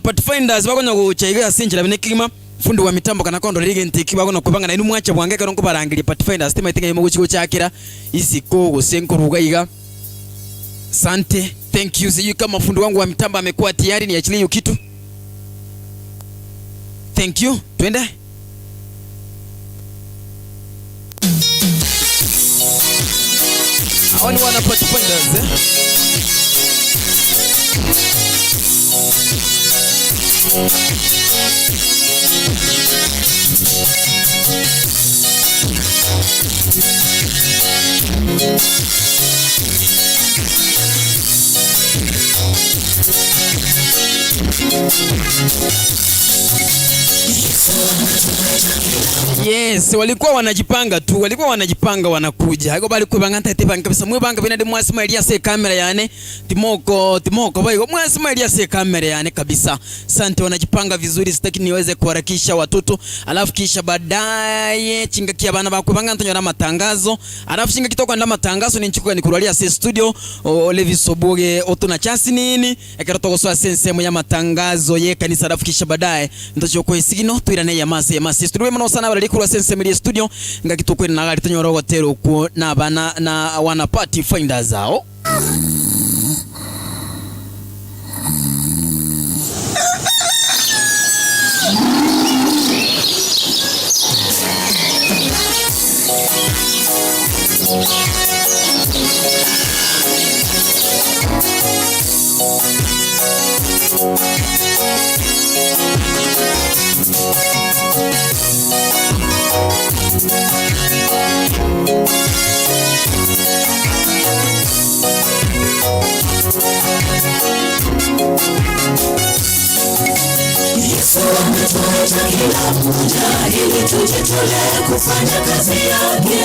Pathfinders bakonya kuchaiga sinjira binekima fundi wa mitambo kana kondo ligi ntiki bakonya kubanga na inu mwacha bwangeka ronko barangiri Pathfinders tima itinga yimo guchiko chakira isiko gusenkuruga iga. Sante. Thank you. Sijui kama fundi wangu wa mitambo amekuwa tayari niachilie hiyo kitu. Thank you. Twende. Hao ni wana Pathfinders. Yes, walikuwa wanajipanga wanakuja. Haiko bali kubanga ntatebanga kabisa mwebanga binade mwasima Elia se kamera yane timoko bayo mwasima Elia se kamera yane kabisa. Sante wanajipanga vizuri sitaki niweze kuharakisha watoto. Alafu kisha baadaye chinga kia bana bakubanga ntonyora matangazo. Alafu chinga kitoko nda matangazo ni nchikuka ni kuralia se studio Levi Soboge otuna chance nini ekeroto so sense mu ya matangazo ye kanisa. Alafu kisha baadaye ntachoko isigino tuirane ya mase studio mano sana bali kurwa sense media studio ngakitokwe na gali tonyora hotelo ku na bana na wana Pathfinders zao. Yesu ametuita kila mmoja ili tujitolee kufanya kazi yake.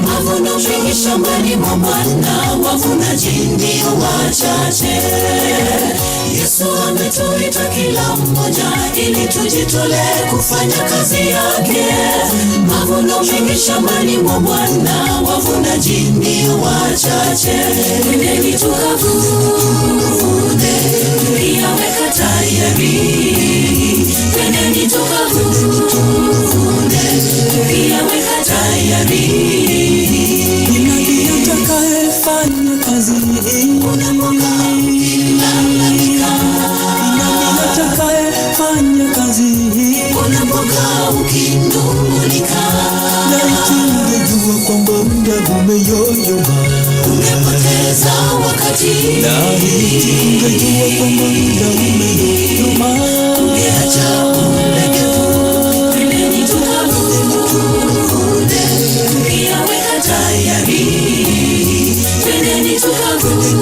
Mavuno mengi shambani mwa Bwana, wavunaji ndio wachache. Yesu ametuita kila mmoja ili tujitolee kufanya kazi yake. Mavuno mengi shambani mwa Bwana, wavunaji ndio wachache. Nendeni tukavune, tuyaweka tayari. Nendeni tukavune, tuyaweka tayari. Nani atakayefanya kazi hii? Unapoka ukilalamika. Nani atakayefanya kazi hii? Unapoka ukinung'unika. Laiti ungejua kwamba muda umeyoyoma, ungepoteza wakati. Laiti ungejua kwamba muda umeyoyoma, ungeacha ulegevu. Nendeni tukavune, tuyaweka tayari. Nendeni tukavune,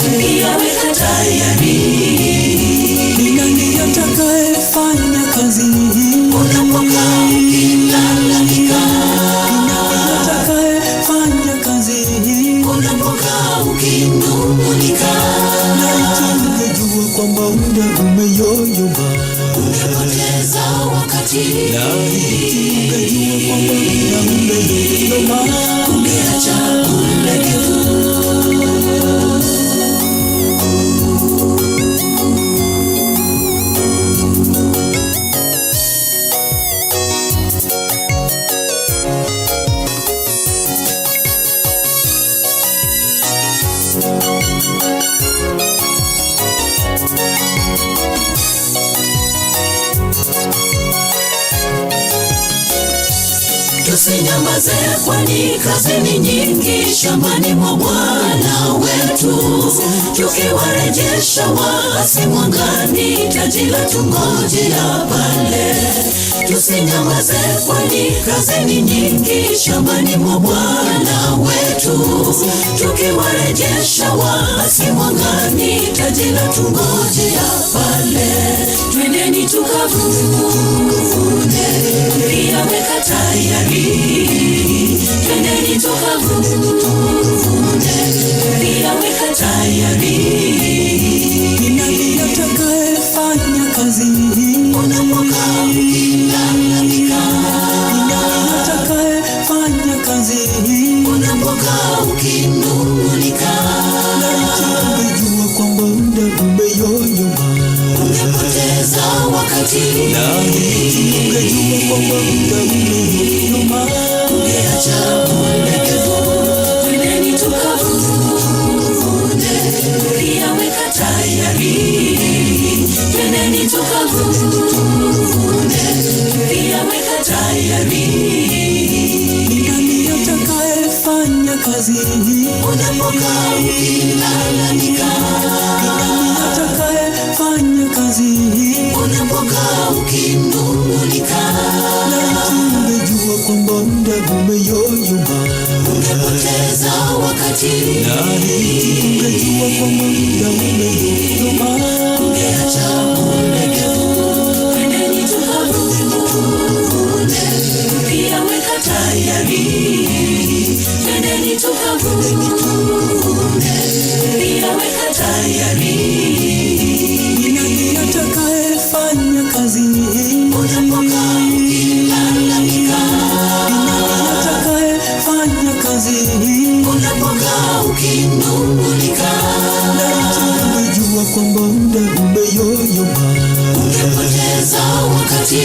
tuyaweka tayari. Ni nani atakayefanya kazi hii? Unapoka ukilalamika. Ni nani atakayefanya kazi hii? Unapoka ukinung'unika. Laiti ungejua kwamba muda umeyoyoma, ungepoteza wakati. Laiti ungejua kwamba muda umeyoyoma, ungeacha ulegevu. tusinyamaze kwani kazi ni nyingi shambani mwa Bwana wetu. Tukiwarejesha waasi mwangani, taji la tungojea pale. Tusinyamaze kwani kazi ni nyingi shambani mwa Bwana wetu. Tukiwarejesha waasi mwangani, taji la tungojea pale. Twendeni tukavune, yaweka tayari. Twendeni tukavune, yaweka tayari. Nani atakayefanya kazi hii? Unapokaa ukilalamika. Nani atakayefanya kazi hii? Unapokaa ukinung'unika. Ungejua kwamba muda umeyoyoma, ungepoteza wakati. Ungejua kwamba muda umeyoyoma, ungeacha ulegevu. Twendeni tukavune, yaweka tayari. Twendeni tukavune, yaweka tayari. Nani atakayefanya kazi hii? Unapokaa ukilalamika. Nani atakayefanya kazi hii? Unapokaa ukinung'unika. Ungejua kwamba muda umeyoyoma, ungepoteza wakati. Ungejua kwamba muda umeyoyoma, ungeacha ulegevu. Twendeni tukavune, yaweka tayari. Twendeni tukavune, yaweka tayari. Nani atakayefanya kazi hii? Unapokaa ukilalamika. Nani atakayefanya kazi hii? Unapokaa ukinung'unika. Ungejua kwamba muda umeyoyoma, ungepoteza wakati.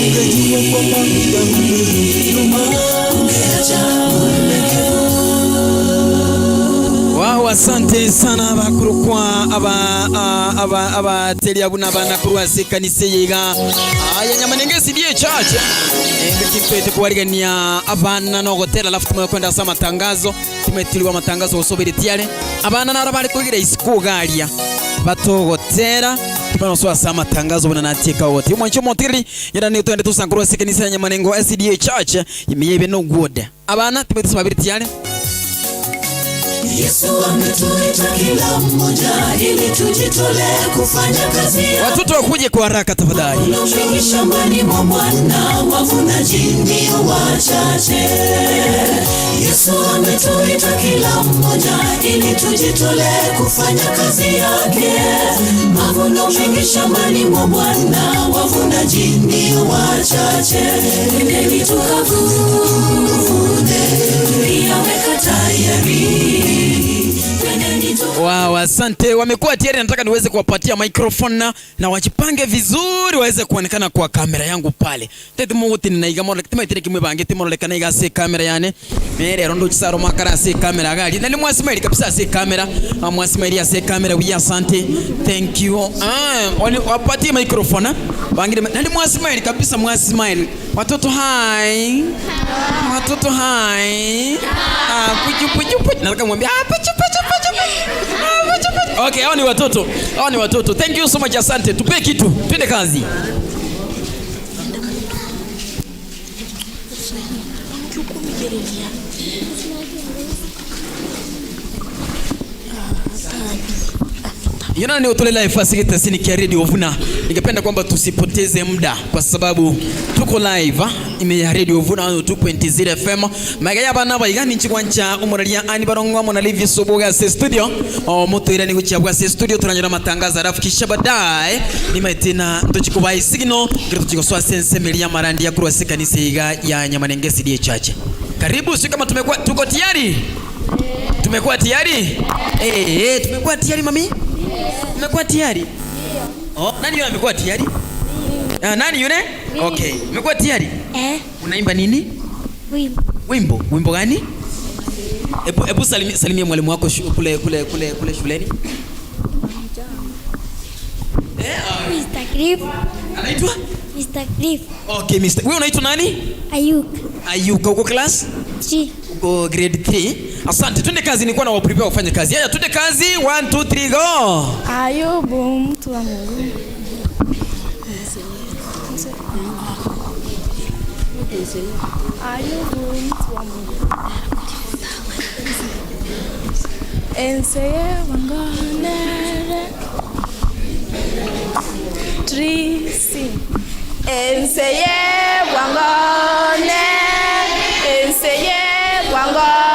Ungejua kwamba muda umeyoyoma, ungeacha ulegevu. Wow, asante sana bakuru kwa aba teli abuna bana kurwa sekanise yiga aya Nyamanenge CDA Church ngikipete kuwarigania abana no gotera lafu tumekwenda sama matangazo tumetiliwa matangazo osobere tiare abana nara bari kugira isiko galia batogotera tumenoswa sama matangazo bana natika wote mwancho motiri yara ni twende tusankurwa sekanise ya Nyamanengo CDA Church imiyebe no good abana tumetusaba biri tiare. Yesu ametuita kila mmoja ili tujitolee kufanya kazi yake. Watoto wakuje kwa haraka tafadhali. Unafiki shambani mwa Bwana, wavunaji ndio wachache. Yesu ametuita kila mmoja ili tujitolee kufanya kazi yake. Mavuno mengi shambani mwa Bwana, wavunaji ndio wachache. Twendeni tukavune, yaweka tayari. Wow, asante. Wamekuwa tayari, nataka niweze kuwapatia microphone na wajipange vizuri waweze kuonekana kwa kamera yangu pale. Tete muguti ninaiga mora kitima itire kimwe bange timorolekana iga se kamera yane. Mere rondo chisaro makara se kamera gali. Nali mwasimaili kabisa se kamera. Mwasimaili se kamera wi asante. Thank you. Wapatie microphone. Bangire nali mwasimaili kabisa mwasimaili. Watoto hai. Watoto hai. Puchu. Nataka mwambie puchu. Okay, hao ni watoto. Hao ni watoto. Thank you so much, asante. Tupe kitu. Twende kazi. Yana ni utole live fasikita sini kia Radio Vuna. Ningependa kwamba tusipoteze muda kwa sababu tuko live ime ya Radio Vuna 2.0 FM. Magaya bana bayigani nchikwancha umuralia ani barongwa mona live soboga se studio. Moto ira ni kuchabwa se studio tunanyura matangazo arafikisha baadaye. Nima tena ndochikubai signal ngiro tuchikoswa sense melia marandi ya kurwa sekanise yiga ya Nyamanenge CDA Church. Karibu sio kama tuko tayari? Tumekuwa tayari? Tumekuwa tayari mami? Umekuwa tayari? Oh, nani yule amekuwa tayari? Nani yule? Okay, umekuwa tayari? Unaimba nini? Wimbo. Wimbo gani? Ebu salimia mwalimu wako kule shuleni. Mr. Cliff. Anaitwa? Mr. Cliff. Okay, Mr. Wewe unaitwa nani? Ayuk. Ayuka uko class? Uko grade 3. Asante, twende kazi, nilikuwa na prepare ufanye kazi. Haya, twende kazi. 1 2 3 go. Ayubu mtu wa Mungu. Ayubu mtu wa Mungu. Enseye wangonere. Trisi. Enseye wangone. Enseye wangone.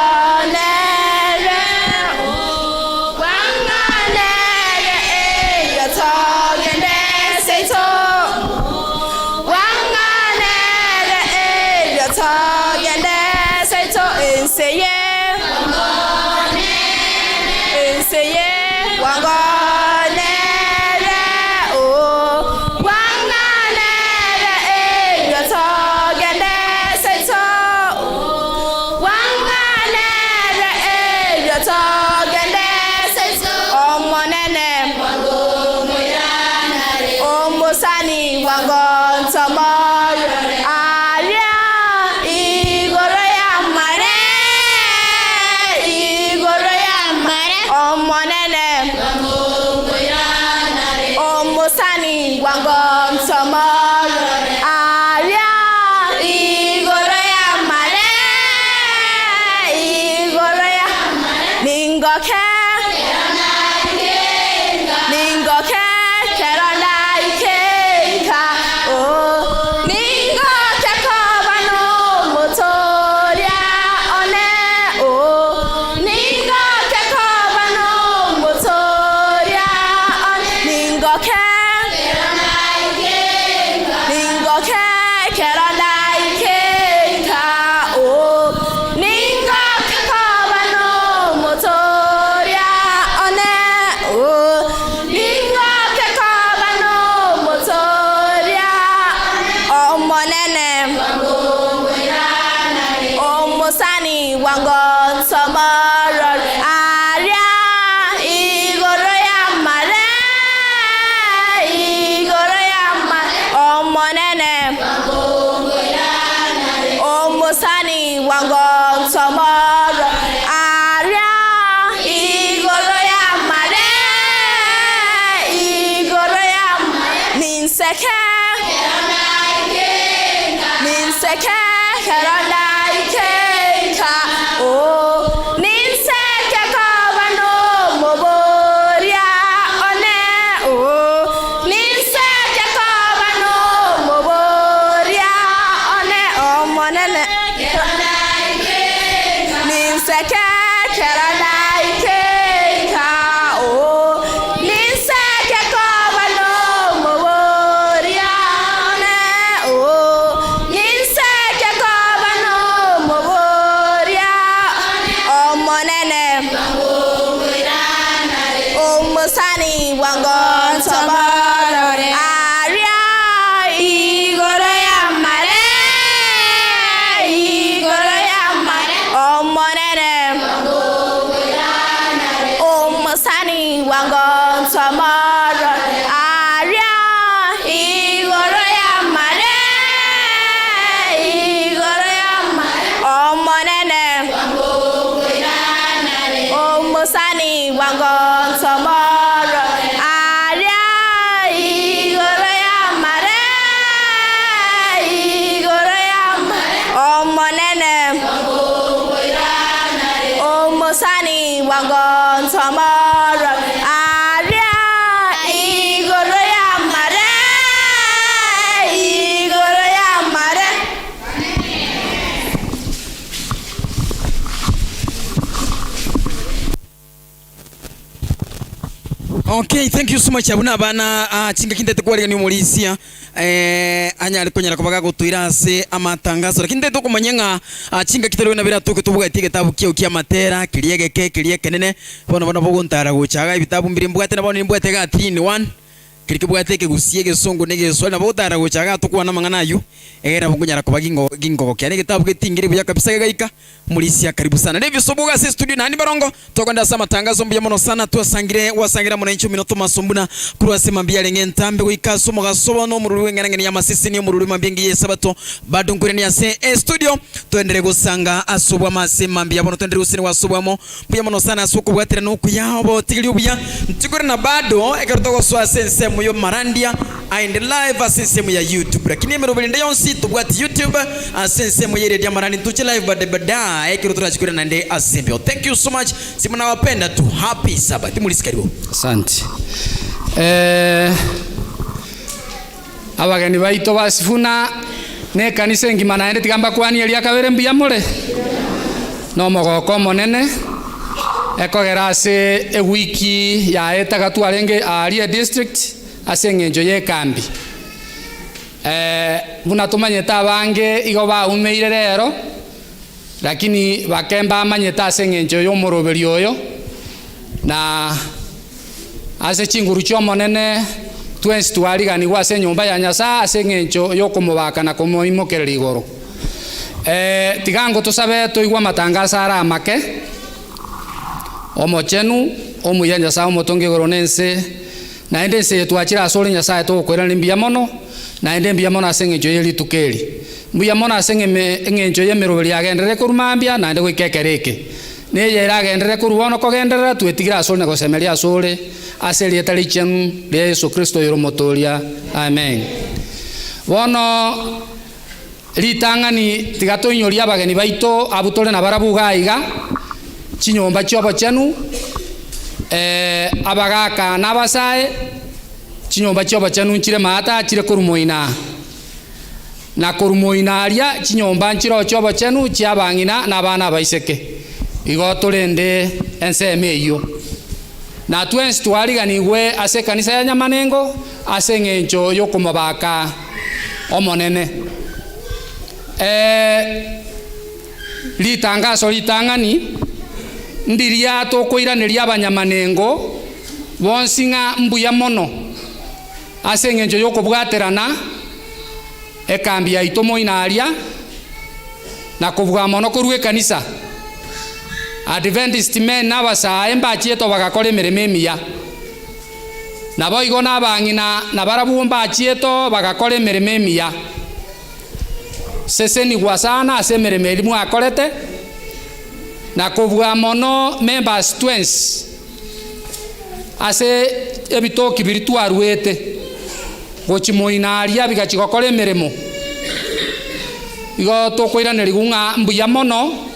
Okay, thank you so much abuna bana chinga kinde tukwari ni mulisia anya ariko nyara kubaga gutwira se amatangazo lakini ndeto kumanyenga chinga kitero na bira tuko tubuga tige tabu kio kia matera kiliege kenene bona bogo ntara guchaga ibitabu mbiri mbwate na bona mbwate ga 3 in 1 kirikibwate kigusie gesongo nege swali nabo utara gochaga tukwana manganayu egera bungunyara kubagingo gingo kyane gitabu gitingire buya kabisa gegaika mulisia karibu sana David Sobuga si studio nani barongo tokonda sama matangazo mbuya mono sana tuasangire wasangira mona incho minoto masombuna kurwa sema mbia lenge ntambe wikaso mugasoba no mururu ngene ya masisi ni mururu mambingi yesabato bado ngure ni ase studio tuendere gusanga asubwa masema mbia mono tuendere usini wasubwamo mbuya mono sana asuko bwatira no kuyaho tigiri ubuya ntigure na bado ekartogo swa sense muyo marandia aende live asense mu ya YouTube lakini emerobele ndayonsi tubwati YouTube asense mu yere ya marani tuche live bada ekiro turachikura nande asembio. Thank you so much. Simuna wapenda tu. Happy Sabbath. Mulisi karibu. Asante. Abageni baito basifuna ne kanisa ngima naende tigamba kwani elia kabere mbia mole. No mogoko monene. Ekogera ase ewiki ya etagatu alenge aria district asengenjo ye kambi. Buna tumanyeta abange igo baumeire rero lakini bakemba amanyeta asengenjo yo moroberi oyo na ase chinguru cho monene twensi twarigani gwase nyumba ya Nyasa asengenjo yo kumubaka na kumoimokerera igoro tigango tusabe toigwa matangazo ara make omochenu omuya Nyasa omotonge igoro nense na ende se twachira asore Nyasaye to kwera limbia mono na ende mbia mono asengenjo yeli tukeli mbia mono asengenjo yemeroberi yagendere kurumambia na ende gwikekereke ne yera agendere kurubono kogendera twetigira asore ne gosemeria asore aseli etali chenu le Yesu Kristo yoro motoria amen bono litangani tigatonyoria abageni baito abutore na barabuga iga chinyomba chobo chenu abagaka nabasae chinyomba chobo chenu nchire mata chire kurumoina na kurumoina aria chinyomba nchiro chobo chenu chiabangina na bana baiseke igo turende enseme iyo na twensi twariganigwe ase kanisa ya Nyamanengo ase ngencho yo kumabaka omonene litangazo litangani ndiria tokoiraniria abanyamanengo bonsinga mbuya mono ase ngencho yo kubwaterana ekambi ya itomo inaria na kuvuga mono kurwe kanisa Adventist men nabasa emba chieto bagakore merememia nabo igo nabangina nabarabumba chieto bagakore merememia seseni gwasana ase meremeri mu akorete na kuvuga mono members twins ase ebitoki birituarwete gochimoinaria bigachigokore meremo igo tokoirana ligunga mbuya mono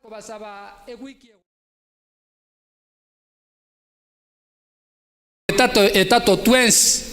kubasaba egwiki etato twensi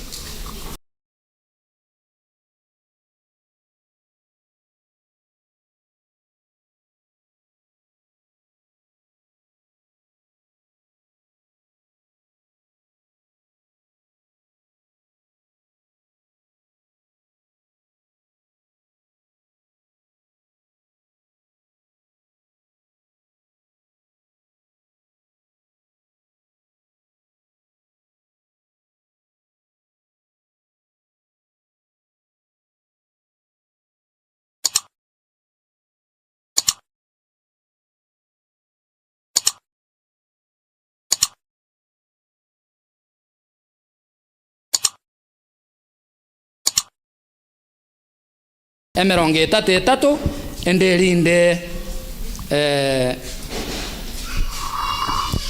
emerongo etatu enderinde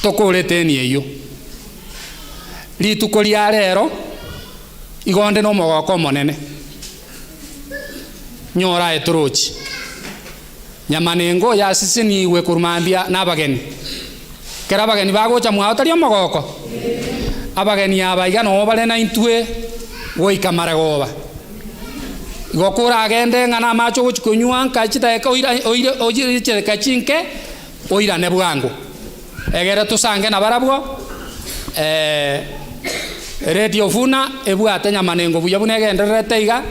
tokureteni eyo rituko ria rero igonde no mogoko monene nyora eturuchi nyamanengo yasisiniwe kurumambia n'abageni kera abageni bagocha mwatari omogoko abageni abaiga no bare na intwe goika maragoba gokura agende ngana macho gochikunywa nkachita eka oire cheka chinke oira ne bwangu egere tusange na barabwo radio funa ebwate nyamanengo buya bunegende teiga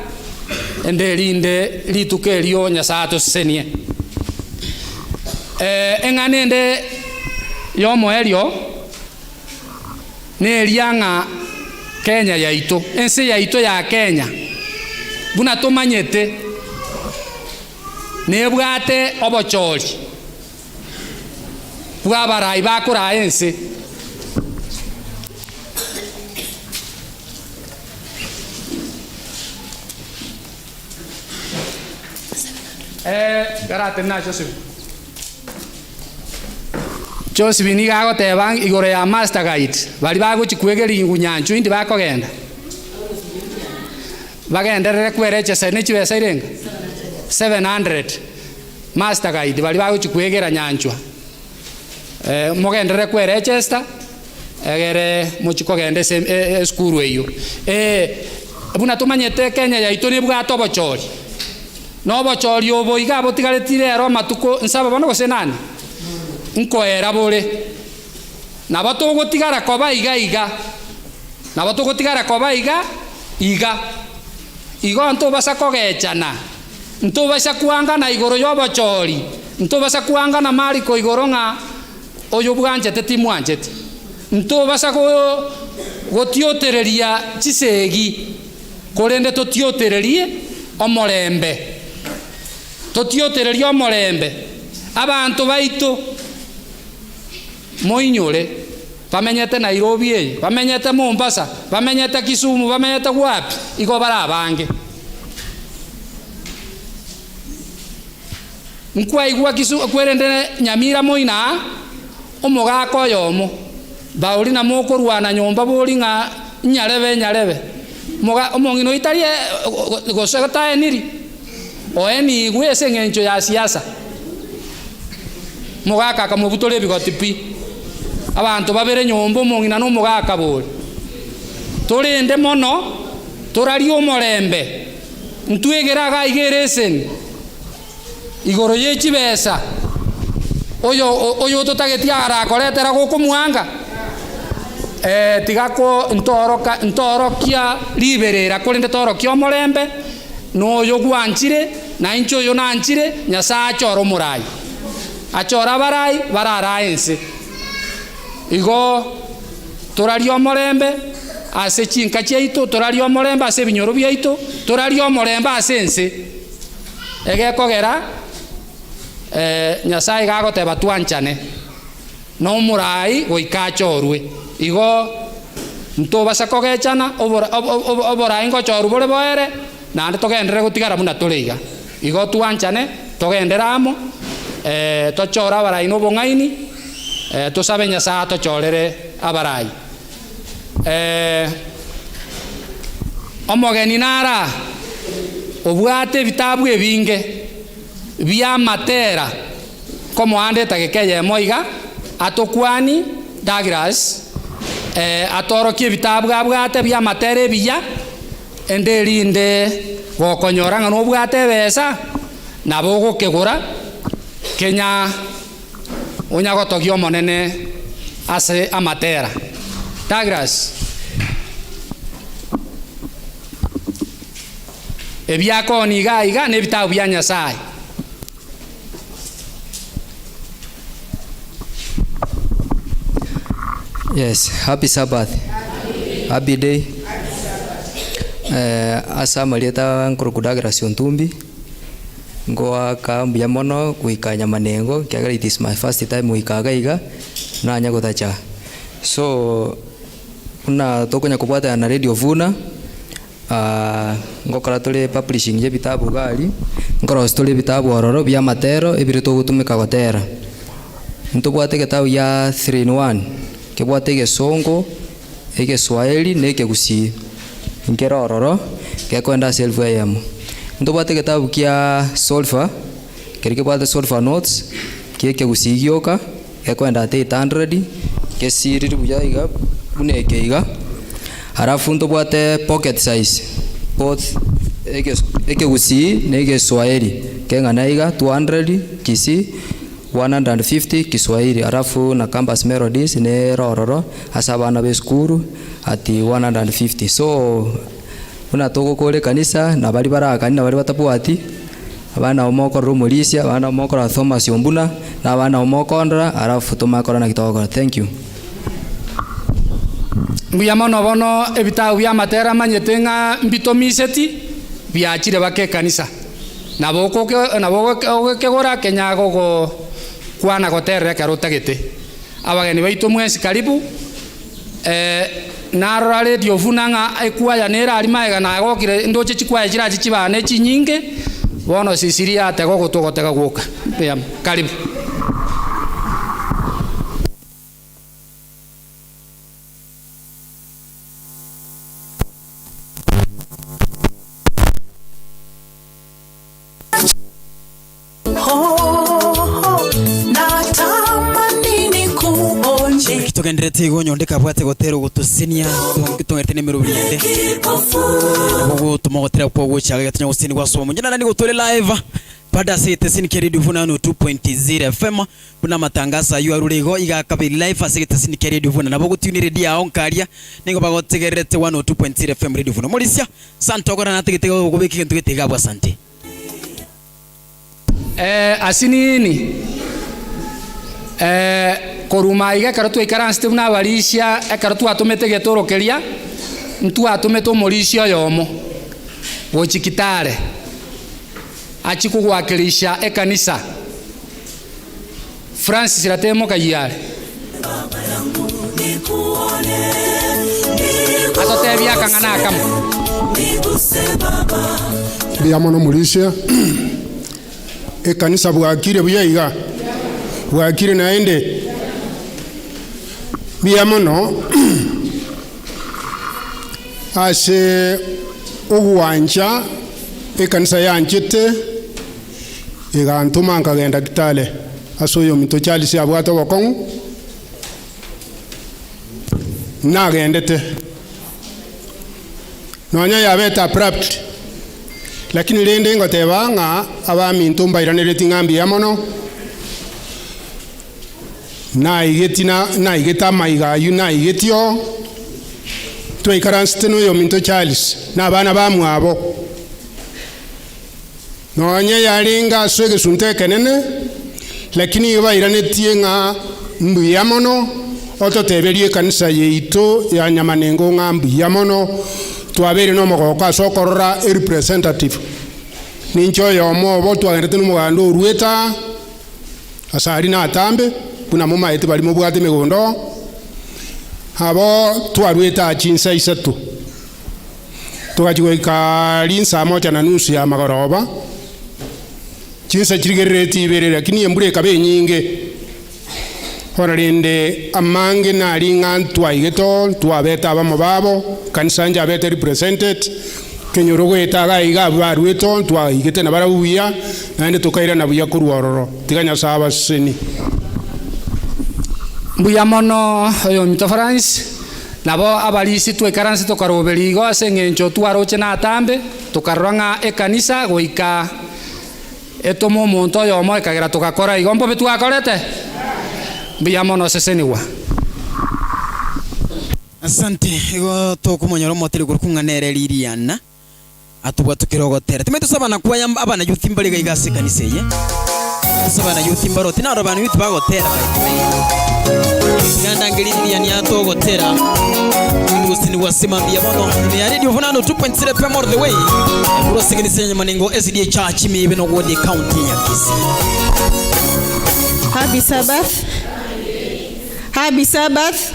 enderinde litukerio nyasato senie enganende yomo elio ne lianga Kenya yaito ense yaito ya Kenya buna tomanyete nebwate obochori bwabarai bakura ense garate na Joseph ni gago tebang igore ya master guide bali bago chikwegeri ngunyanchu indi bakogenda bagenderere kwereche sene chibesa irenga 700 master guide bali bago chikwegera nyanchwa mogendere kwerechesta egere muchikogende skuru eyo buna tumanyete Kenya yaito ni bwato bochori no bochori obo iga botigaretire ero matuko nsaba bono gosenani nkoera bore nabato gotigara koba iga nabato gotigara koba iga igo nto basa kogechana nto basa kuanga na igoro yo bochori nto basa kuanga na mariko igoro nga oyo bwanjete timwanjete nto basa gotiotereria chisegi korende totiotererie omorembe totiotereria omorembe abantu baito moinyore bamenyete Nairobi eyo bamenyete Mombasa bamenyete Kisumu bamenyete wapi igo barabange nkwa igwa Kisumu kwerende Nyamira moina omogako yomo bauri na mokorwana nyomba bori nga nyarebe moga omongino italie gosegata eniri oeni gwese ngencho ya siasa mogaka kamubutore bigotipi abantu babere nyombo mongina no mogaka bori torende mono torari omorembe ntwegeraga igeresen igoro yechibesa oyo totagetia arakoretera gokumwanga tigako ntorokia liberera korende torokia omorembe no yo gwanchire na incho yo nanchire nyasa achoro murai achora barai barara ense igo torari omorembe ase chinka cheito torari omorembe ase binyoro byaito torari omorembe ase ense egekogera nyasaye gagoteba twanchane no murai goikachorwe igo ntobasa kogechana oborai ngochoru bore boere nande togendere gotigara buna toreiga igo twanchane togenderamo tochora abarai no bongaini tosabe nyasaye tochorere abarai omogeni nara obwate bitabu ebinge bia matera como ande takekeye moiga atokwani Douglas atorokie bitabu abwate bya matere biya enderinde gokonyora ngano bwate besa nabo gokegura Kenya onyagotogio monene ase amatera. Douglas ebyakoni iga nebitabu bya Nyasaye. Yes, happy Sabbath. Happy day. Asa malieta nkrokudagra siontumbi. Ngoa kambia mono kuika Nyamanengo. Kiaga it is my first time kuikaga iga na nyagotacha. So una tokonya kupata na Radio Vuna. Ngokora tole publishing je bitabu gali. Ngoro stole bitabu ororo bya matero ebirito gutumika gotera. Ntobwate kitabu ya 3 in 1. Kebwate gesongo ege Swahili neke gusi ngerororo kekwenda self am ndobwate kitabu kia solfa kerikebwate solfa notes keke gusigioka kekwenda 800 kesiri bujaiga uneke iga harafu ndobwate pocket size both ege gusi nege Swahili kengana iga 200 kisi 150 Kiswahili arafu na campus melodies ne rororo asabana beskuru ati 150. So una togo kole kanisa na bali baraka na bali batapuati abana omoko rumulisia abana omoko ra Thomas Yombuna na abana omoko ndra arafu tumakora na kitoko. Thank you. Mbuyamono bono ebitabu bya matera manyetenga mbitomiseti byachire bake kanisa naboko kegora Kenya gogo kwana goterre karutagete abageni baitu mwesi karibu na Radio Vuna ekwaya nera ari maega na gokire ndoche chikwaya chira chibane chinyinge bono sisiria atego gutugotega guka karibu. Tugenderete igonyo ndeka bwate gotero gutusinia ngitongete nemero byende nabo tumogotera kwa guchaga gatanya gusini gwasomo njana nani gutore live pada site sinike Radio Vuna no 2.0 FM kuna matangazo ayu arurego iga kabiri live asite sinike Radio Vuna nabo gutunire dia onkaria ningo bagotegerete 102.0 FM Radio Vuna molisia santo gora nategete gubiki kintu gitega bwa sante asinini koruma iga karatu ikaranste una barisia karatu atumete getorokeria ntu atumete morisio yomo wochikitare achikugwakirisha ekanisa Francis Ratemo Kayare atotebia kangana kama biamono morisio ekanisa bwakire buyaiga bwakire naende biamono ase ogwanja ekanisa yanchete igantuma nkagenda Kitale asoyo mito chali sia bwato bokongu nagendete nonya yabeta prepped lakini lende ngotebanga abami ntumba iranereti ngambi yamono na igeta maiga yuna igetio twikaranste no yo minto Charles na bana bamwabo nonya yalinga swege sunte kenene lakini iba iranetie nga mbuyamono ototeberie kanisa yeito ya Nyamanengo nga mbuyamono twabere no mogoko asokorora representative nincho yomo bo twagerete no mugando rueta asari na atambe kuna mama ete bali mubwate megondo abo twarweta chinsa isatu tukachweka linsa moja na nusu ya magoroba chinsa chirigereti ibere lakini embure kabe nyinge horarende amange na linga twaigeto twabeta abamo babo kanisa nja beta represented kenyoro gwetaga iga barweto twa igete na barabuya nande tukaira na buya kurwororo tiganya saba seni mbuya mono oyo mito France nabo abalisi twekaranse tukaroberigo ase ng'encho twaroche na atambe tukaranga ekanisa goika etomo omonto oyo omo ekagera tukakora igo mbobe twakorete mbuya mono seseniwa. Asante igo tokumonyora moteri kurukung'anere liriana atubwa tukirogotera time tusabana kwaya abana youth mbaliga igase kanisa ye tusabana youth mbaroti na abana youth bagotera ganda ngiririani atogotera ndusini wasimambia mono ni radio vonano 2.0 FM all the way bro signise Nyamanengo SDA Church mibe no Wode County ya Kisii. Happy Sabbath. Happy Sabbath.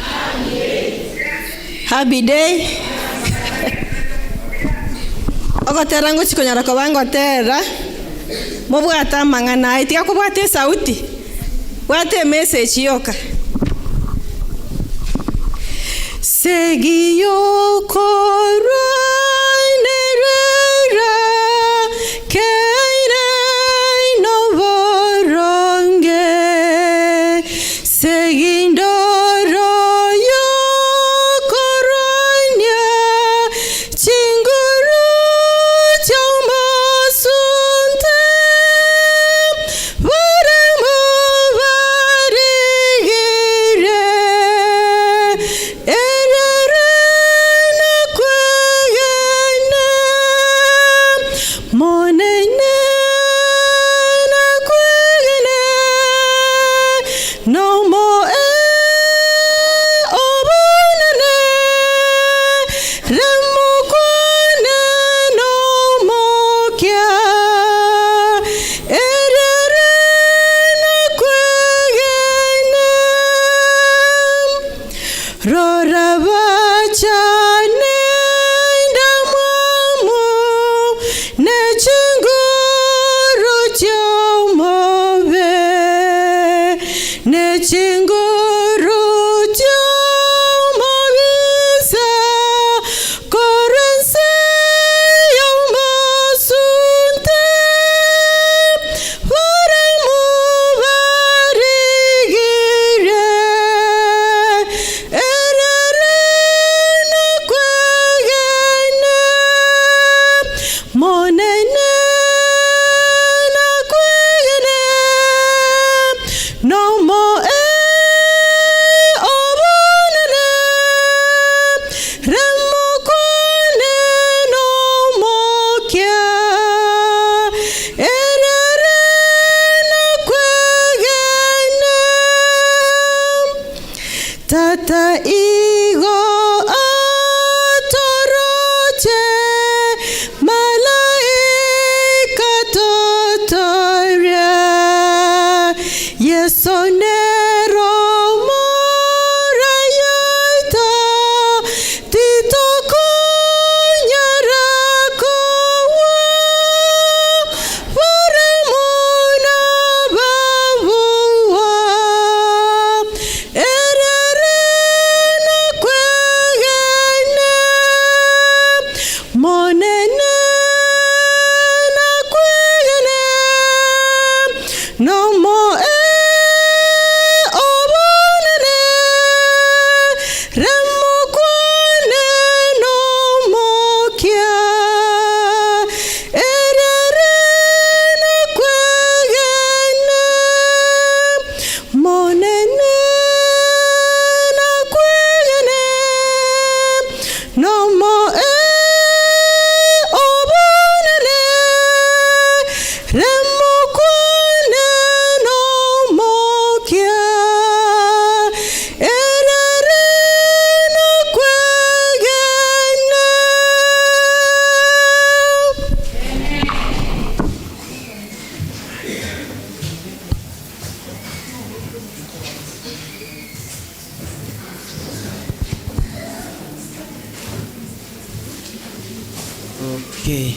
Happy day. Ogotera ngo chikonyara ko bangotera. Mobwata mangana itika ko bwate sauti. Bwate message yoka. Seguiyo coronera keina no boronge seguindo royo coronia chinguru chamasunte varemu varigire Tata igo atoroche malaika totoria yesonero morayata titoko nyarako varemuna babuwa monene na kwegene no mo obonene remo kwane no mo kia erere na kwegene monene na kwegene no mo remukwane no mokia erere na kwegene. Okay.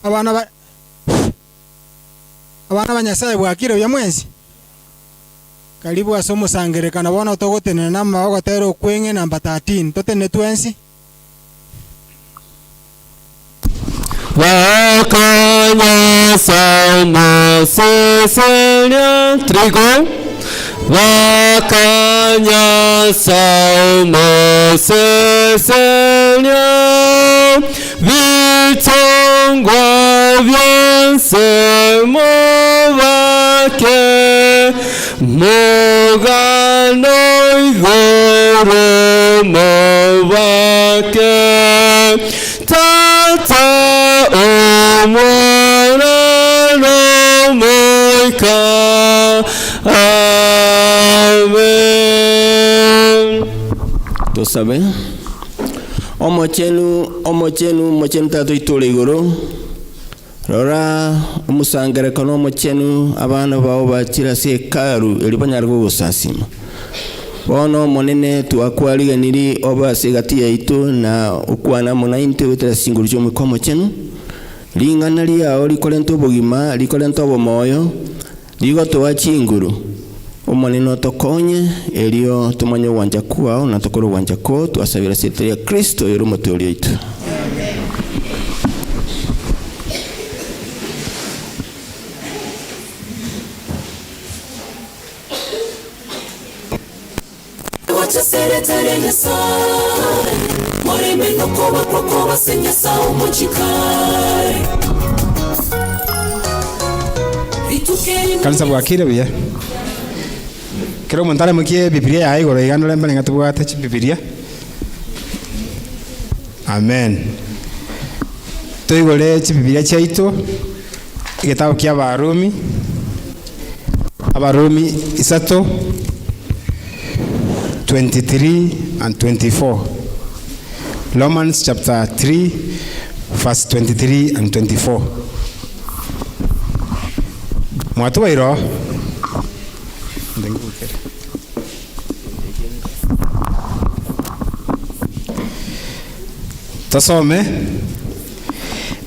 abana banyasaye bwakire bya mwensi karibu asomo sangerekana bona togotenena na magotero kwenge namba 13 totene twensi Wakanya sama seselnya trigo Wakanya sama seselnya Vitongwa viensemo vake Moganoi goromo vake Tata omwana no moika Amen. Tusabe omochenu tatu itule iguru rora umusangerekano omochenu abana bao bakira se karu elibanyargo gusasima bono monene twakwariganiri oba segati yaitu na ukwana munainte wetera singuru cyo mukomo chenu lingana liao likolento bugima likolento bomoyo ligoto wachinguru omonene tokonye elio tumanyo wanja kwao na tokoro wanja ko twasabira setria Kristo yero motoli yaitu. Kanisa bwakire buya kero montale mukie Biblia ya igoro igano lemba ngatu bwate Biblia. Amen. Toigole Biblia chaito igitabo kya Abarumi isato 23 and 24. Romans chapter 3 verse 23 and 24. Mwatu wairo tasome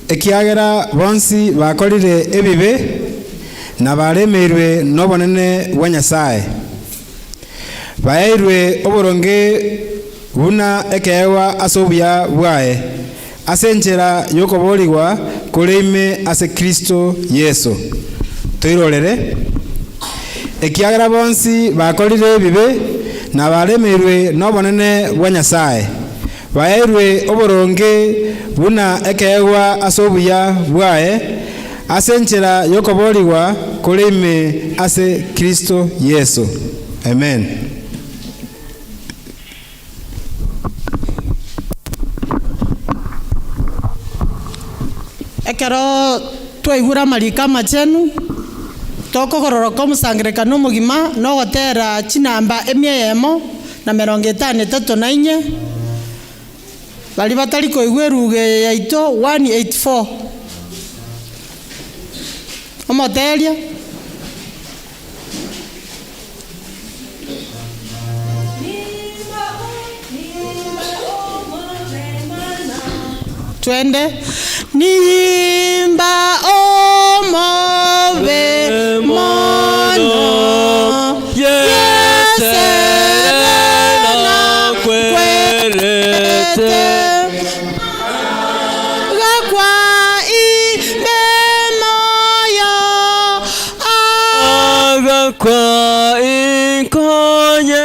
ekiagera bonsi bakorire ebibe na baremerwe nobonene bwa Nyasaye bairwe oboronge buna ekewa asobuya bwae asenjera yokoboligwa kuleime ase Kristo Yesu toirorere ekiagera bonsi bakorire bibe na baremerwe nobonene bwa Nyasaye bairwe oboronge buna ekewa asobuya bwae asenjera yokoboligwa kuleime ase Kristo Yesu. Amen. Ekero twaigura marika machenu tokogororoka omusangerekano omogima nogotera chinamba 154 bali batari koigwa eruge yaito 184 omoteria twende nimba omove mono yeserena kwerete gakwa ibe moyo agakwa inkonye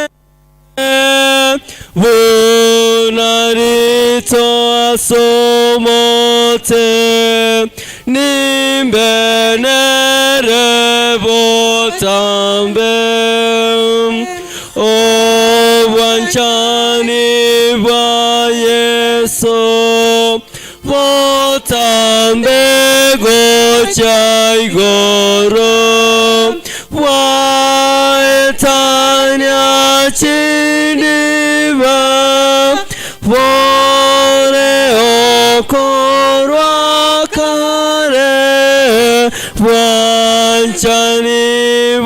Vunarito asomote nimbenere botambe o wanchani wa Yesu botambe gochai goro waetanya chiniva Vore okorwa kare Wanchani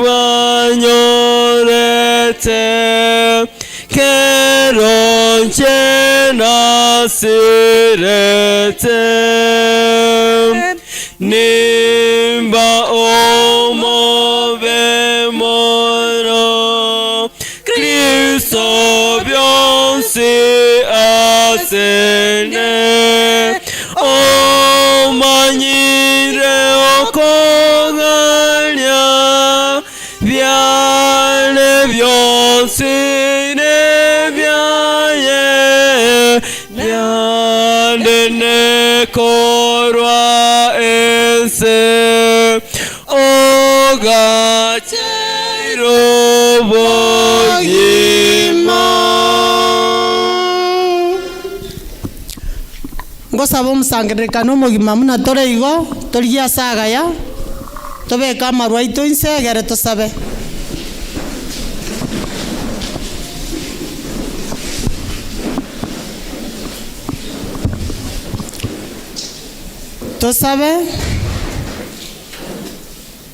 wanyorete Keronche nasire nimba omo bemoro Kristo byonse asene o manyire okonganya byane byonse ne byaye byandene korwa ense ogachero bogima. Ngosaba omusangiririkano omogima muna tore igo torigia sagaya tobeka amarwa ito insegere tosabe.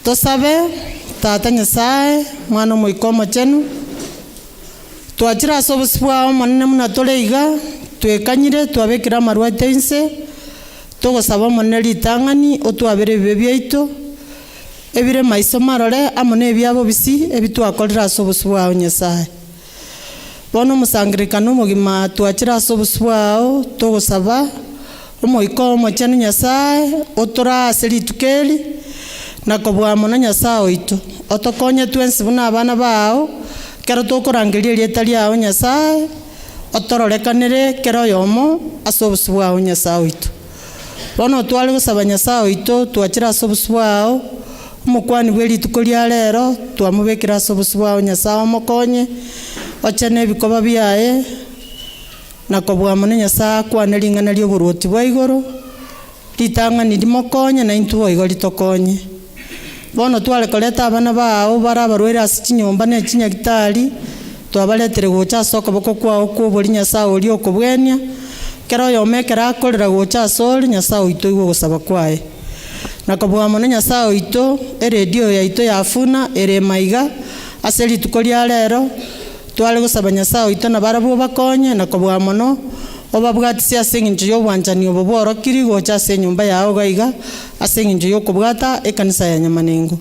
Tosabe tata Nyasaye mwana omoikomo chenu twachira ase obosi bwao monene muna tore iga twekanyire twabekera amarwa ito inse togosaba omonene ritang'ani otwabere ebibe biaito ebire maiso marore amo na ebiabo bisi ebitwakorire ase obosi bwao Nyasaye. Bono omosangiririkano omogima twachira ase obosi bwao togosaba omoikomo chenu Nyasaye otora ase rituko eri nakobua mono Nyasaye oito otokonye twensi buna abana bao kero tokorangeria erieta riao Nyasaye otororekanere kero oyomo ase obosi bwao Nyasaye oito. Bono tware gosaba Nyasaye oito twachira ase obosi bwao omokwani bwa rituko ria rero twamobekera ase obosi bwao Nyasaye omokonye ochene ebikoba biaye nakobua mono Nyasaye akwane ring'ana ria oboruoti bwa igoro ritang'ani rimokonye na intwe igo ritokonye. Bono tware koreta abana bao bara abarwaire ase chinyomba na chinyagitari twabaretere gocha ase okoboko kwao kwobori Nyasaye oria okobwenia kero oyomo ekero akorera gocha ase ori Nyasaye oito igo ogosaba kwaye nakobua mono Nyasaye oito eredio yaito yafuna ere maiga ase rituko ria rero tware gosaba Nyasaye oito na barabwo bakonye nakobua mono obabwatisia ase eng'encho ya obwanchani obo borokiri gocha ase enyomba yao gaiga ase eng'encho ya okobwata ekanisa ya Nyamanengo.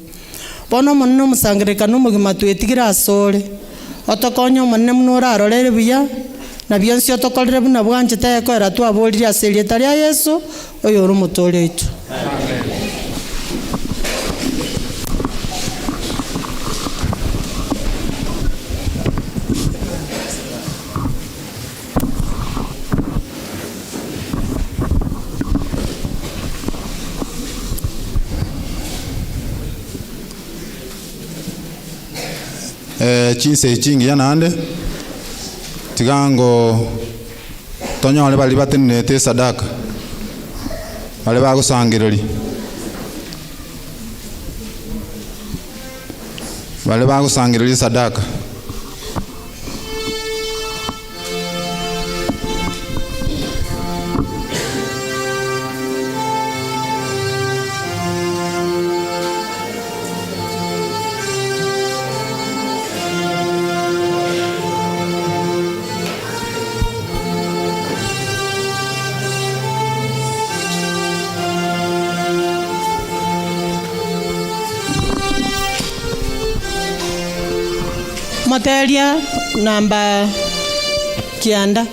Bono omonene omosangiririkano omogima twetigire ase ore otokonye omonene muno orarorere buya na bionsi otokorere buna bwanchete ekoera twaborire ase erieta ria Yesu oyo ore omotore oito. Chinse chingi yanande tigango tonyole bali batenete sadaka bale bagusangiriri sadaka Materia namba kianda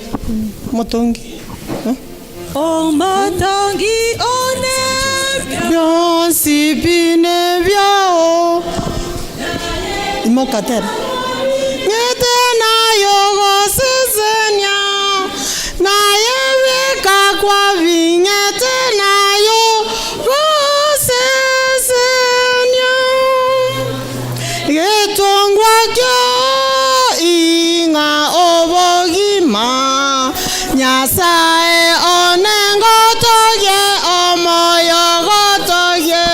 motongi motongi one bionsi bine biao imokatera ngete na yogo sisenya na yeweka kwa vinyete na yogo sisenya getongwa kyo Nyasaye onengo toye omoyo gotoye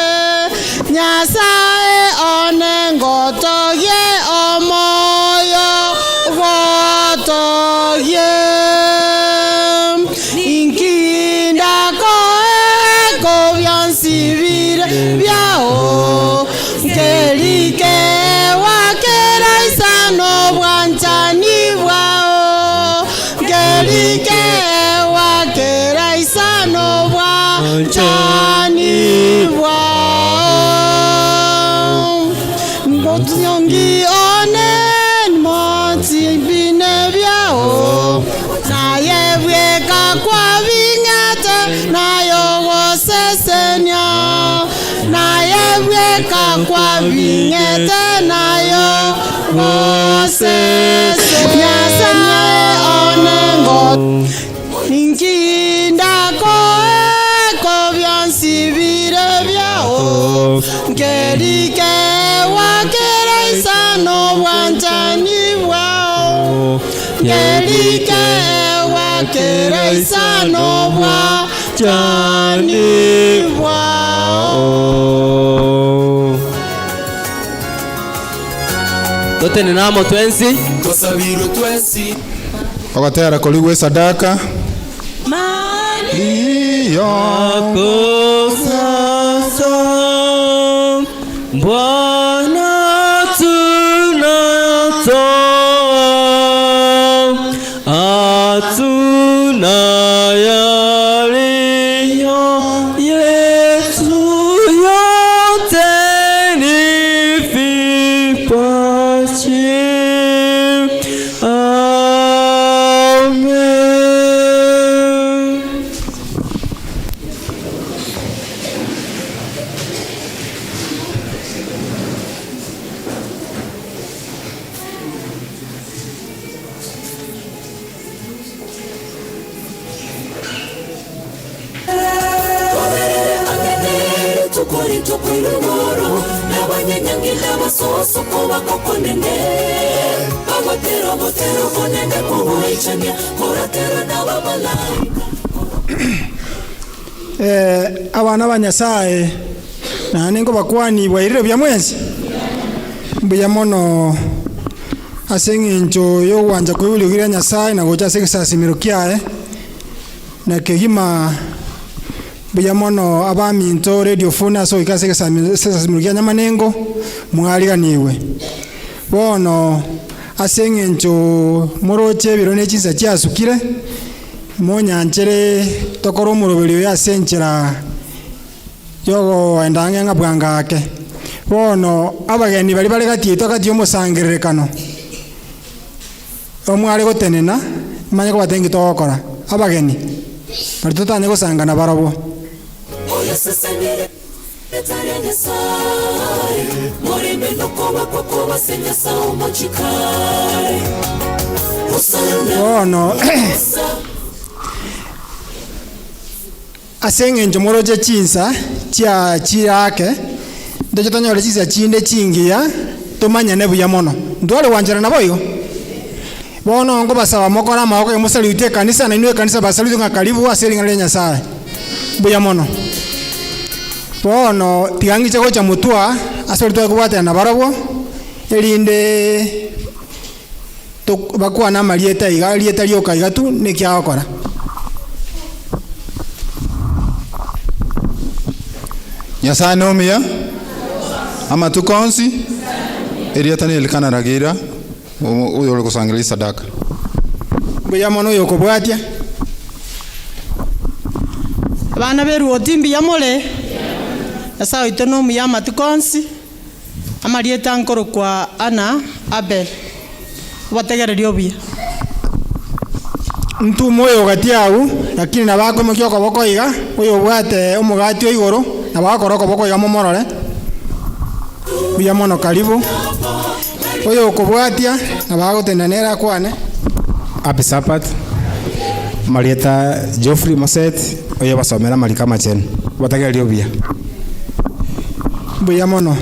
Nyasaye onengo toye omoyo bwanjani bwao ngotyongi onen moti bine byao naye bweka kwa bingete nayo gosesenya naye bweka kwa bingete nayo gosesenya onengo ninginda ko byansibire byao ngerike wakera isano bwanjani bwao ngerike wakera isano bwanjani bwao. Totene namo twensi Tosabiro twensi Ogatera koligwe sadaka yako sasa Bwana tunatoa hatuna yaliyo yetu yote ni vipaji. Abana ba Nyasaye nani ngo bakwani bwairire bya mwezi mbuya mono asenginjo yo wanja kwibuligira Nyasaye na gocha sekisasimiro kyae na kegima mbuya mono abaminto radio funa so ikase sekisasimiro kya Nyamanengo mwaliganiwe bono asenginjo moroche birone chinsa kyasukire monyanchere tokoro murubiri ya senchera yogo endange ngabwangake bono abageni bali bali gatito kati omusangirerekano omwali gotenena manye ko batengi tokora abageni bali tutanye gusangana barabo bono asengenjo moroje chinsa chia chirake ndecho tonyore chisa chinde chingia tumanya nebu ya mono ndwale wanjara na boyo bono ngo basaba mokora mako emusalute kanisa na inwe kanisa basalute ngakalibu aselinga le Nyasaye buya mono bono tigangi chako cha mutua asolito kubata na barabo elinde to bakwa na malieta igalieta lyoka igatu nekyakora Nyasaye nomia ama tukonsi eriatani elikana ragira uyo ole kusangirira sadaka buya mono yo kubwatia bana beru otimbi yamole asa itono muyama tukonsi amalieta nkoro kwa Ana Abel bategererio bia ntu moyo gatiau lakini nabako mukyo koboko iga uyo bwate omugati oigoro nabako roko boko iga momorore buya mono karibu uyo kubwatia nabako tendanera kwane Apisapat Marieta Geoffrey Maset oyo basomera malika machen batagererio bia buya mono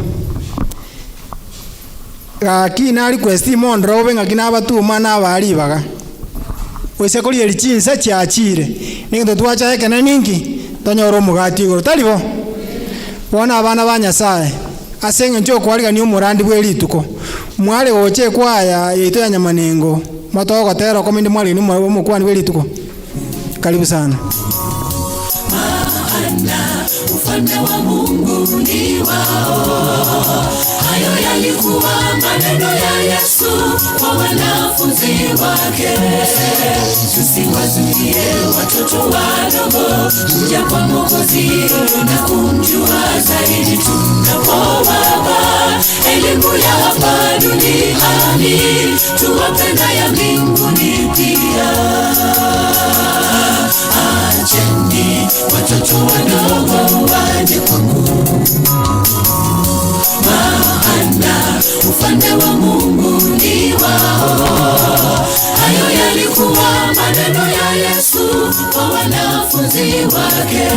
akina request mondro benga kina batuma na bali baga wese kuri erichinsa cyachire ningo twacha ekene ningi tonyoro mugati igoro talibo bona abana ba Nyasaye asenge njo kwariga ni umurandi bwerituko mwale goche kwaya yito ya Nyamanengo motoko tero komindi mwali ni mukwani bwerituko karibu sana. maana ufalme wa Mungu ni wao. Hayo yalikuwa maneno ya Yesu kwa wanafunzi wake. Tusiwazuie watoto wadogo kuja kwa Mwokozi na kumjua zaidi tunapowapa elimu ya hapa duniani, tuwapenda ya mbinguni pia. Acheni watoto wadogo waje kwangu, maana ufalme wa Mungu ni wao. Hayo yalikuwa maneno ya Yesu kwa wanafunzi wake.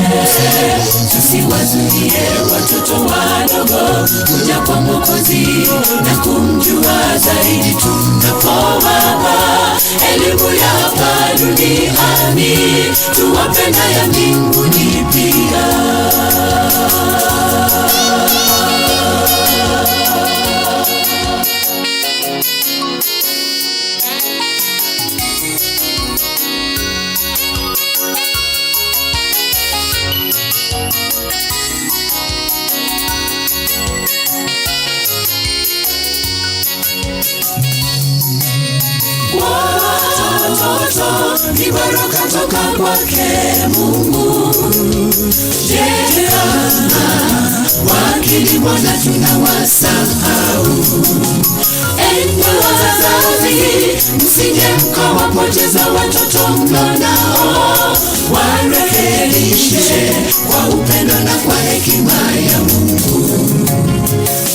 Tusiwazuie watoto wadogo kuja kwa Mwokozi na kumjua zaidi tunapowapa elimu ya hapa duniani, tuwapenda ya mbinguni pia. Watoto ni baraka toka kwake Mungu. Je, kama wakilimwona tunawasahau? Enyi wazazi, msije mkawapoteza watoto mlionao. Warekebishe kwa upendo na kwa hekima ya Mungu.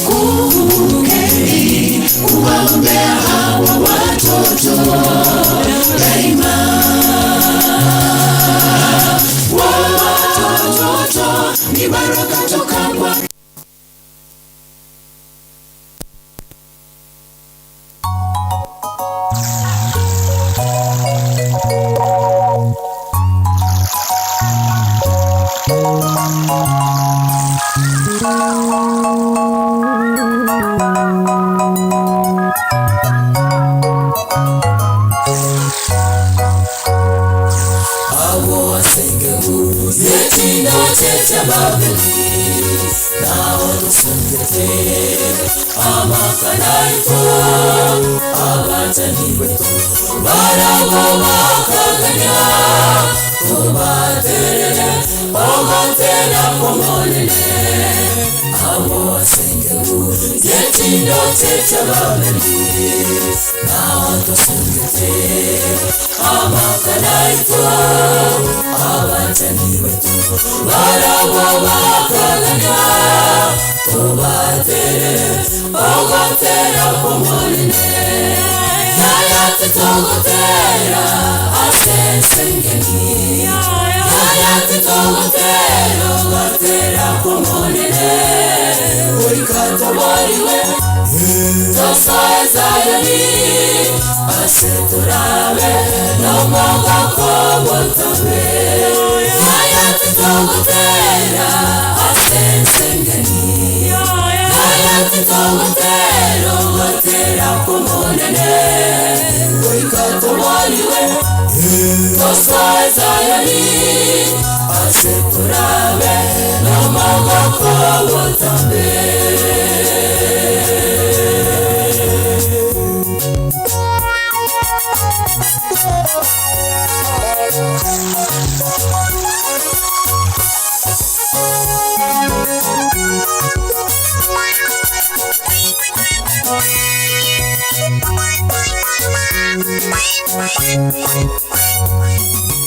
Kumbukeni kuwaombea hawa watoto daima. Watoto ni baraka toka kwa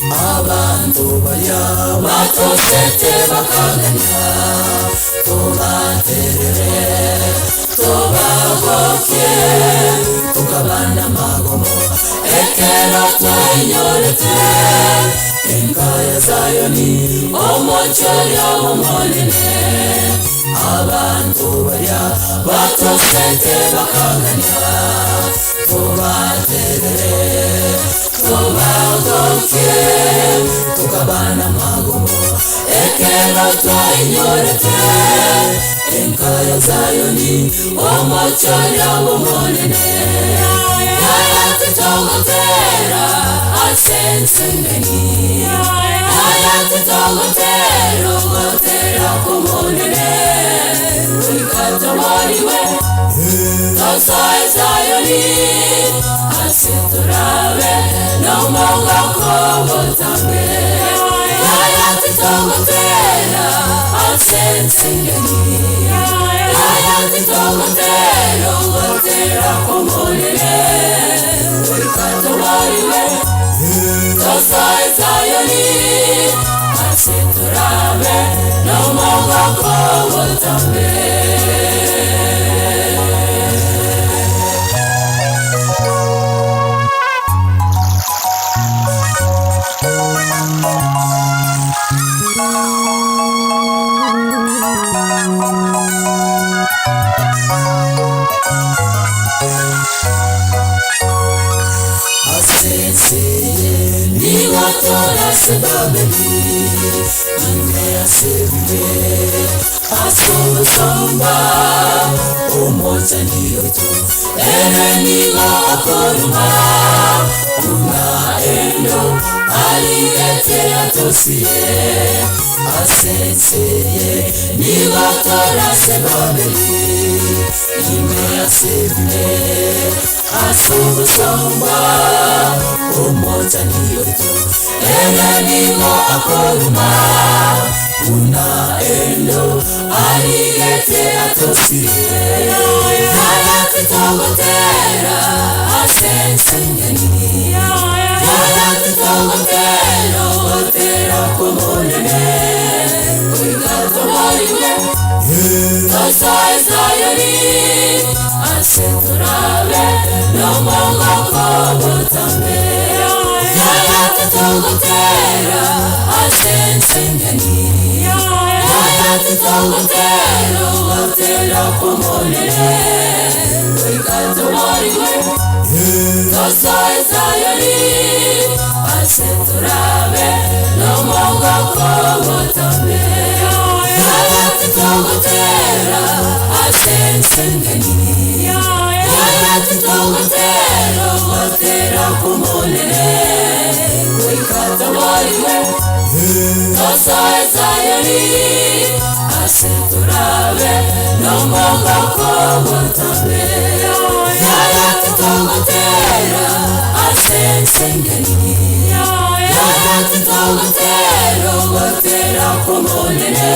abantu baya batosete bakaganya tubaterere tubagoke tukabana magomo ekero twainyorete enkaya Zayoni omochoyo omonene abantu baya batosete bakaganya tubaterere bagoke tukabana magumo ekero twainyorete enkaya zayoni omochoria womonene yaya titogotera asensengeni yaya titogotera ogotera komonene wikatomoriwe tosoe zayoni asiturabe nomogako botambe yaya titogotera asensengeni yaya titogotera ogotera komonene wikatomoriwe tosoe zayoni asiturabe nomogako botambe. Niwatora sebabeli, nimea sebe, asomba, omoja niyoto, nigo akoruma, endo, aliyete atosie, asenseye, niwatora sebabeli, nimea sebe, asomba, omoja niyoto, nigo akoruma, endo, aliyete atosie, yaya titogotera, asensengeni, yaya titogotera, otera komonene, wikatomoriwe, tosoe zayoni, asiturabe, nomogako botambe, yaya titogotera, asensengeni, yaya titogotera, otera komonene, wikatomoriwe, tosoe zayoni, asiturabe, nomogako botambe, yaya titogotera, asensengeni, yaya titogotera, otera komonene, wikatomoriwe, tosoe zayoni, asiturabe, nomogako botambe, yaya titogotera, asensengeni, yaya titogotera, otera komonene,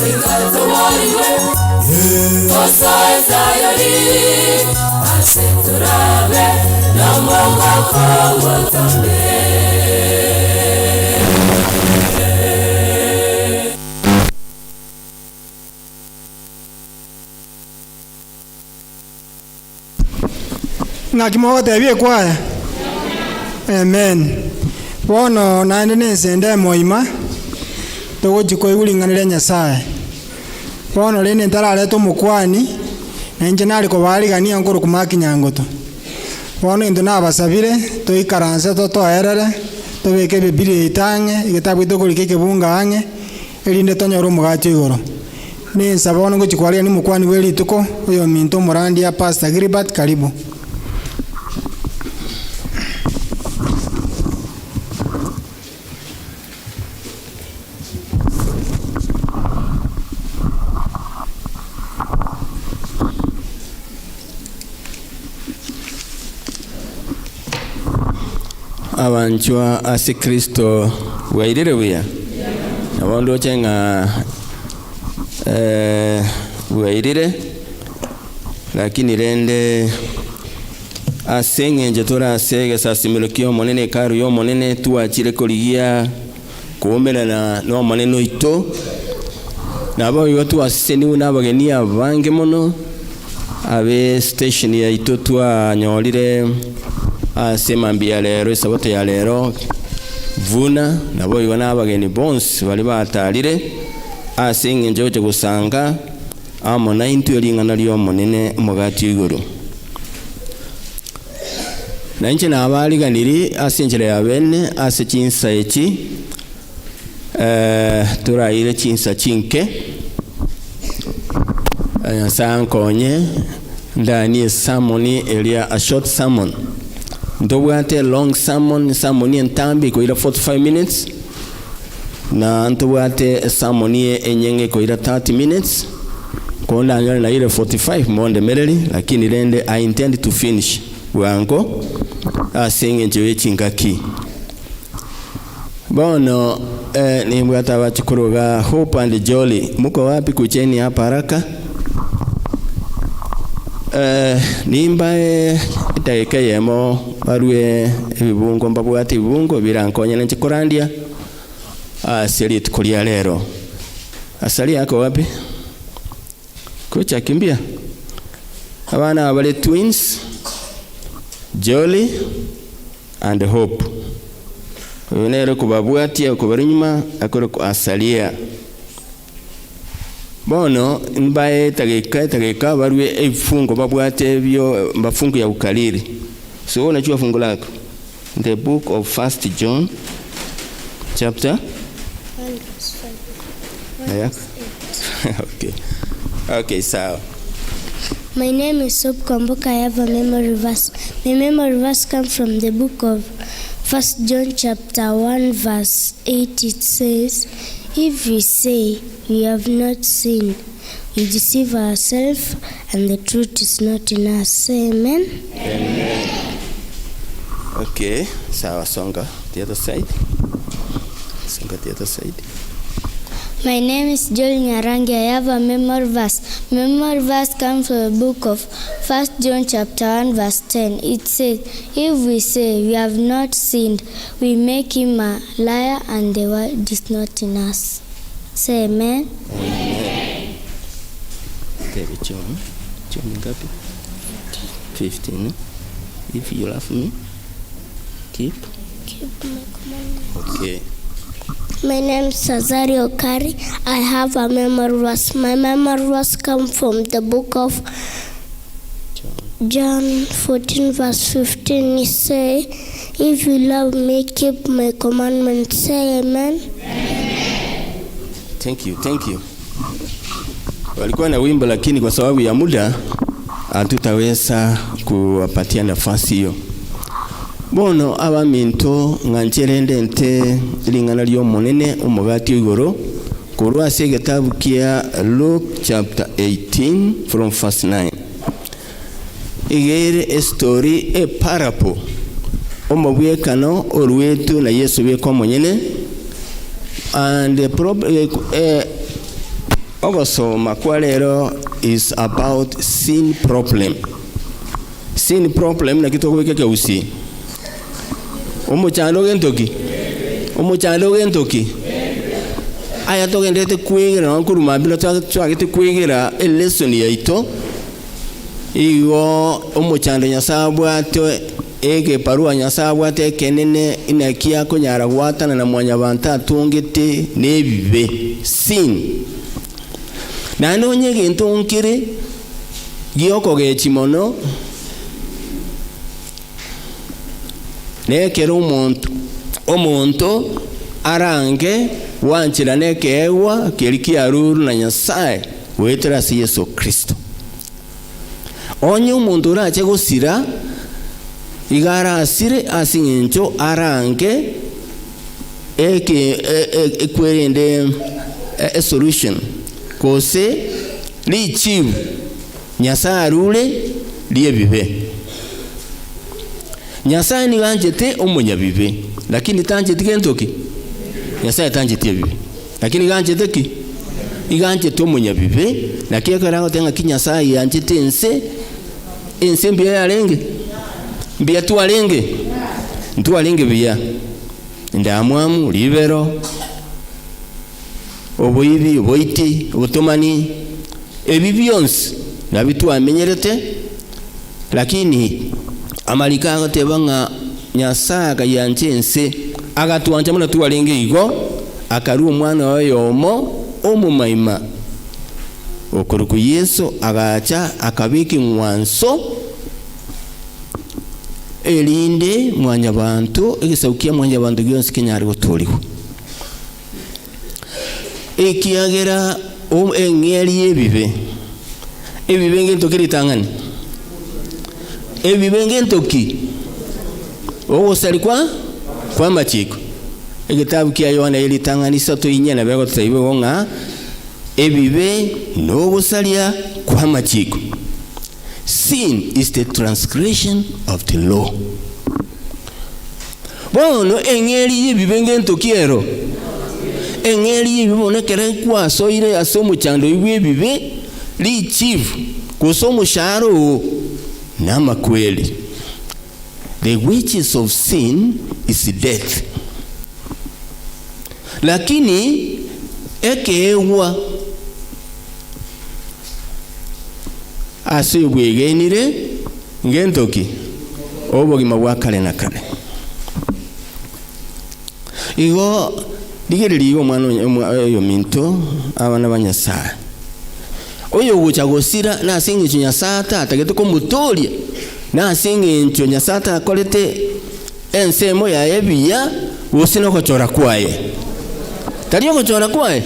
wikatomoriwe, tosoe zayoni, asiturabe, nomogako botambe. ngakimogotebie kwaya amen bono naende nensende moima togochiko iguling'anire nyasaye bono rende ntarareta omokwani nainche nari kobarigania nkoro kumakinyangoto bono into nabasabire toikaranse totoerere tobeke ebibiri eitang'e egetabu tokorika ekebunga ang'e erinde tonyora omogati igoro nensaba bono ngochikwaria ni mokwani bwa erituko oyo minto omorandi ya Pastor Gilbert karibu. Abanchwa ase Kristo wairire buya abondo chenga wairire lakini rende asenge tora asege sasimulokio monene karu yo monene tuachire koligia kuomerana no monene ito nabo yotu aseni unabageni abange mono abe station ya ito twa nyorire asema mbia lero sabote ya lero vuna nabo ibona abageni bonse bali batalire asenge njoje gusanga amona intu elingana lyo monene mugati iguru na nche na abaliganiri ase enchera ya bene ase chinsa echi turaire chinsa chinke sankonye ndani sermoni elia a short sermon ndobwate long sermon entambi koira 45 minutes na ndobwate sermon enyenge koira 30 minutes konda ngale na ile 45 monde mereli, lakini rende I intend to finish wango asenge njewe chingaki bono ni mwata wachikuruga Hope and Jolly. Muko wapi? Kucheni hapa haraka. Nimbae itaekeyemo barue ebibungo mbabwati ebibungo birankonya nchikurandia asili tukulia lero. Asali yako wapi? Kucha kimbia. Abana abale twins Jolly and Hope. Unero kubabwatia kubarinyuma akoro asalia. Bono mbaye tageka barwe efungo babwate byo mbafungo ya ukaliri. So unachua fungo lako. The book of 1 John chapter 1 okay. Okay, so my name is Soap Kwamboka. I have a memory verse. My memory verse comes from the book of 1 John chapter 1 verse 8. It says, if we say we have not sinned, we deceive ourselves and the truth is not in us. Say amen. Amen. Okay, so songa the other side. Songa the other side. My name is Joel Nyarangi. I have a memory verse. Memory verse comes from the book of 1 John chapter 1 verse 10. It says, if we say we have not sinned, we make him a liar and the word is not in us. Say amen. Amen. David John ngapi? 15. If you love me, keep my commandments. Okay. My name is Sazari Okari. I have a memory verse. My memory verse comes from the book of John 14 verse 15. It says, if you love me, keep my commandments. Say amen. Amen. Thank you. Walikuwa na wimbo lakini kwa sababu ya muda hatutaweza kuwapatia nafasi hiyo. Bono abaminto ngancherende nte lingana lyo monene umugati igoro kurwa se gitabu kia Luke chapter 18 from verse 9. Igere a story a parable omubwekano olwetu na Yesu beko monyene and the problem ogosoma kwa lero is about sin problem na kitoko ke usi umuchando gentoki aya togendete kwigira nkuru mabilo twagite kwigira a lesson yaito igo umuchando nyasabwato ege parua nyasabwate kenene inakia kunyara gwatana na mwanya banta tungite nebibe sin nano nyege ntonkire gioko gechimono nekera omuntu arange wanchira nekewa kerikia ruru na Nyasaye wetera si Yesu Kristo onye umuntu rache gusira igara asire asingencho arange ekwerende a solution kose lichivu Nyasaye rule liye bibe Nyasaye ni ganjete omunyabibe lakini tanjete gentoki Nyasaye tanjete bibe lakini ganjete ki iganjete omunyabibe lakini karango tenga ki Nyasaye yanjete ense mbia yalenge mbia tualenge ntualenge bia ndamwamu libero oboibi oboiti obotomani ebi byonse nabitu amenyerete lakini amalika agatebanga Nyasaye akayanjense agatuanja muna tuwalenge igo akaru omwana wayomo omumaima okuruku Yesu agacha akabiki mwanso elinde mwanya bantu egisaukia mwanya bantu gyonse kinyari guturiho ekiagera engeri ebibe ngentoki ritangani ebibe ngentoki ogosalikwa kwa machiko egitabu kia Yohana elitanganisa toinyana bego tsaibe wonga ebibe no gosalia kwa machiko. Sin is the transgression of the law. Bono engeri yebibe ngentokiero engeri yebibonekere kwa soire asomo chando ibibe li chief kusomo sharo na makweli. The wages of sin is death. Lakini ekewa asibwegenire ngentoki obogima bwa kale na kale. Igo digererigo mwana oyo minto abana banyasaye oyo gucha gosira na singi chunyasata atagete ko mutoria na singi ncho nyasata akolete ensemo ya ebiya usino kochora kwaye taliyo kochora kwaye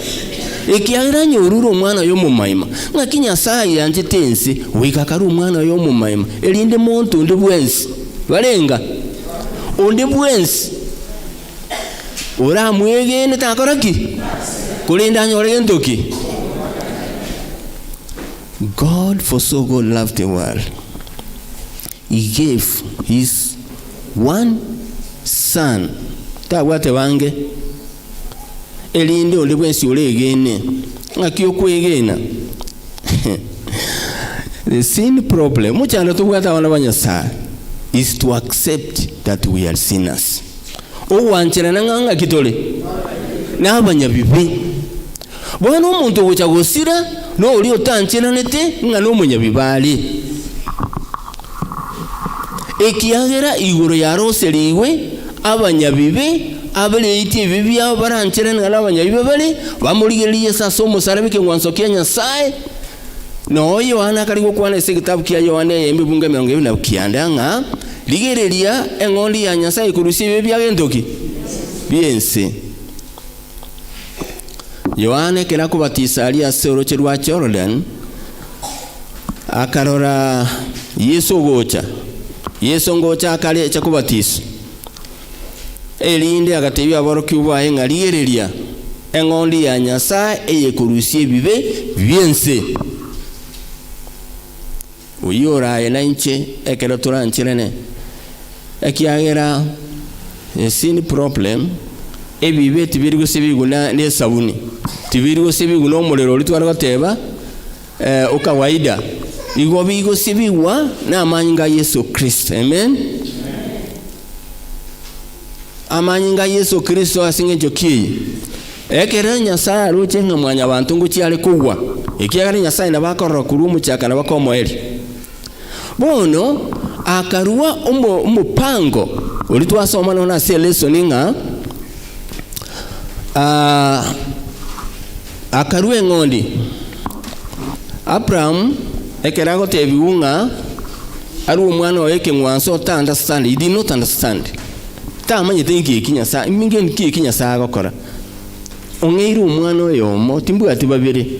ikiagira nyoruro mwana yo mumaima ngakinya sayi yanje tense wikakaru mwana yo mumaima elinde muntu ndi bwensi balenga undi bwensi ora mwegene takoraki kulinda nyore ntoki. God for so God loved the world, he gave his one son tawate wange elinde undi bwensi ulegene ngakiyokwegena. The sin problem muchanda tubwata wana banyasa is to accept that we are sinners. Owanchira nanganga kitole nabanya bibi bona omuntu gocha gosira no oli otanchira nete nga no munya bibali ekiagera iguru ya roseliwe abanya bibi abale iti bibi abo baranchira nga abanya bibi bali bamuligeriye saso musarabike ngwanso kya Nyasaye no Yohana kali gukwana ese kitabu kya Yohana yembibunga 20 na kiandanga ligereria engondi ya Nyasaye kurusibe byagendoki biense. Yohane kera kubatisa ali asoroche rwa Jordan akarora Yesu ngocha akali cha kubatisa elinde agatebya aboroki ubaye ngaligereria engondi ya Nyasaye eyekurusibe bibe biense uyora enanche ekero turanchirene ekiagera sin problem ebibe tibirigo sebiguna ne sabuni tibirigo sebiguna omulero litwara gateba okawaida igo bigo sebiwa na amanyinga Yesu Kristo. Amen. Amanyinga Yesu Kristo asinge joki ekera Nyasaye aruche nga mwanya abantu ngucyale kugwa ekiagera Nyasaye nabakorora kurumu cyaka nabakomoeli bono akarua umupango olitwasoma nona se lesson nga akarua ngondi Abraham ekerago tebiunga ari umwana weke ngwanso ta understand, he did not understand ta manye tenki kinyasa mingen ki kinyasa gokora ongeiru umwana oyomo timbu ati babiri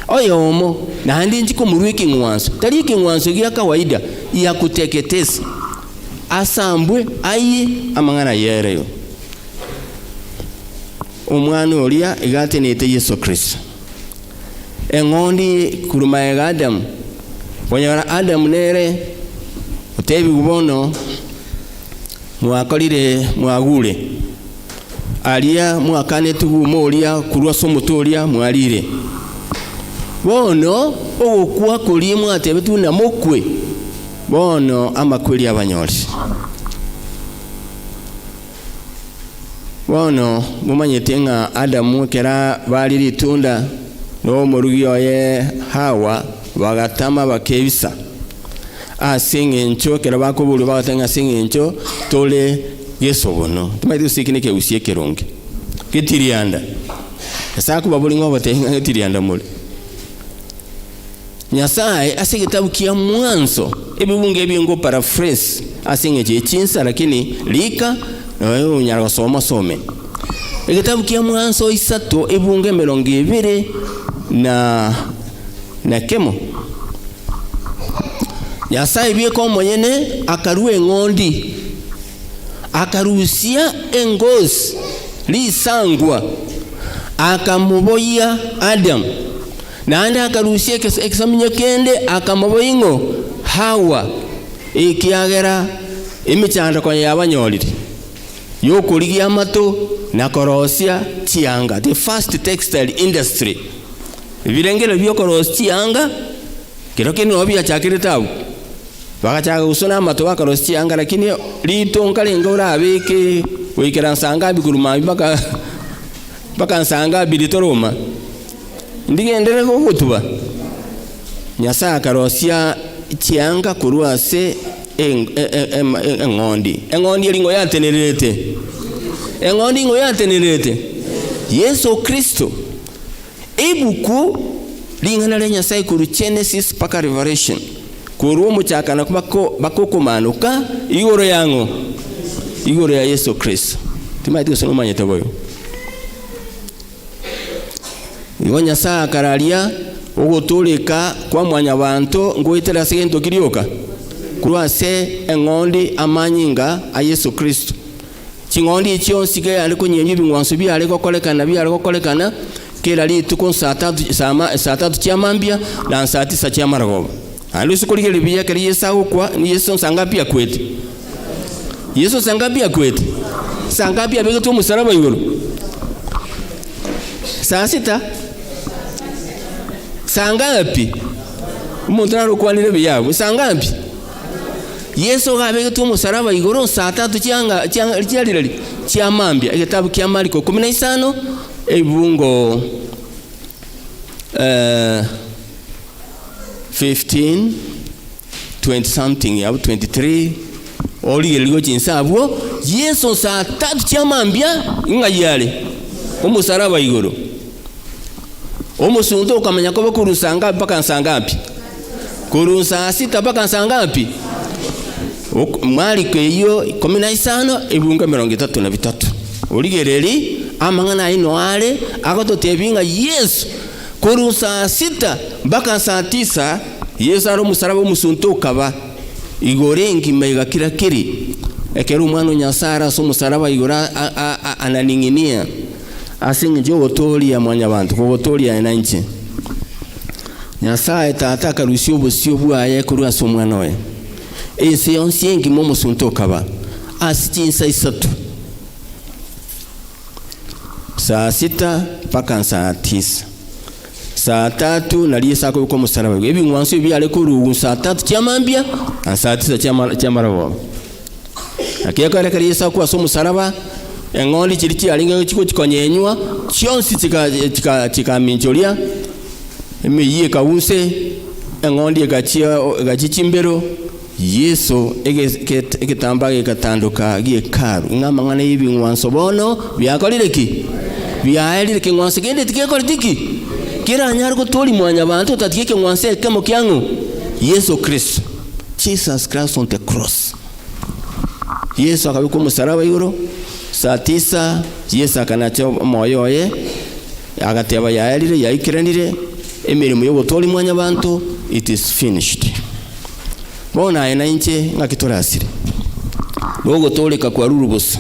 oyomo na handi njiko muruiki ngwanso tali kingwanso gya kawaida ya kuteketesa asambwe ayi amangana yereyo umwana olia igate nete Yesu Kristo engondi kuruma ya Adam wanyara Adam nere utebi gubono mwakolire mwagule alia mwakane tugu molia kurwa somutolia mwalire bono okuwa kuli mwatebetu na mokwe bono amakweli abanyoli bono mumanyete nga Adamu kera bali litunda no murugiyo ye Hawa bagatama bakebisa asinge ncho kera bakobulu bagatanga singe ncho tole Yesu bono tumaite usikine ke usiye keronge kitirianda sasa kubabuli ngo batenga kitirianda muli Nyasaye ase kitabu kia Mwanzo ebibunge bingo paraphrase asinge chinsa lakini lika na wewe unyara kusoma some. Ekitabu kia Mwanzo 3 ebunge 20 na kemo. Nyasaye bieko mwenyene akarue ngondi. Akarusia engos lisangwa. Akamuboya Adam. Na anda akarusia ekisaminya kende akamuboyingo Hawa. Ikiagera imichanda kwa yabanyolire. Yokuligia mato na korosia chianga. The first textile industry. Vilengele vyo korosia chianga. Kiroke ni wabia chakiri tabu. Wakachaka usona mato waka korosia chianga. Lakini lito nkalinga ura abeke. Wikira nsanga bikurumami baka nsanga bilitoroma. Ndike endele kukutuba. Nyasa korosia chianga kuruase engondi. Engondi elingo yatenerete. Engondi ngo yatenerete. Yesu Kristo. Ebuku lingana le Nyasaye kuru Genesis paka Revelation. Kuru muchakana bakoko manuka igoro yango. Igoro ya Yesu Kristo. Timaiti kusoma manyeta boyo. Iwo Nyasaye akaralia ogotulika kwa mwanya bantu ngoitera segento kirioka. Kuruase engondi amanyinga a Yesu Kristo. Chingondi chionsi ke aliko nyenyi bingwanso bi aliko kolekana kera lituko saa tatu chiamambia na saa 9 chiamaragoba. Alusi kuligele biya keri Yesu kwa ni Yesu sangapi ya kwetu. Yesu sangapi ya kwetu. Sangapi ya begetu musaraba yoro. Saa 6. Sangapi. Umuntu narukwanire biyawe sangapi. Yesu gabegetu musaraba igoro saa 3 chialirali chiamambia ekitabu kia Marko 15 ebungo 15 20 something ya 23 oli eligo chinsabwo Yesu saa 3 chiamambia ingayale umusaraba igoro umusunto ukamenya ko bakurusanga paka nsangapi kurunsa 6 paka nsangapi Mariko iyo 15 ebunga 33 oligereri amangana ino ale akototebinga Yesu kurunsa 6 mpaka saa 9 Yesu aro musaraba musunto kaba igorengi maiga kirakiri ekero umwana Nyasaye so musaraba igora ananinginia asinge jo otori ya mwanya bantu ko otori ya nanche Nyasaye tata karusio bosio bwaye kurwa so mwana we ese onsiengi momo sunto kaba asichinsa 3 saa 6 paka saa 9 saa 3 naliye sako ko musaraba ebi ngwanso bi ale kuru saa 3 chiamambia na saa 9 chiamarawo akiyako ale kali sako so musaraba engoli chirichi alinga chiko chikonyenywa chionsi chika minjolia emiye kaunse engondi gachichimbero Yesu egetambaga gatanduka giekaru ngamangana ibi ngwanso bono byakolireki byaelireki ngwanso gende tikekolitiki kira nyar ko toli mwanya bantu tatike ngwanse kemo kyangu Yesu Kristo Jesus Christ on the cross Yesu akabiko musaraba yoro saa 9 Yesu akanacho moyo ye agateba yaelire yaikiranire emirimo yo toli mwanya bantu it is finished. Bona ena inche ngakitorasire. Logo toleka kwa rurubusa.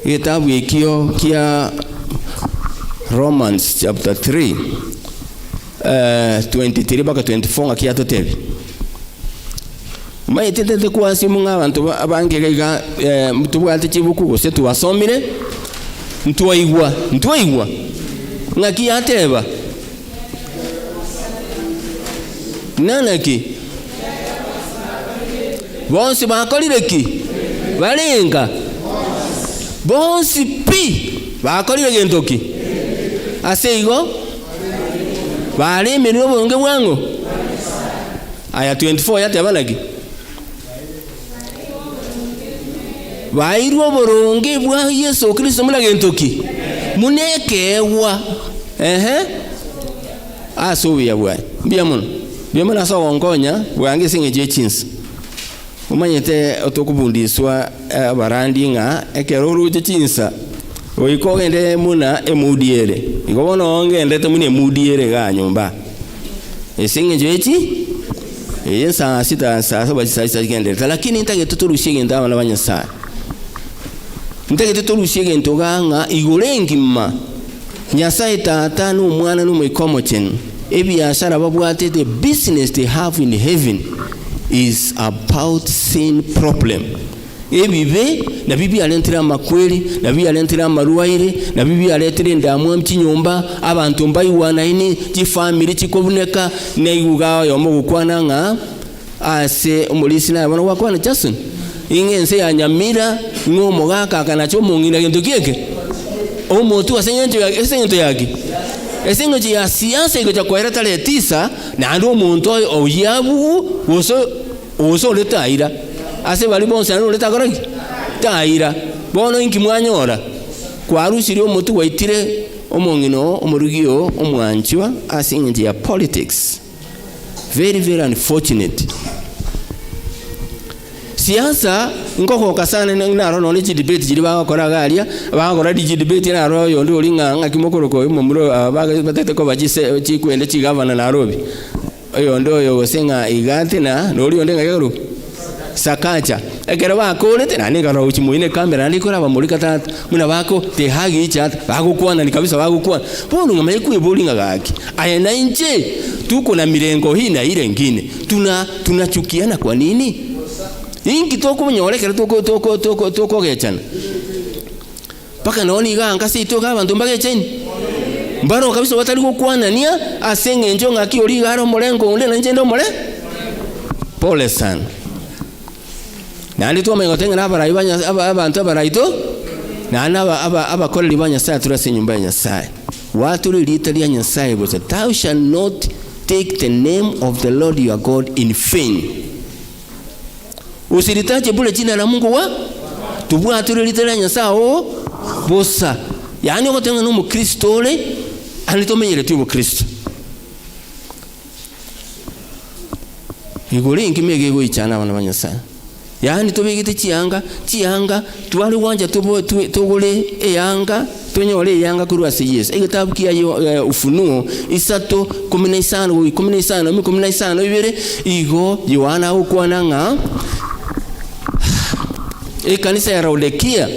Kitabu ikio kia Romans chapter 3 23 baka 24 ngakia totebi. Maitete kwa simu ngabantu abangega mtubu atichibuku gose tuwasomire ntuwaigwa ngakia ateba nanaki bonsi bakolireki balenga bonsi pi bakolire gentoki aseigo bali meno bonge bwango aya 24 yate abanaki bairwo boronge bwa Yesu Kristo mula gentoki munekewa aso ya bwa biamun Biamana so ongonya wange singe je chins. Umanyete otokubundiswa barandi nga ekeruru je chinsa. Oiko gende muna emudiere. Igobona onge ndete muna emudiere ga nyumba. Esinge je chi? Yensa sita sasa bachisa gende. Lakini ntage tuturushye genda abana banyasa. Ntage tuturushye gendo nga igolengima. Nyasaye tata n'umwana n'umwikomo chen. Ebiashara babwate the business they have in heaven is about sin problem. Ebibe na bibi alentera makweli na bibi alentera maruwaire na bibi aletera ndamwe mchinyomba abantu mbayiwana ini chifamily chikobuneka ne yuga yomo gukwana nga ase umulisi na bana wakwana Jason ingense ya Nyamira ngomo gaka kana cyo mungina gendo kieke omuntu asengento yake esingo ya siasa iko cha kwera tale 9 na ndo muntu oyabu oso letaira ase bali bonse ndo letakoraki taira bono inki mwanyora kwarushiri omuntu waitire omongino omurugio omwanchiwa asingo ya politics very very unfortunate. Siasa ngoko kasana naro no lichi debate jiri bakora galia bakora debate na ro yo ndi linga ngakimokoroko imomuro batete ko bajise chikwende chigavana Nairobi yo ndo yo senga igate na no ri ondenga yoro sakacha ekero bakore tena ni garo uchimuine kamera ndiko raba muri katata muna bako te hagi chat bakukwana ni kabisa bakukwana bono ngamaye kuibolinga gaki aya na nje tuko na mirengo hii na ile nyingine tunachukiana kwa nini? Ingi toko mnyorekera toko gechana. Paka naoni ganga si toka abantu mbagecheni. Mbaro kabisa watali kukwanania asenge njonga kioli garo molengo ule na njendo mole. Pole sana. Nandi tu amengotenga na barayibanya abantu barayito. Na aba kole libanya saa turase nyumba ya Nyasaye. Watu litalia Nyasaye bosa. Thou shall not take the name of the Lord your God in vain. Usiritaje bule jina la Mungu wa tubwa tulilitela Nyasaye bosa. Yani okotenga no Mukristo le anitomenyere tu Mukristo. Igole ngimege go ichana abana banyasa. Yani tobegite chianga twali wanja togole eyanga tonyole eyanga kurwase Yesu. Egitabu kiya Ufunuo 3:15 ibere igo Yohana ukwana nga kanisa ya Laodikia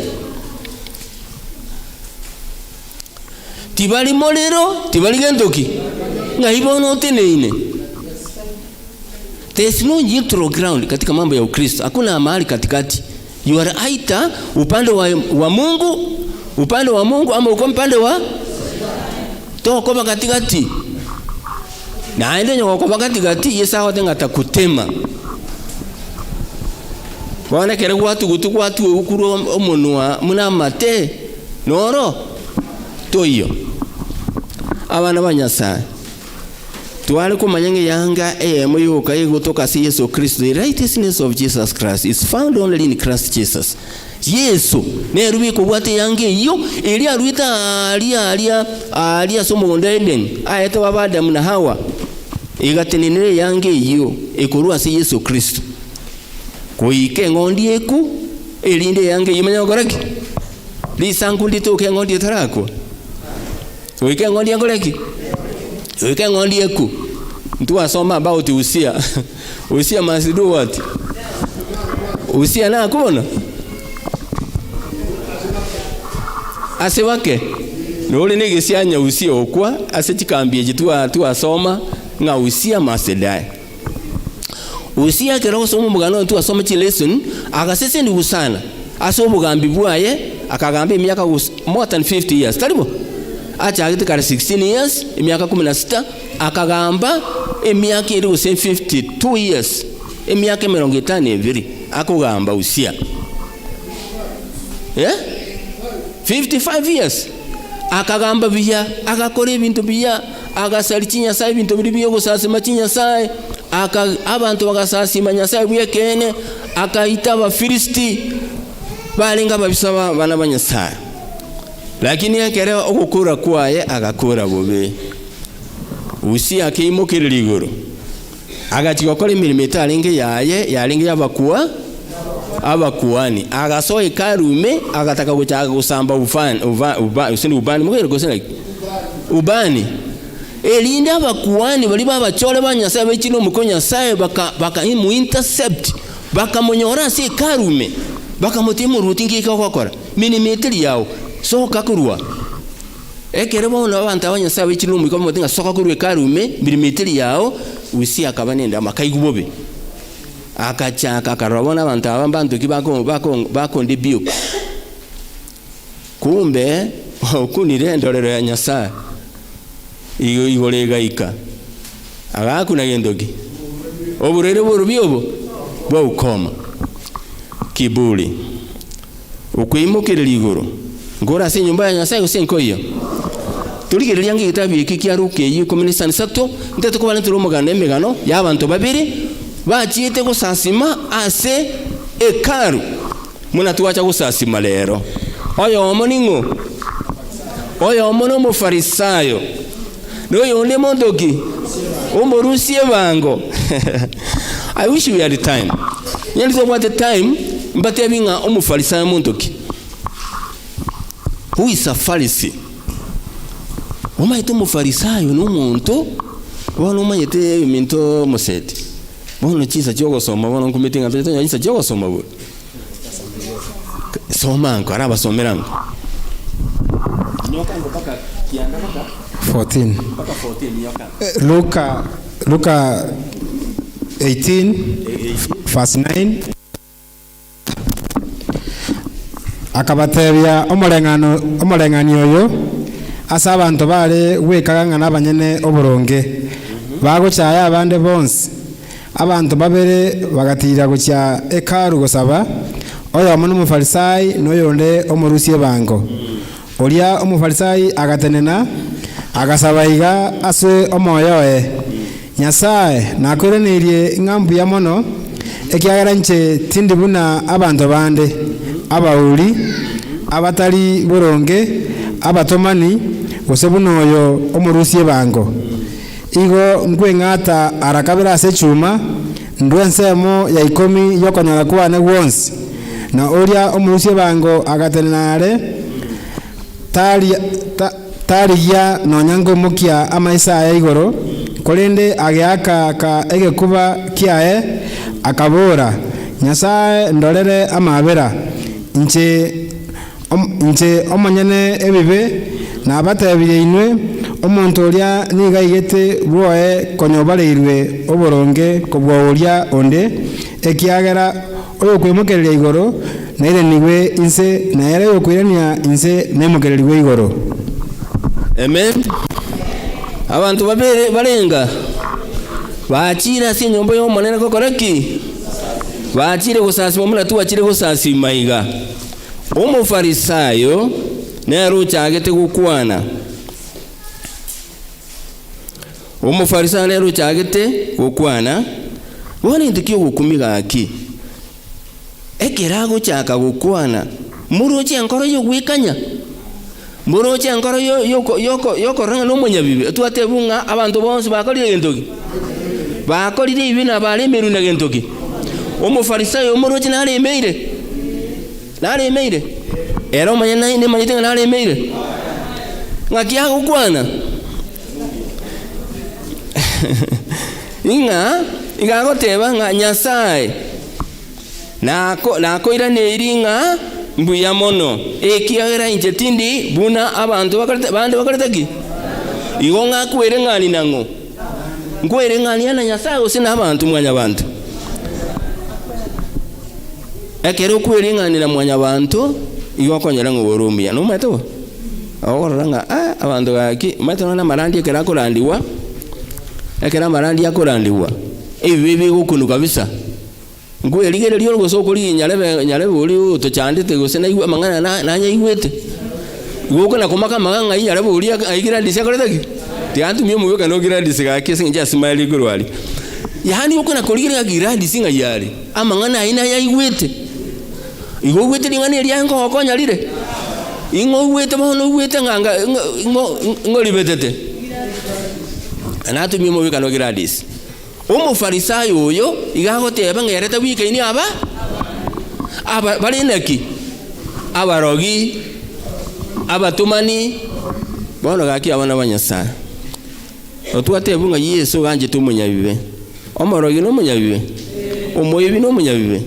tibali molero tibali gendoki ngaibono teneine. There's no neutral ground katika mambo ya Ukristo. Hakuna mahali katikati. You are either upande wa Mungu ama uko upande wa toko katikati. Na ende nyoko katikati Yesu awatenga takutema. Wana kere watu ukuru omonwa muna mate noro toyo abana banyasa twali kumanyenge yanga moyoka yegotoka si Yesu Kristo. The righteousness of Jesus Christ is found only in Christ Jesus. Yesu ne rubiko bwate yange iyo eli aruita alia somo Eden ayete babada muna Hawa igatenenere yange iyo ekorwa si Yesu Kristo. Koike ngondi eku elinde yange yimanya goraki lisangu litoke ngondi tarako koike ngondi yangoreki koike ngondi eku mtu asoma about Usia must do what Usia na kuona ase wake noli negesianya Usia okwa ase chikambie jitu asoma nga Usia must die. Usia kero somo mugano tu asoma chi lesson agasese ndi usana aso bugambi bwaye akagamba emyaka more than 50 years talibo acha agite kare 16 years emyaka 16 akagamba emyaka iri 52 years emyaka 52 akugamba Usia 55 years akagamba biya akakora ibintu biya agasali Nyasaye ibintu biri biyo gusasima Nyasaye abantu bagasasima Nyasaye buyekene akaita Abafilisti balinga babisaba bana banyasa. Lakini yakere okukura kwaye agakura bobe Usia akimukira ligoro agachigokora emirimo etaringe yaye yaringe abakuani agasoa ekarume agataka guchaka gusamba ubani mugere gosena ubani elinde abakuani bali babachole banyasaye bekino mukonya saye baka imu intercept bakamonyora se karume bakamutima rutingi kakokora minimetri yao soka kurwa ekere bona abantu abanyasaye bekino mukonya mutinga soka kurwe karume minimetri yao usi akabanenda makaigubobe akachaka karabona abantu abambantu kibako ndibio kumbe kunire ndorero ya nyasaye igolega ika agakuna gendogi oburere burubyobo bwo ukoma kibuli ukwimukirira iguru ngora se nyumba ya nyasaye usenko iyo tuligereria ngitabi iki kyaruke yi komunisani sato nteto ko balentero muganda emegano y'abantu babiri bachiete gusasima ase ekaru muna tuwacha gusasima lero oyo omoningo oyo omono mufarisayo noyo ndi mondoki umurusie bango I wish we had the time yali so what the time mbate binga umufarisayo mondoki who is a Pharisee omaito mufarisayo n'umuntu bona umanyete iminto museti bona chisa cyo gusoma bona nkumitinga mbete chisa cyo gusoma bo soma ngo arabasomerango nyoka ngo paka kianda paka 14 paka 14 Luka nyoka 18 verse 9 akabatebya omulengani oyo asa abantu bale wekaga n'abanyene oburonge baguchaya abande bonse abantu babere bagatira gucha ekaru gusaba oyo omuntu umufarisayi noyonde omurusie bango olia umufarisayi agatenena agasaba iga ase omoyoe nyasaye nakorenirie ngambu ya mono ekiagera nche tindi buna abantu bande abauli abatali buronge abatomani gose buno oyo omurusie bango igo ngwengata arakabira ase chuma ndwensemo ya 10 yokonyala kuane wonsi na oria omurusie bango agatenenare taliya nonyango mukia amaisa ya igoro kolende ageaka ka egekuba kiae akabora nyasaye ndorere amabera nche omanyene ebibe na batebire inwe omuntu oria nigaigete bwoe konyobareirwe oboronge kobwa oria onde ekiagera oyo kwemukerera igoro na ile niwe inse na yale yokwirania inse nemukererwe igoro. Amen. Abantu babere barenga bachira si nyombo yo monene kokoraki bachire gusasima muna tu bachire gusasima iga umufarisayo nero cyagete gukwana umufarisayo nero cyagete gukwana wone ndikyo gukumiga aki ekerago cyaka gukwana muroche enkoro yo gwikanya muroche enkoro yoko ranga no munyabibi twatebunga abantu bonse bakolire gentoki bakolire ibina balemeru na gentoki umufarisayo muroche nalemeire era manyana ine manyitenga nalemeire ngakia gukwana inga goteba nga nyasaye nako irane iringa mbuya mono ekiagera inje tindi buna abantu bande bakaretaki igonga kwerengani nango ngwerengani ana nyasaye osina abantu mwanya abantu ekero kwerengani na mwanya abantu igokonyera ngo borumia no mato aworanga abantu gaki mato na marandi ekera kurandiwa ekera marandi akurandiwa ebibi gukunu kabisa ngwe ligere lyo goso kuri nyarebe uri utocandite gose na igwa mangana nanya igwete goko na komaka manganga nyarebe uri ayigira ndise koretaki tiantu myo muyoka no gira ndise gake sinja smile gurwali yani uko na kuligira gira ndise ngayali amangana aina ya igwete igwete lingane lyango okonya lire ingo gwete bono gwete nganga ngo libetete anatu myo muyoka no gira ndise Omufarisayo oyo igagoteba ngerete wikaini aba bali neki abarogi abatumani bono gaki abana banyasaye otwatebu nga Yesu ganje tumunyabibe omorogi no munyabibe omoyibi no munyabibe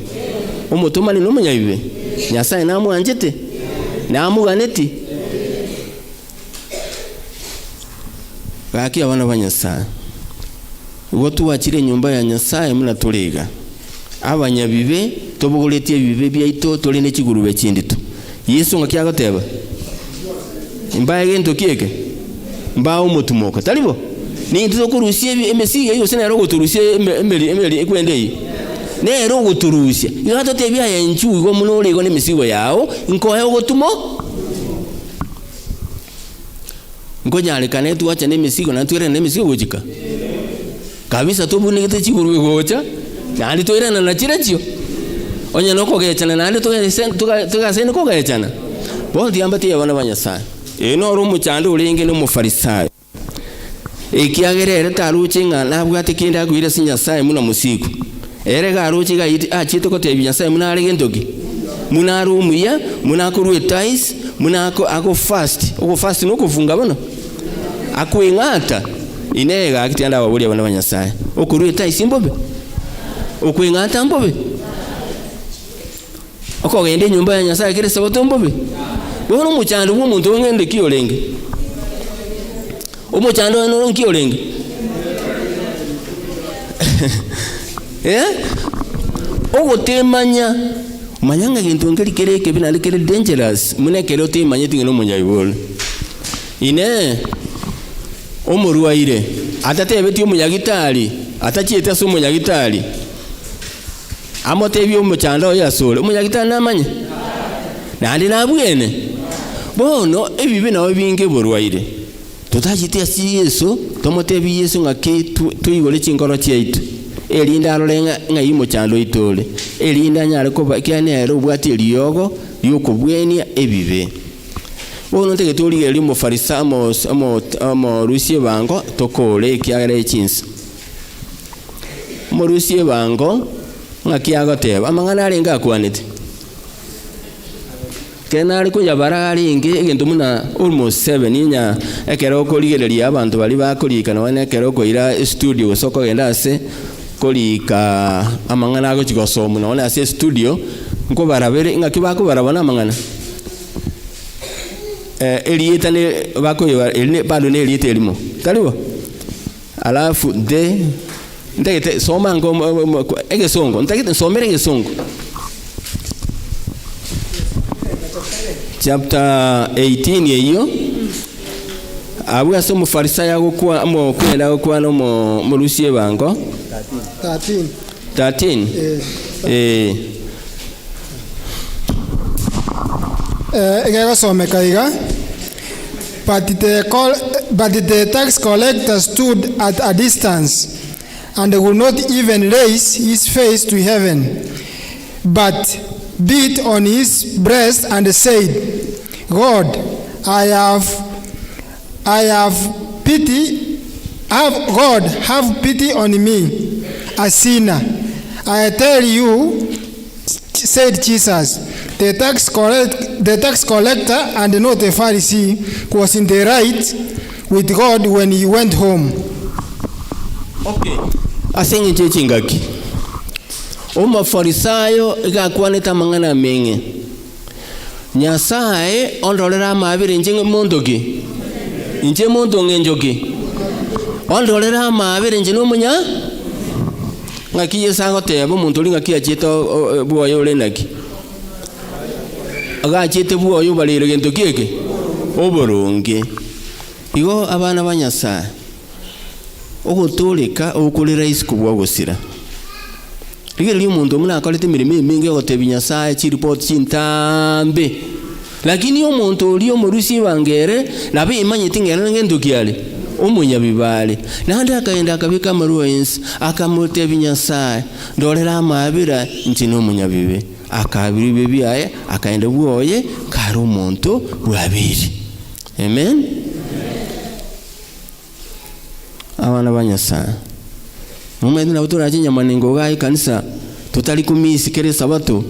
omutumani no munyabibe Nyasaye namwanjete namuganeti gaki abana banyasaye ubwo tuwakire nyumba ya Nyasaye muna tuliga abanyabibe tobuguletie bibe byaito toli n'ekigurube kinditu Yesu nga kyagoteba mbaye gento kieke mbawo mutumoka talibo ni ntizo kurusie emesiga iyo sena ro guturusie emeli ekwendei ne ro guturusie igato tebya ya nchu go munole go nemesigo yao nko he gutumo ngonyale kane tuacha nemesigo na tuere nemesigo gojika kabisa tobune gete chigurube gocha nandi toirana na chirachio onye noko gechana nandi tugasene ko gechana bondi ambati abana banyasaye eno ro muchando ulinge no mufarisayo ekiagerere taruche nga nabwate kinda kuira sinyasaye muna musiku ere garuche ga achito ko tebi nyasaye muna arege ndogi muna rumuya muna kurwe tais muna ako fast no kufunga bano akuingata inega akitanda babuli abana banyasaye okurwe tais imbobe okuingata mbobe okogende nyumba ya Nyasaye kire sabato mbobe bono muchando bw'omuntu ngende kiyolenge omuchando eno nkiyolenge ogotemanya manyanga gintu ngeli kereke binali kere dangerous munekere otemanye tingeno munyayibole ine omuruwaire atatebeti omunyagitali atachieta so munyagitali amotebi omuchando yasole omunyagitali namanye nandi nabwene bono ebibi nawe binge borwaire tutachitia si Yesu tomotebi Yesu ngake tuyigole chingoro chaitu elinda arolenga ngai muchando itole elinda nyale ko bakianero bwati liyogo yokubwenia ebibe bono tege tolige li mu farisamo amo rusie bango tokole kiagere chinsi mu rusie bango ngakiagoteba amangana alinga kwanete kenali kuja barali inge egento muna almost 7 inya ekero koligereria abantu bali bakolika na ekero koira studio soko genda ase kolika amangana ago chigosomo na ase studio nko barabere ngakibako barabona amangana elieta ne bakoyo elne bado ne elieta elimo talibo alafu de ndegete soma ngo egesongo ndegete somere egesongo chapter 18 yeyo abwa so mufarisayo gukwa amo kwenda gukwa no mu rusie bango 13 egego someka iga but the tax collector stood at a distance and would not even raise his face to heaven but beat on his breast and said, God, have pity on me, a sinner. I tell you, said Jesus, the tax collector and not a Pharisee was in the right with God when he went home. Okay. Asenye chechingaki. Oma farisayo igakwaneta mangana menge. Nyasaye ondolera mabire nje mondoki. Nje mondo ngenjoki. Ondolera mabire nje no munya. Ngakiye sango tebo muntu linga kiya chito buoyo lenaki. Aga chite buoyo balire gento kieke. Oboronge. Igo abana banyasaye. Ogotoleka okulira isku bwagosira. Ligeli umuntu muna akolete mirime mingi ogotebi Nyasaye chi report chintambe. Lakini umuntu uli omurusi bangere nabe imanye tingera ngendo kiale. Umunya bibale. Nandi akaenda akabika maruens akamutebi Nyasaye. Ndolera amabira nchino umunya bibe. Akabiri bibi aye akaenda buoye karo umuntu rwabiri. Amen. Abana banyasaye Mumwe na butura kinyamanengo gai kanisa tutali kumisi kere sabato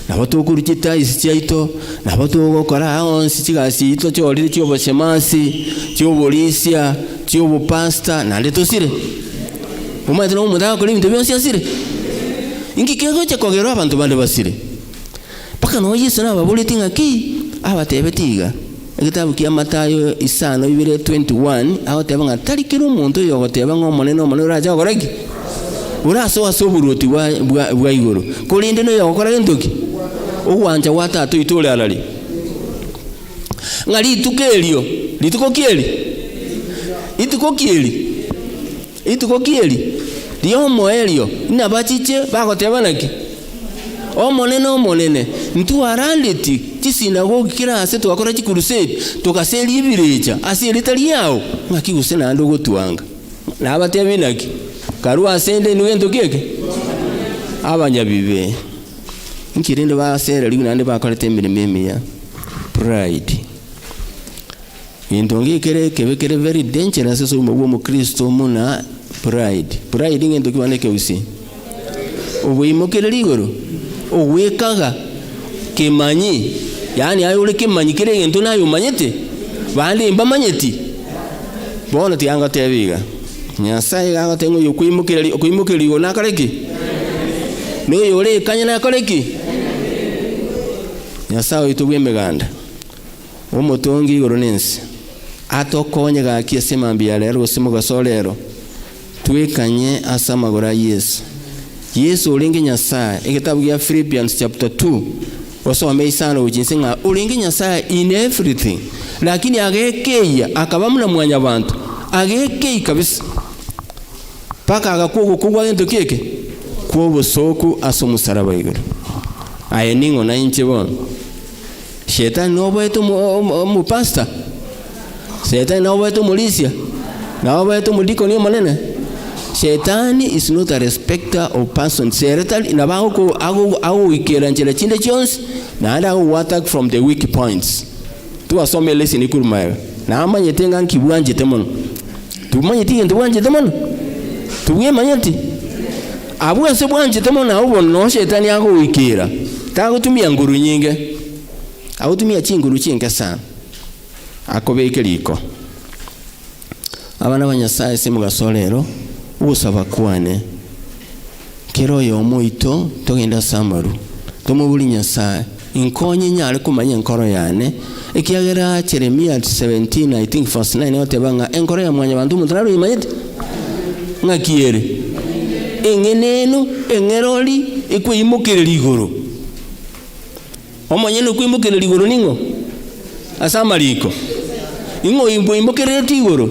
na watu kurikita isichaito na watu gukora onsi kigasi ito cyolire cyo bashemasi cyo bolisia cyo bopasta na leto sire mumwe no muda ko limite byose asire ingi kego cyo kogero abantu bande basire paka no Yesu na babuleti ngaki abatebetiga ekitabu kya Matayo 5:21 aho tebanga talikira umuntu yo goteba ngomone no mone uraja goragi uraso asoburuti bwa igoro kulinde no yakora gendoki uwanja watatu itole alali ngali tukelio ituko kieli liomo elio nabachiche bagotebanaki omonene ntu arandeti chisinagogi kira ase twakora chikuruseti tukaseli ibirecha ase litali yao ngakiguse nando gotwanga nabatebinaki karua asende nuendo keke abanyabibe nkirinde basera ligu nande bakorete emirimo ya pride indongi kebekere very dangerous so mu Kristo muna pride ngendo kibaneke usi ubuyimokere ligoro uwekaga kemanyi yani ayo ule kemanyi kire ngento nayo manyete bandi mbamanyeti bona tianga tebiga Nyasaye ganga tengo yokwimukira ligo nakareki no yole kanya nakareki Nyasaye itubwemeganda omutongi igoro nensi atokonye gakie semambia lero simuga solero twekanye asamagora Yesu ulingi Nyasaye ekitabu ya Philippians chapter 2 osome isano ujinsinga ulingi Nyasaye in everything lakini agekeya akabamuna mwanya abantu agekei kabisa paka agakugo kugwa gento keke kubo soku asomusaraba igoro aye ningo na inche bon shetani no bwetu mu pastor shetani no bwetu mulisia no bwetu mudiko ni manene Shetani is not a respecter of persons. Shetani inabaho ko ago ikera njera chinde chons na anda go attack from the weak points. Tu asome lesson ikurumaya. Na amanye tenga nkibwanje temono. Tumanye tinge ndwanje temono. Tuwe manyati. Abuwe se bwanje temono aho no shetani ago ikera. Tago tumia nguru nyinge. Aho tumia chinguru chinga sana. Akobeke liko. Abana banyasaye simu gasolero. Usaba kwane kero yo moito togenda samaru tomubuli Nyasaye inkonye nyale kumanya nkoro yane ekiagera Jeremia 17 I think verse 9 otebanga enkoro ya mwanya bantu mutraru imanyete ngakiere engenenu engeroli ikuyimukire ligoro omanyene kuyimukire ligoro ningo asamaliko ingo imukire tigoro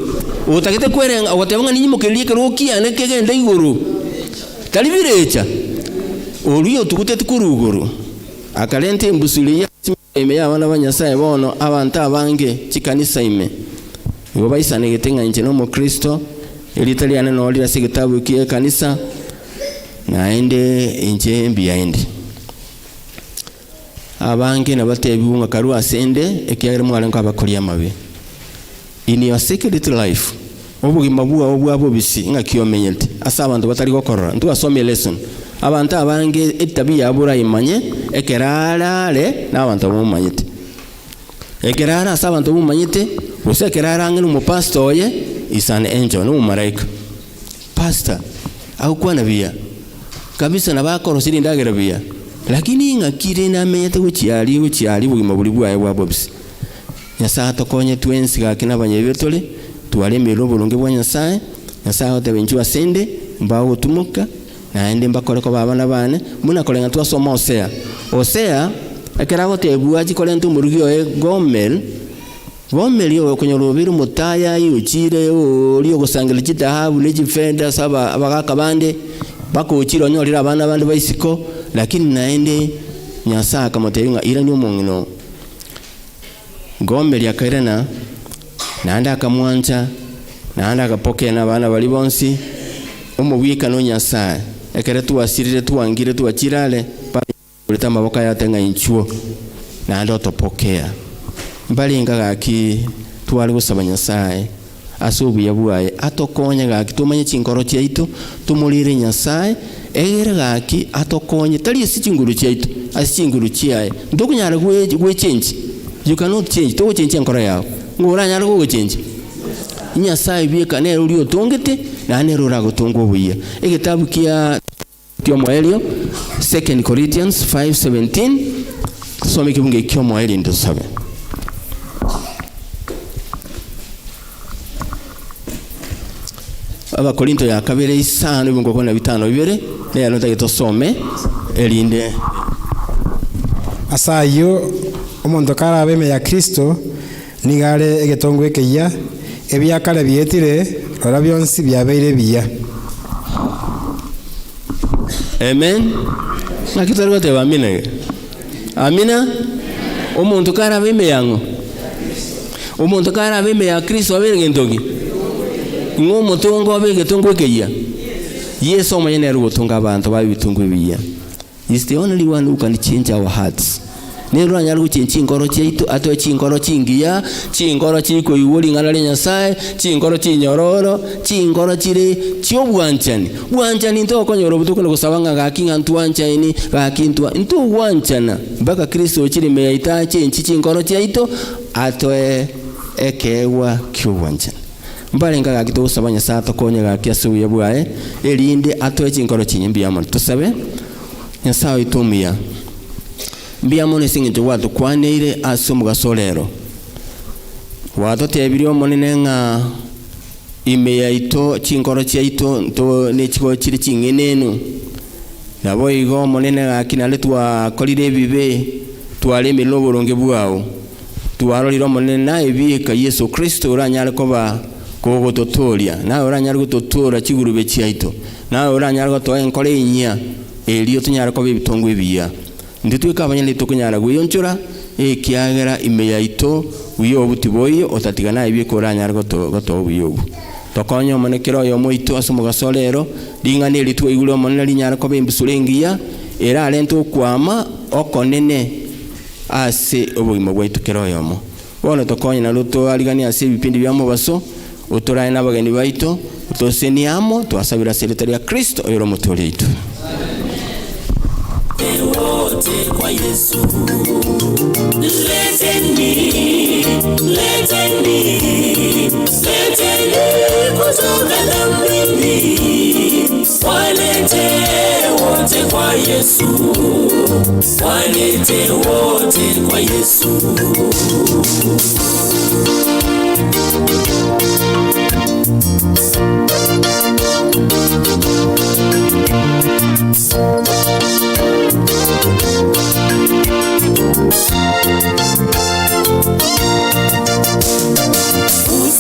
utakete kwerenga watebanga ninyi kelike rokia ne kegenda igoro talibirecha oliyo tukute tukurugoro akalente mbusuli ya ime abana banyasaye bono abantu abange chikanisa ime ibo baisane getenga inje no mu Kristo elitaliana no lira sigitabu kiye kanisa naende inje mbiyaende abange nabatebunga karu asende ekiyagere mwalenga abakolia mabe in your secret life obugima bwabo bisi ngakiomenyete asa abantu batali gokorora ntu asome lesson abantu abange etabia abura imanye ekerarare n'abantu bamumanyete ekerara asa abantu bamumanyete usekerara ngene mu pastor ye is an angel no malaika pastor au kwa nabia kabisa nabakoro siri ndagera bia lakini ngakire namenyete guchiali bugima buli bwabo bisi Nyasaye tokonye twensi gakina banyebetole tuwalemero bulunge bwa Nyasaye otebenjwa sende mbawo tumuka naende mbakole ko babana bane muna kolenga twasoma Hosea akerago tebua chikole ntu murugio Gomel yo kunyorobiru mutaya yuchire oliyo gusangela chitahabu n'echifenda saba abagaka bande bako uchiro nyorira abana bande baisiko lakini naende Nyasaye kamotenga ira ni umungino Gombe lya kairana naanda akamwanja naanda akapokea na bana bali bonsi omubwika no Nyasaye ekere tuwasirire tuwangire tuwachirale kuleta maboka yatenga inchuo naanda otopokea mbali ngagaki twali gusaba Nyasaye ase obuya bwaye atokonye gaki tumanye chinkoro chiaitu tumulire Nyasaye egere gaki atokonye tari ase chinguru chiaitu ase chinguru chiaye ntokunyara gwechange. You cannot change to change enkoro yawe ngoranyara gogochange Nyasaye bieka nero uri otongete na nero uragotonga obuya. Egitabu kia Timoelio 2 Corinthians 5:17 tusome kibunge Timoelio ndosabe. Abakorinto ya kabere isano ibungo kona bitano bibere ne nota gitosome elinde asayo omonto kara beme ya Kristo nigare egetongwe keya ebyakara byetire ora byonsi byabeire biya. Amen. Nakitaro te amina. Amina. Omonto kara beme yango. Omonto kara beme ya Kristo abere gentogi. Ngomo tongo abege tongo keya. Yesu omanyene rugotonga abantu babitungu biya. Is the only one who can change our hearts. Nero anyala guchinchi ingoro chiaitu ato chingoro chingiya chingoro chiko iwoli ngala le Nyasaye chingoro chinyororo chingoro chire chiobwanchani bwanchani ntoko konyoro butuko kusabanga gakinga ntwanchani gakintwa ntu wanchana mpaka Kristo chiri meyaita chinchi chingoro chiaitu ato ekewa kyobwanchani mbalenga gakito usabanya sato konya gakiasuye bwae elinde ato chingoro chinyimbi yamo tusabe Nyasaye itumia mbiyamone singinto watu kwaneire ase omugasolero watotebire omonene ng'a ime yaito chinkoro chiaito nto nechigo chiri ching'enenu nabo igo omonene gaki nare twakorire ebibe twaremire oboronge bwao twarorire omonene naye biika Yesu Kristo oranyare koba kogototoria nawe oranyare gototora chigurube chiaito nawe oranyare gotoa enkoro inya erio tonyare koba ebitongo ebiya nditwika abanyane tukunyara gwiyonchura ekiagera ime yaito wiyo obutiboyo otatigana ibikora nyara goto wiyobu tokonyo monekero yo moito asomugasolero lingane litwe igulo monena linyara ko bembusulengiya era alento kwama okonene ase obugimo bwaitu kero yomo bono tokonyo na luto aligani ase bipindi bya mubaso utoraye nabageni baito utoseniamo twasabira sekretari ya Kristo oyoro mutolito wote kwa Yesu. Leteni kutoka dhambini, walete wote kwa Yesu, walete wote kwa Yesu.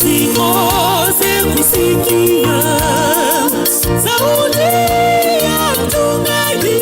Usikose kusikia sauti ya mchungaji.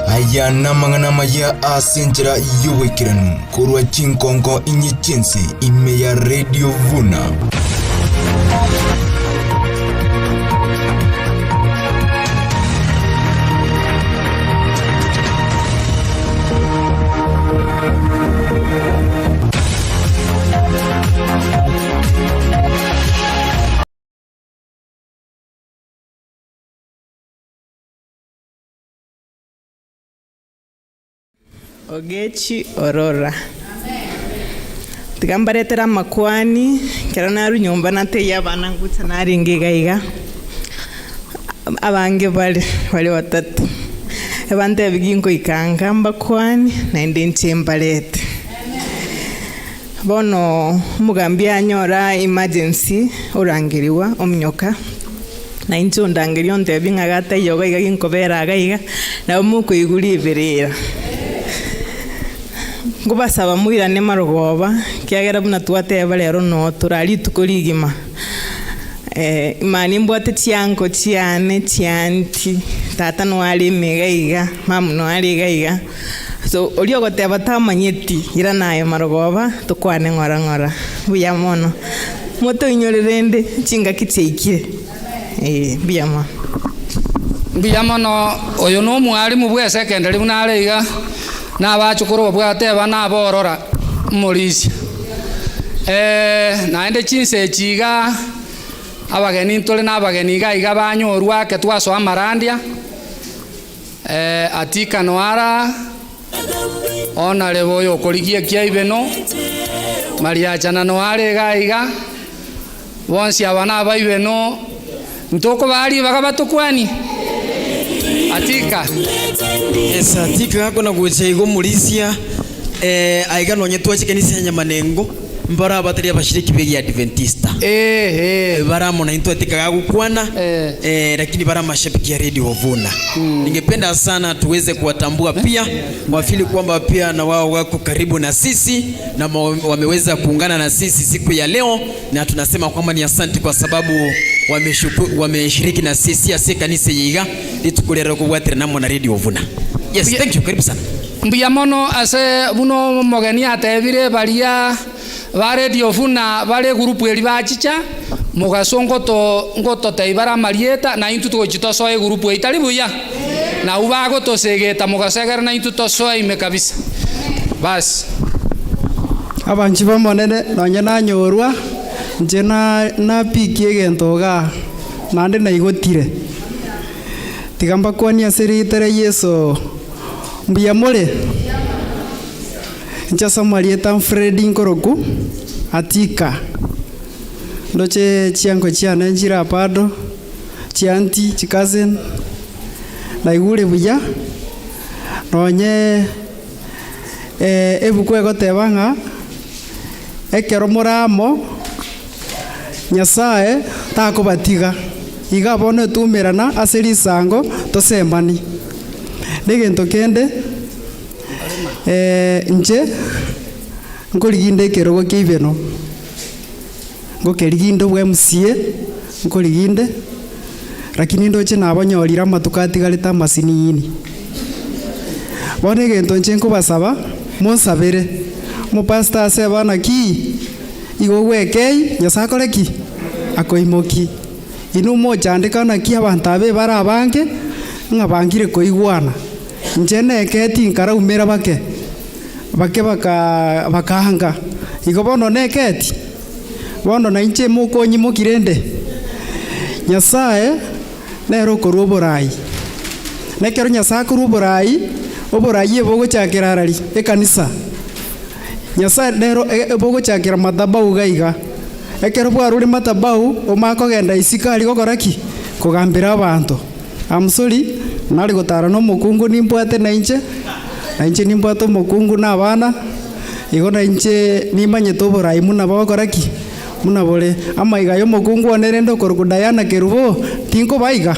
aya namangana maya asenjera yubekiranu kurwa chinkonko inyichense ime ya Radio Vuna. Ogechi Orora. Tigambaretera makwani kera naru nyumba nateya abana ngutsa nari ngigaiga abange bali watatu abante bigingo ikanga mbakwani na ndinche mbalete bono mugambi anyora emergency orangiriwa omnyoka na incho ndangerio ntebi ng'agata yoga iga ginkobera agaiga na mukuiguri ibirira ngubasaba mwirane marogoba kiagera buna twateba rero no turari tukurigima imani mbwate chianko chiane chianti tata no ari megaiga mamu no ari gaiga so olio goteba tamanyeti ira nayo marogoba tukwane ngora buya mono moto inyorerende chinga kitseikire biyama no oyo no mwalimu bwa secondary buna ariga na bachukuru bwateba na borora mulisi naende chinse chiga abageni ntole n'abageni gaiga banyorwa ke twaso amarandia atika noara ona lebo yo koligie kiaibeno maria chana noare gaiga bonsi abana baibeno ntoko bali bagabatukwani atika esa atika kona gucheigo mulisia aiga nonye twachikanisa nyamanengo mbara bataria bashiriki begi Adventista bara mona into atika gukwana lakini bara mashabiki ya Radio Vuna ningependa sana tuweze kuwatambua pia wafili kwamba pia na wao wako karibu na sisi na wameweza kuungana na sisi siku ya leo, na tunasema kwamba ni asante kwa sababu wameshiriki na sisi ase kanisa yiga litukulera kubwatira namo na Radio Vuna. Yes, thank you, karibu sana. Mbuya mono ase buno mogeni atebire baria ba Radio Vuna bare group eri bachicha mugasongo ngoto taibara marieta na intu tugochito soe group itali buya na ubago tosegeta mugasegera na intu tosoe ime kabisa bas abanchi bamonene nonye nanyorwa nje na piki egentoga nande naigotire tigamba kwani asiritere Yesu mbuya mole ncha samarieta Fredi Nkoroku atika ndoche chiango chiana njira pado chianti chikazen na igure buya nonye ebukwe gotebanga ekero moramo Nyasaye takobatiga iga bono tumirana aseri sango tosembani negento kende nje nkoriginde kerogo kibeno ngokeriginde bwe MCA nkoriginde lakini ndoche nabonyorira matukati galeta masinini bone gento nje nkubasaba monsabere mu pastor sebana ki igogwekei Nyasaye ki akoimoki inu moja andikana ki abantu abe bara abange ngabangire koigwana nje neketi nkara umera bake bakahanga igo bono neketi bono na inche mukonyi mukirende Nyasaye nero koruborai nekero Nyasaye koruborai oborai ebogo chakirarari ekanisa Nyasaye nero ebogo chakira madhabau gaiga ekero bwaruri madhabau omako genda isikari gokoraki kugambira abantu amsuri nari gotara no mukungu nimbwate na inche nimbwate mukungu na abana igo na inche nimanye toborai muna bakoraki muna bole amaiga yo mukungu onerendo korukudayana kerubo tinko baiga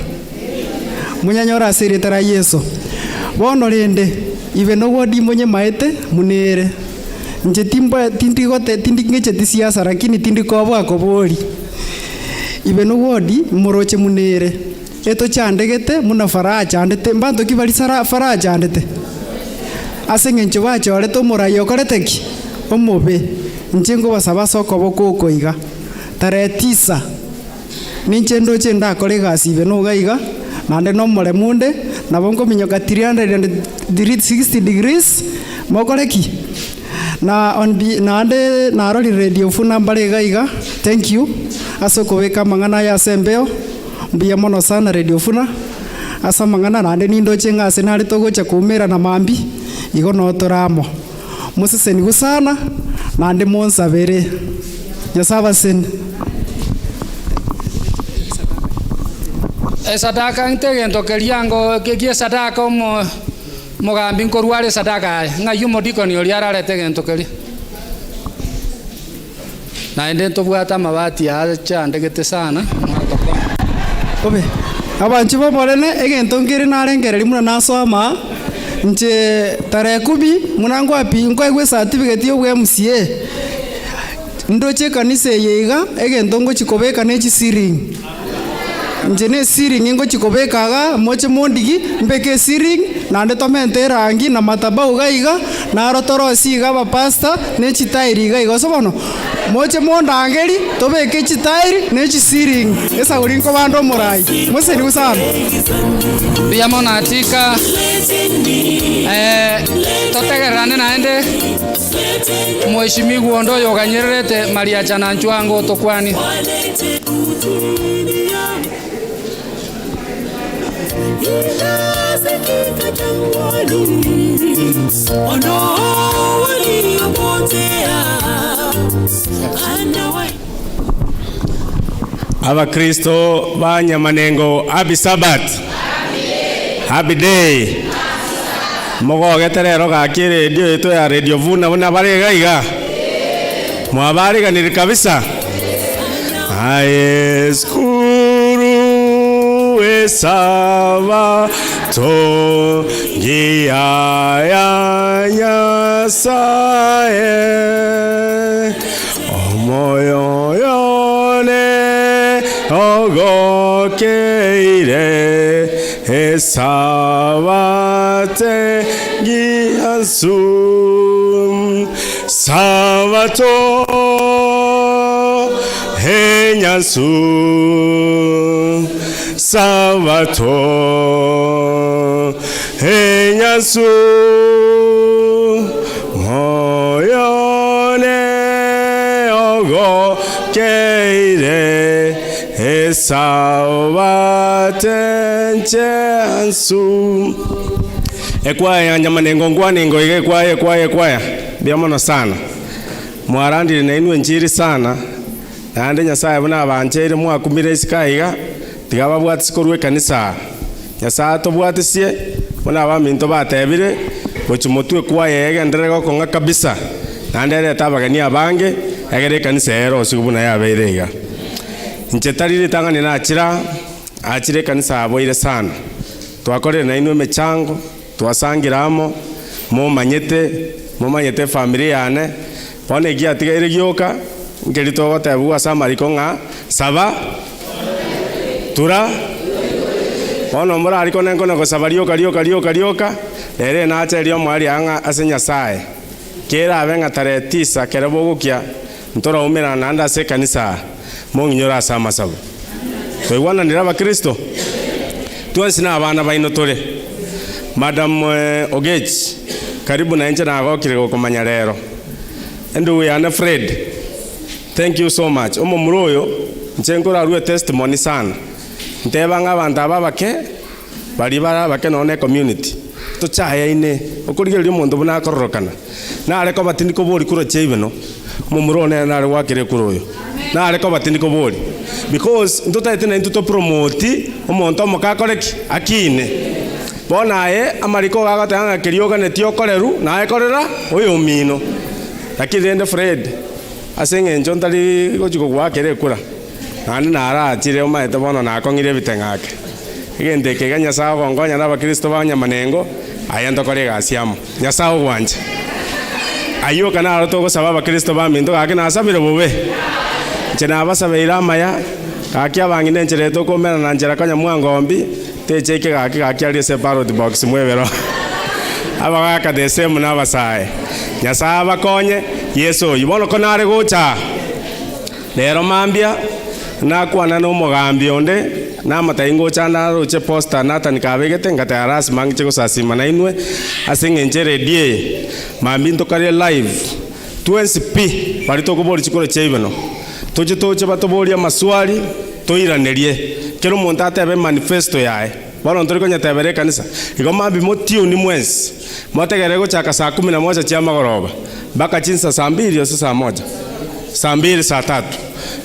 munyanyora asiritara Yesu bono rende ibe no wodi munye maete munere nje timba tindigote tindingeche tisiasa lakini tindiko akobori ibe no wodi moroche munere eto chandegete muna faraja andete mbando kibali sara faraja andete asengencho bacho ale to morayo koreteki omobe njengo basaba soko bokoko iga tare 9 ninche ndoche ndakore gasi ibe no gaiga nande no more munde nabongo minyoka 360 degrees mokoreki na nande narori Radio Vuna mbare gaiga thank you asoko weka mangana ya sembeo mbuya mono sana Radio Vuna asa mangana nande nindo chenga senari togocha kumera na mambi igo no toramo museseni gusana nande monsabere Nyasaye sen sadaka ntegento keriango kekie sadaka mogambi nkorware sadaka ngayu modikoni oliarare tegento keri na ende tobwata mabati ya chandegete sana obe abanchi boborene egento nkiri narengereri muna nasoma nche tarehe 10 munango api nkoigwe certificate yo MCA ndoche kanisa yeiga egento ngochikobeka nechi siring nje ne siring ngochikobekaga moche mondigi mbeke siring nande tomente rangi na matabau gaiga na rotorosi ga bapasta nechi tairi gaiga sobono moche mondangeri tobeke chitairi nechi siring esa ulinko bando morai mose ni usana biyamona atika totegerane naende mheshimiwa ndo yoganyerete Maria Chananchwango tokwani Abakristo banyamanengo happy Sabbath, happy day. Mogoge terero gakire radio yetu ya Radio Vuna una barega iga mwabariga ni kabisa aeskuru esava to gia ya nyasae omoyo yone ogokeire esavate giansum savato henyansum savato henyansum moyone ogo keire esavatenchansum ekwaya nyamanengo ngwanengo ige kwaya biamono sana mwarandire na inwe njiri sana nande nyasaye buna abanjere mwakumire isikaiga tigaba bwati sikorwe kanisa nyasaye to bwatisie buna abaminto batebire bochumotwe kwaya egendere gokonga kabisa nande leta abagani abange egere kanisa ero sigubuna yabeirega nchetarire tangani na achire kanisa aboire sana twakorere na inwe mechango twasangiramo mumanyete familia yane pone gia tigere gioka ngeri togotebu asa mariko nga saba tura ono mura ariko nengo na gosaba rioka ere na acha rio mwari anga ase nyasaye kera abenga tare 9 kerebo gukia ntora umira na anda se kanisa monginyora asa masabo toigwana ndira ba Kristo tuansina abana baino tore Madam Ogech karibu na nje na agokire gokomanya rero endo we are Fred, thank you so much omo muroyo nchenkora ruwe testimony sana ntebanga abantu ababake bari barabake none community tuchaya ine okurigerio muntu buna kororokana na areko batini ko bori kuro chebeno mo murone na ari wakire kuroyo na areko batini ko bori because ndotete na ntuto promote omonto mokakoreki akine bona amariko gagatanga kirioga netio koreru na ekorera oyo mino lakini ende Fred asenge njontali gochiko gwakere kura nani nara atire omaete bono na akongire bitengake igende keganya sawa ngonya na bakristo banya manengo ayando kore gasiamo nyasawo gwanje ayo kana aroto go saba bakristo baminto gake na asabire bobe chena basabeira maya kaki abangine nchereto komera na njera kanya mwangombi techeke gake ali separate box mwebero abagaka de same na basaye nyasaba konye yeso ibono konare gocha lero mambia na kwana no mugambi onde na mataingo chana roche posta nata nikabegete ngata aras mangche gusasima na inwe asenge die mambi ntokare live 20p barito kubori chikoro chebeno toche batoboria maswali toiranerie kero monta atebe manifesto yae bono ntoriko nyatebere kanisa igo mambi motio ni mwezi motegere gochaka saa 11 chia magoroba baka chinsa saa 2 ose saa 1 saa 2 saa 3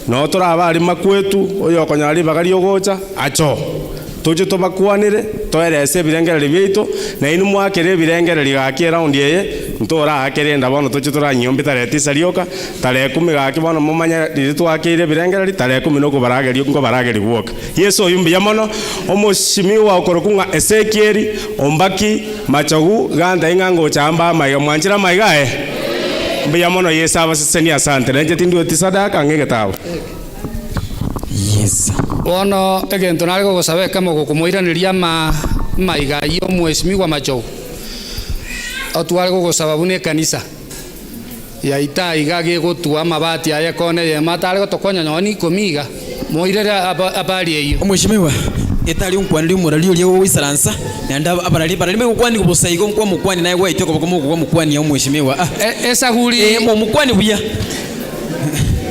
no tora abari makwetu oyo konyari bagari ogocha acho toje tobakwanire toerese birengere bito na inu mwakere birengere ligaki round yeye ntora akerenda bono tuche turanyombi tare tisarioka tare 10 gaki bono mumanya riri twakire birengereri tare 10 no kubarageri ngo barageri gwoka Yesu yumbi yamono omushimiwa okorokunga Ezekieli ombaki machogu ganda ingango chamba maiga mwanjira maigae mbiya mono Yesu abaseni asante nje tindu tisadaka ngegetawo yes bono egento nariko gusabeka mo kumuiraniria maiga yo mweshimiwa machogu otware gusaba bune kanisa ya ita igage gotua mabati aya kone ye matare gotokonya nyoni komiga moirere abali eyo omweshimiwa etali unkwani murali uli wisaransa nanda abarali mekwani kubusaigo kwa mukwani naye waite ko kwa mukwani ya omweshimiwa esaguli mo mukwani buya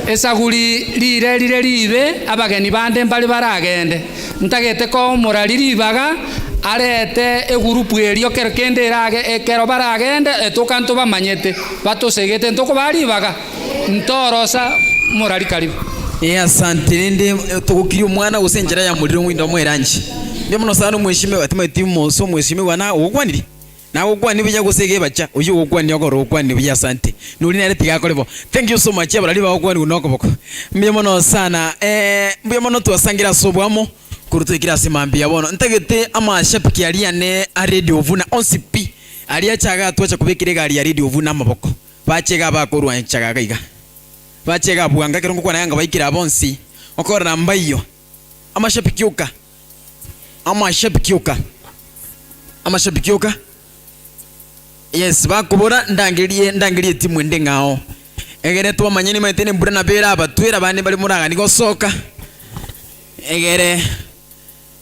esaguli libe abageni bande mbali baragende ntagete ko murali libaga arete egurupu erio kende irage ekero baragende etukanto bamanyete batosegete ntoko baribaga ntorosa murali karibu asante nende tukukiri umwana usenjera ya muliro mwindo mweranji ndio muno sana mweshimiwa atima timu so mweshimiwa na ukwaniri na ukwani bija gusege bacha uyu ukwani yokoro ukwani bija asante nuri nare tigakorevo thank you so much abarali ba ukwani unoko boko mbiye muno sana mbiye muno twasangira sobwamo kurutukira simambia bono ntagete amashapiki aliane a radio vuna onsipi aliachaga twacha kubekire gari ya radio vuna amaboko bachega bakorwa nchaga kaiga bachega buanga kirongo kwa yanga baikira abonsi okora mbayo amashapiki uka yes bakubura ndangiriye timu ende ngao egere twa manyeni maitene mbura na bera abatwera bane bali muraga niko soka egere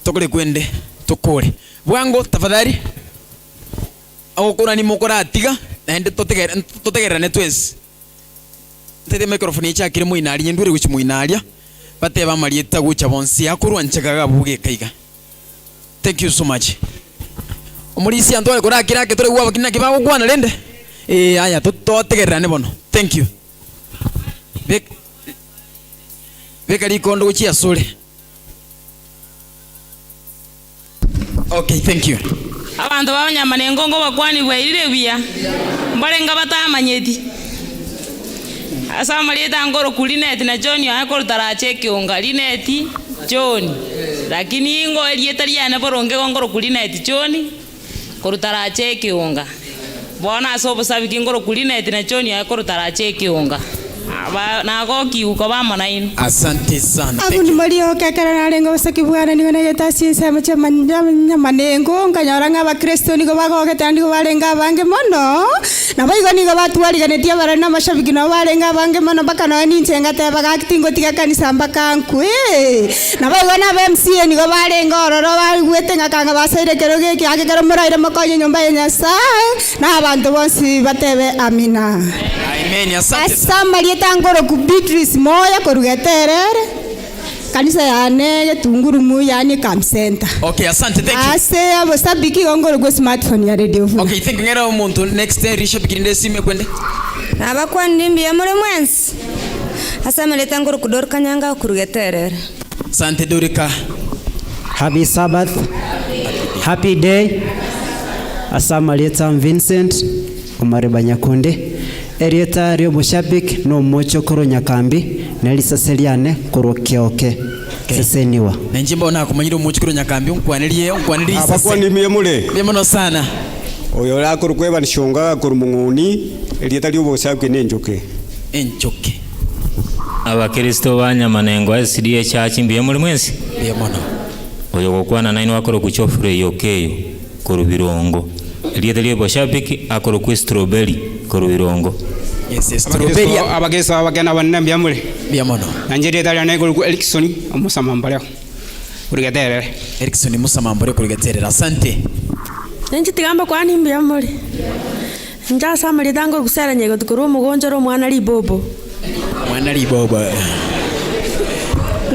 tokole kwende tokole bwango tafadhali akokora ni mukora atiga ende totegera ne twese tete microphone cha kire muinali ndure guchi muinalia bate bamalieta gucha bonsi akurwa nchakaga buge kaiga thank you so much omulisi antwale kora kira ke tore gwa bakina ke bago gwana lende aya totegera ne bono thank you bekali kondo guchi asole okay thank you abantu babanyamanengo ngo bakwani bwairire biya mbalenga batamanyeti asa malieta ngoro kulineti na John yakoro tarache kionga lineti John lakini ingo elieta liana boronge ngoro kulineti John korutarache kionga bona asobo sabiki ngoro kulineti na John yakoro tarache kionga na goki uko bamana ino asante sana abuni malio kakara nalengo usaki bwana ni wana yeta sinsa macha manengo nganyora ngaba Kristo niko bago ketandi ko balenga bange mono na baigo niko batwali ganetia barana mashabiki na balenga bange mono baka na ni ncenga te baga kitingo tika kanisa mbaka nkwe na baigo na BMC niko balenga ororo bagwete ngakanga basaire keroge ki akekero muraire makoye nyomba ya Nyasaye na abantu bonsi batebe amina amen asante tangoro ku Beatrice moya korugeterere kanisa yane getunguru mu yani Camp Center okay asante thank you ase abo sabiki ngoro go smartphone ya radio okay thank you ngera umuntu next day risha bikinde sime kwende nabakwa ndimbi ya muri mwensi asa maleta ngoro kudor kanyanga kurugeterere asante Dorika happy Sabbath happy day asa maleta Vincent Omare Nyakonde Erieta rio mushabik no mocho koro nyakambi nelisa seliane koro kioke seseniwa nenjimba ona kumanyira mocho koro nyakambi unkwaniriye abakwani mule memono sana oyo la koro kweba nishonga koro munguni erieta rio mushabik nenjoke abakristo banyamanengo SDA church mbiye muri mwensi memono oyo gokwana naino akoro kuchofure yokeyo koro birongo erieta rio mushabik akoro ku strawberry koro birongo yes strawberry abagesa abagena banne mbyamule byamono nanjeri dalya ku Erikson omusamambale kurigaterere Erikson musamambale kurigaterere asante nenji tigamba kwani mbyamule nja samali dango kusera nyego tukuru mugonjoro mwana libobo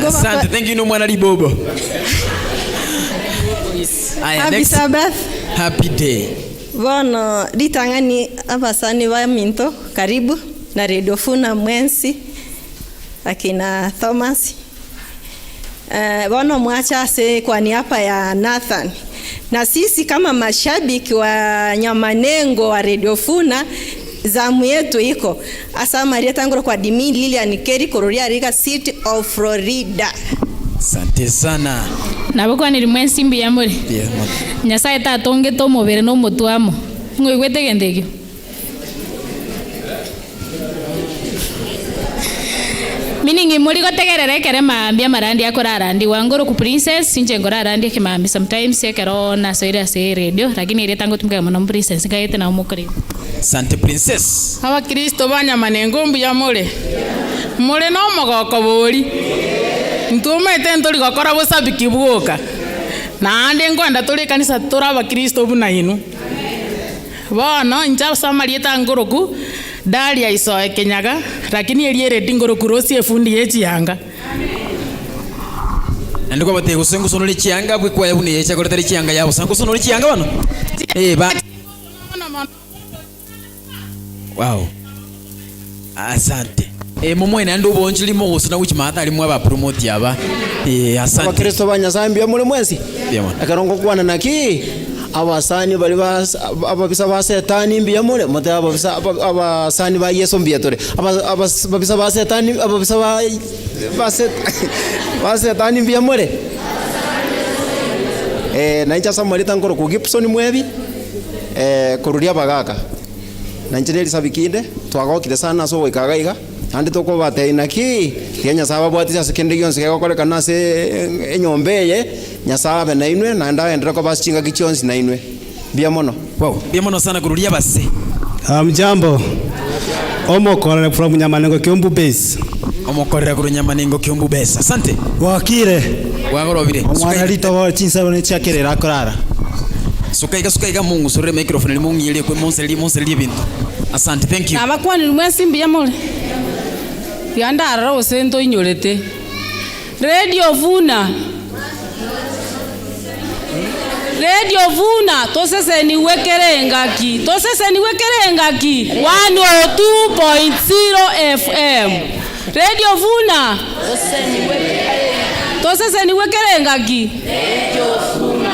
asante thank you no mwana libobo happy Sabbath happy day Bono ditangani abasani wa minto karibu na Radio Funa mwensi akina Thomas bono mwacha se kwa niaba ya Nathan na sisi kama mashabiki wa Nyamanengo wa Radio Funa, zamu yetu iko asa Maria Tangoro kwa Dimi Lilian Keri Kororia Riga City of Florida. Asante sana. Naboko ni mwensi mbiyamuri. Nyasaye tatonge to mobere no mutuamo. Ngoigwete gendegyo. Miningi muri gotegerere kere maambia marandi akorarandi wangoro ku princess sinje ngorarandi kimambi sometimes ekero na soira se radio lakini ile tango tumka mwana princess ngaite na umukuri. Sante princess. Aba Kristo Banyamanengo mbiyamuri. Muri no mogoko buri. Ntumete ntori gokora busabiki bwoka. Na ande ngwanda tuli kanisa turaba Kristo buna inu. Bono nja samarieta ngoroku Dalia isoe Kenyaga lakini eliere dingoroku rosi efundi yechianga. Ndiko bate gusengu sonoli chianga bwe kwa yabuni yecha koletari chianga yabo sangu sonoli chianga bano. Ba. Wow. Asante. Momo ina ndo bonjili mo usina which mata ali mwa promote yaba. Asante. Abakristo banyazambia muri mwezi. Akarongo kwana naki abasani bali ababisa ba setani mbiya mure mata ababisa abasani ba Yesu mbiya tore ababisa ba setani ababisa ba setani mbiya mure nainja samarita ngoro ku Gibson mwebi kurudia bagaka nanjeri sabikinde twagokire sana so wikagaiga andi toko bateina ki Kenya saba bwatisa sekende yonse gakore se enyombeye nyasabe na inwe na ndawe ndira ko basinga kichonsi na inwe biamono. Wow, biamono sana kurudia base. Jambo. Omokorera from Nyamanengo Kiumbu base. Omokorera kuru Nyamanengo Kiumbu base. Asante. Wakire. Wagorobire. Omwana lito wa chinsa bone chakerera akorara. Sukaiga Mungu sore microphone Mungu yele kwa monseli bintu. Asante, thank you. Abakwani lumwesi mbiyamole. Yandara osento inyorete. Radio Funa. Radio Funa tosese ni wekerengaki. 102.0 FM. Radio Funa. Tosese ni wekerengaki. Radio Funa.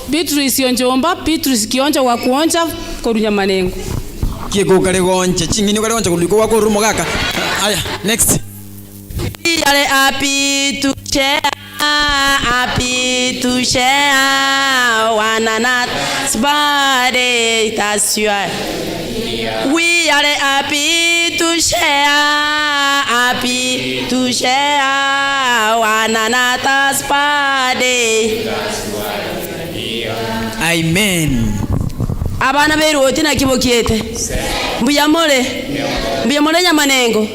Beatrice Yonjomba, Beatrice Kionja wa kuonja korunya manengo. Kiego kale gonche, chingini kale gonche kuliko wako rumo kaka. Aya, next. Yale happy to share, one another's body, that's right. We are happy to share, one another's body. Amen. Abana beru otina kibokiete. Mbiyamole Nyamanengo.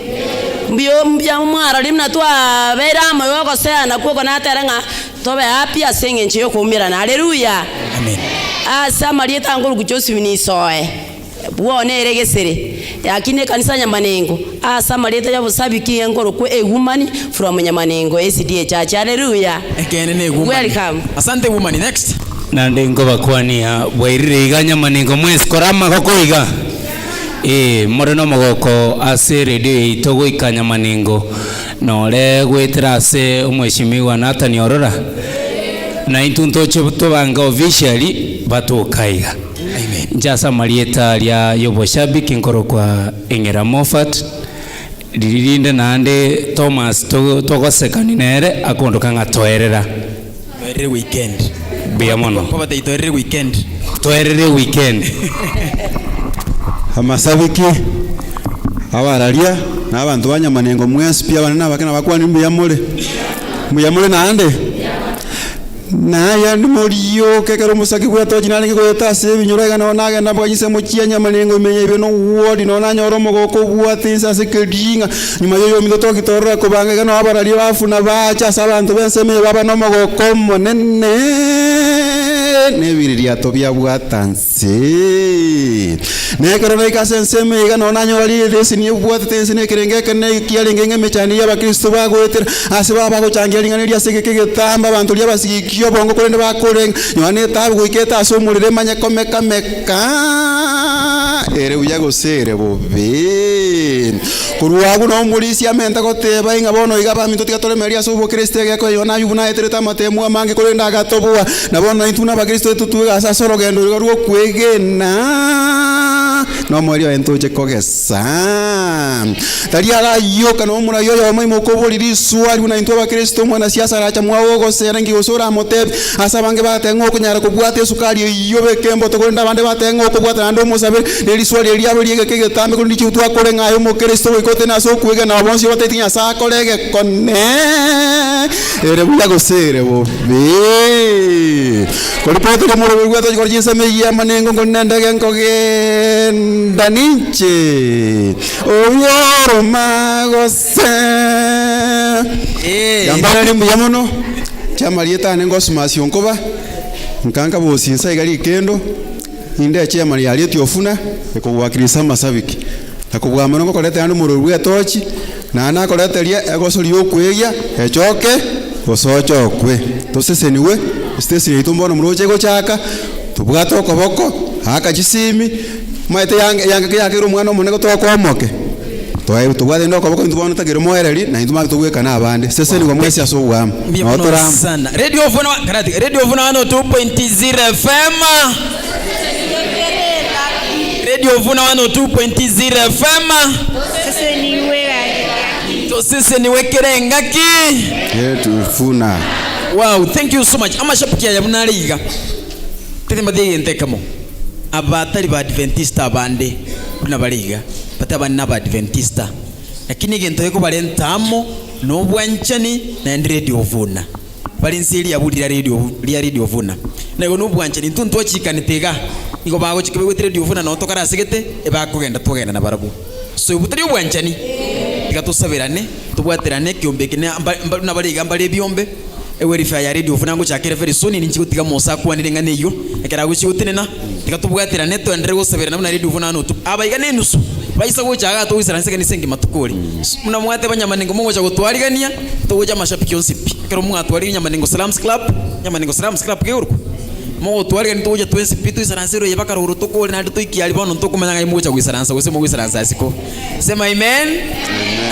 Mbiyamwara limna twa bera moyo ko seana kuko na teranga tobe happy asenge nchiyo kumira na haleluya. Amen. Asa Marieta nguru kuchosi ni soe. Buone eregesere. Yakine kanisa Nyamanengo. Asa Marieta yabusabiki ngoro ku woman from Nyamanengo SDA Church. Haleluya. Ekenene woman. Welcome. Asante woman. Next. Nande ngo bakwania bwairire iga Nyamanengo mwezi korama gokoiga moreno mogoko ase radio itogo Nyamanengo nore gwetera ase umweshimiwa Nathan Orora na intuntocho tubanga officially batukaiga. Amen. Njasa Marieta lya yoboshabiki nkoro kwa Engera Moffat lilinde nande Thomas togosekani nere akondoka ngatoerera every weekend. Biamono. Papa te every weekend. Every weekend. Amasabiki abaralia na abantu banyamanengo mwesi pia banana bakana bakwani mbiyamole nande na ya ndimoriyo kekero musaki kwa toji nali ngweta se binyuraga no naga na bwanyise muchia Nyamanengo menye ibe no wodi no nanyoro mogoko bwati sase kedinga nyuma yo mito toki torra ko banga no abaralia bafuna bacha sabantu benseme baba no mogoko monene nebiriria tobia bwatanse nekero ikasenseme iga no nanyori thesi ni bwatete sine kirengeke ne kialengenge mechani ya bakristo bagwetera asiba bagochangia linganiria segekegitamba bantu lia basikio bongo kurende bakurenga nyone tabu gwiketa asumurire manya komeka meka ere uya gosere bobe kuruagu no mulisi amenta goteba inga bono igaba minto tikatolemeria subo kristo yako yona yubuna etereta matemu amange kolenda gatobua na bono intuna ba kristo tutuga asasoro gendo ruo kwegena no morio entoche kogesa taria la yoka no mura yoyo mai mokobori swali una into ba kristo mwana siasa racha mwawo gosera ngigosora motebe asabange batengo kunyara kubwate sukari yobe kembo tokolenda bande batengo kubwata ndo musabe deli swali elia beliege kege tambe kundi chitu akore ngayo mo kristo ikote na so kuega na bonsi batetinya sa kolege kone ere buya gosere bobe kolipoto ko muro bugwa to gorjinsa meya manengo gonenda genkoge ndaninche oyoro magose yambara limbu yamono chamalieta nengo sumasio nkoba nkanka bosinsa igali kendo inde chema ya leti ofuna ekogwakirisa masabiki akogwa manongo koleta yandu mururu etochi na ana koleta lia egosori okwegia echoke osochokwe toseseniwe stesi itumbono muroche gochaka tubwato koboko aka chisimi maite yange yakiro mwana omonego tokomoke toye tubwate ndo koboko ntubona tagero moereri na intuma tugweka na abande seseni kwa mwesi asogwa otora sana radio vuna karati radio vuna 2.0 FM radio vuna 2.0 FM sese niwe kerengaki yetu funa. Wow, thank you so much. Amashapikia ya munaliga tete madege ntekamo abatari ba Adventista abande kuna baliga pataba naba Adventista lakini gento yeko balentamo no bwanchani na radio vuna balinsiri yabulira radio vuna na go no bwanchani ntuntu chikanitega iko bago chikebe with radio vuna no tokara sigete e bakugenda tugenda na barabu so butari bwanchani ikatusabirane tubwaterane kiombe kine na baliga mbale biombe verify ya radio vuna ngo chakere very soon ni nchigutiga mosa kwanire ngane iyo ekera guchiutinena tikatubwatira neto endre gusabira na radio vuna no tu abaiga nenusu baisa go chaga to wisara nsenge nisengi matukuri muna mwate banyamanengo mongo cha gutwarigania tuja mashapiki onsipi kero mwatwari nyamanengo Salams Club geurku mo twarigani tuja twensi pitu isara nsero yebaka ruru tukuri na ndito iki alibono ntokumenya ngai mocha gwisara nsa gusemo gwisara nsa siko sema amen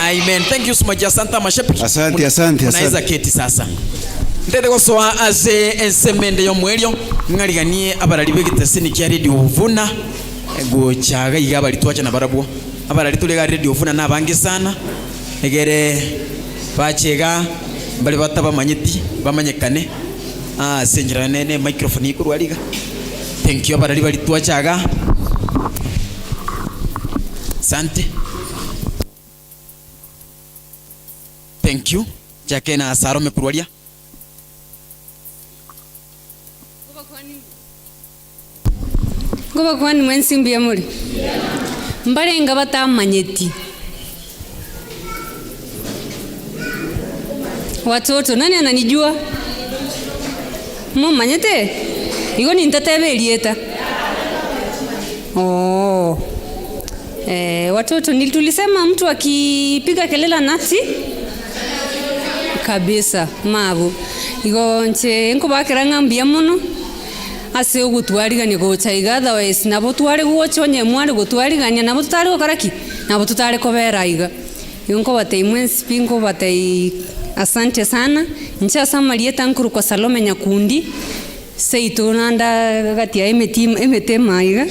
amen. Thank you so much asante mashapiki asante unaweza keti sasa ndede gosoa aze ensemende yo mwelyo ngaliganie abarali begitesini kya radio vuna go chaga igabali twacha na barabwo abarali tulega radio vuna nabange sana egere bachega bali bataba manyiti bamanyekane senjira nene microphone ikuru aliga. Thank you abarali bali twachaga sante. Thank you jakena sarome kurwalia ngoba kwani mwensi mbia muri mbare ngabata manyeti watoto nani ananijua mama nyete iko ni ntatebe lieta watoto tulisema mtu akipiga kelele nati kabisa mabu iko nche nko bakiranga mbia muno ase ugutwarigania gochaiga otherwise nabo twari guochonye mwari gutwarigania nabo tutari gokaraki nabo tutari kobera iga yonko batei mwensi pingo batei asante sana ncha samalieta nkuru kwa Salome Nyakundi seito nanda gati ya emetema iga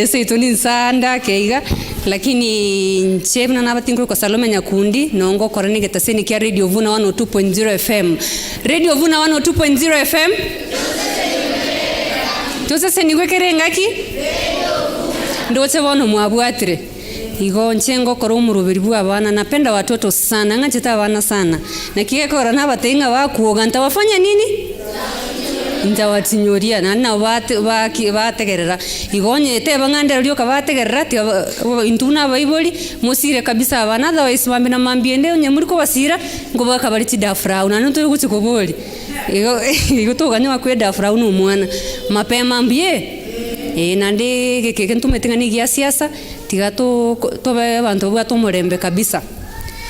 seito ni sanda keiga lakini nchebna nabatinguru kwa Salome Nyakundi nongo korani getaseni kia Radio Vuna 102.0 FM Radio Vuna 102.0 FM Tusa niwekere ngaki ndoche bono mwabwatire igo nchengo koro murubiri bwa bana napenda watoto sana ngacheta bana sana na kigekora na batenga bakuoga ntawafanya nini ntawatinyoria na bategerera igonye te bangande ryo kabategerera ti intuna baiboli musire kabisa bana otherwise bambe na mambiende onye muri ko basira ngo bakabari tidafrau na nto guchikoboli igo tuganya kwenda frau no mwana mapema mbie nande keke ntumetingani gia siasa tigato tobe bantu bwa tomorembe kabisa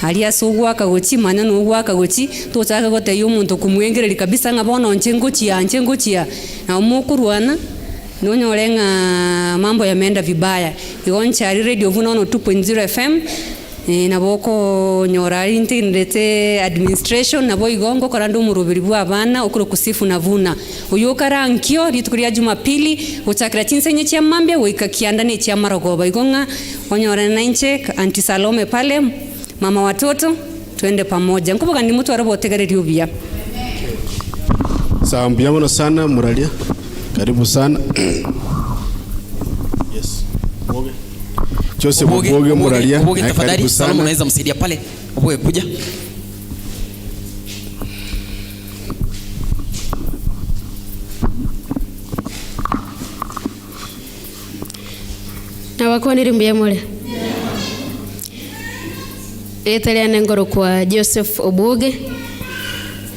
alia sogwa kagochi mana no gwa kagochi to chaka gote yo muntu kumwengereri kabisa ngabona onche ngochia na umukurwana nonyorenga mambo yameenda vibaya igonchari radio Vuna 2.0 FM naboko nyorari ndete administration nabo igongo karando murubiri bwa bana okuro kusifu na Vuna uyukara nkio ritukuria Jumapili uchakira chinsenye chia mambia wika kiandane chia Marogoba igonga onyora na inche Auntie Salome pale mama watoto tuende pamoja nkubuga ndi mtu arabotegererio bia. Sawa, mbiyamona sana muralia. Karibu sana. Yes. Boge. Joseph Boge muralia. Boge tafadhali, Salome unaweza msaidia pale. Boge kuja. Na wako niri mbiyamole. Italia nengoro kwa Joseph Obuge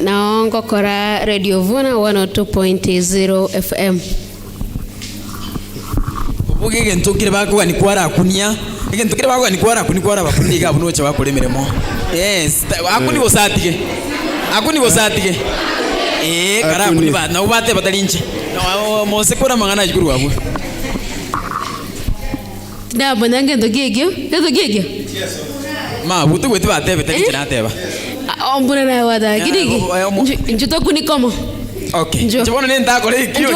naongo kora Radio Vuna 102.0 FM. Obuge gentokire bako ni kwara kunia gentokire bako ni kwara bakundiga bunoche bakolemeremo. Yes, akuni bosatige kara kuni ba na ubate batalinche mose kora mangana jikuru wabu da bonange ndogegyo ma butu gwetu batebe talinche nateba ombuna na wada gidigi njuto kunikomo. Okay, njibona nenda kore kio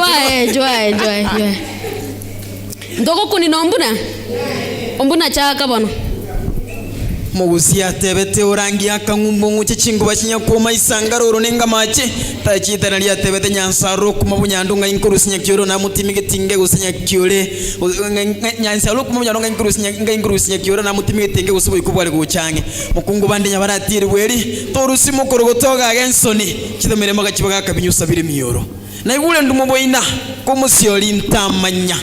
joy ndoko kuni ombuna chaka bono mugusia tebete orangi akangumbo nguche chingo bachinya koma isangaroro nenga mache tachita nalia tebete nyansaro kuma bunyandunga inkurusinya kyoro na mutimi getinge gusinya kyore nyansaro kuma bunyandunga inkurusinya kyoro na mutimi getinge gusubo ikubwale guchange mukungu bandi nyabaratiri weri torusi mukorogotoga agensoni kidomeremo gakibaga kabinyusa bire miyoro na igule ndumuboina kumusioli ntamanya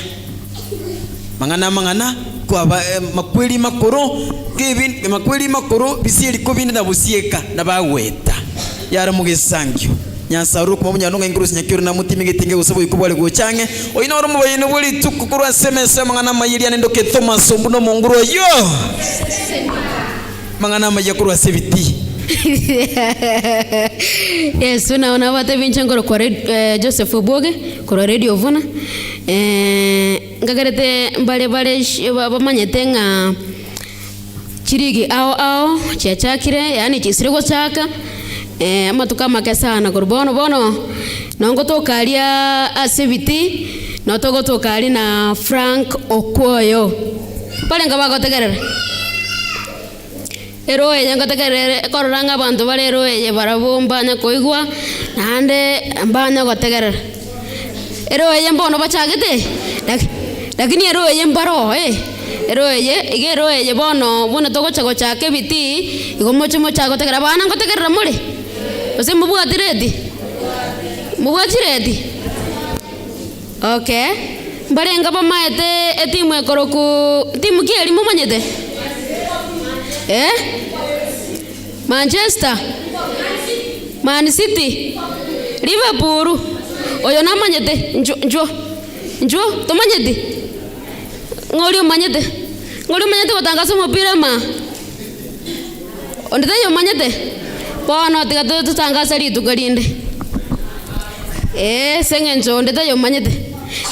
mangana kwa makweli makoro kevin makweli makoro bisiri ko bindi nabusieka nabaweta yara mugesangyo nyansaro kuma bunyandunga inkurusinya kyoro na mutimi getinge gusubo ikubwale guchange oina oro muboyino buli tukukurwa SMS mangana mayiri anendoke Thomas ombuno monguro yo mangana mayakurwa seviti. Yes, unaona wate vinchangoro kwa Joseph Obuge kwa Radio Vuna ngagarete mbale bamanyete nga chirigi ao chachakire yani chisirigo chaka amatuka makesana bono nongo tokalia aseviti no togo tokali na Frank Okwoyo pale ngabagotegerera eroye yangategerere koranga abantu bale eroye barabomba nya koigwa nande mbanya gotegerera eroye mbono bachagete lakini eroye mbaro eroye bono buna togochago chake biti igomoche mocha gotegerera bana gotegerera muri ose mubwatiredi okay barenga bamaete etimu ekoroku timu kieli mumanyete Manchester, Man City, Liverpool. Oyo namanyete njo tomanyete ngoli manyete watangaza mpira ma ondete yo manyete bono tigato tutangaza litu galinde senge njo ondete yo manyete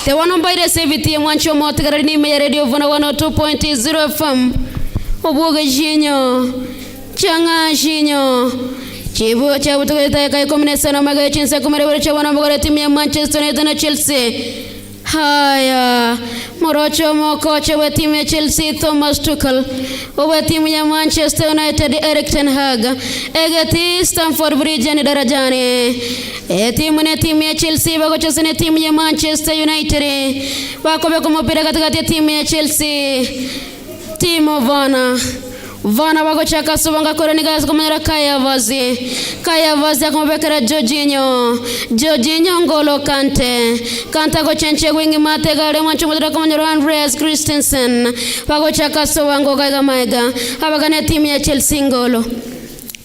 te wono mbaire seviti mwancho motigara ni me Radio Vuna 102.0 FM Obuge jinyo changa jinyo chibu chabu tuketa kai komunesa na maga chinsa kumere cha wana mbogore timu ya Manchester United na Chelsea haya morocho moko cha timu ya Chelsea Thomas Tuchel wa timu ya Manchester United Erik ten Hag egati Stamford Bridge ni darajani timu ya Chelsea bagocheza na timu ya Manchester United bakobe kumupira katika timu ya Chelsea Timo Vana bagochaka subanga koreni gaza kumera Kaya Vazi akumubekera Jorginho Ngolo Kante gochenche wingi mategale mwancho mudira kumanyoro Andreas Christensen bagochaka subanga gaiga maiga abagane timu ya Chelsea Ngolo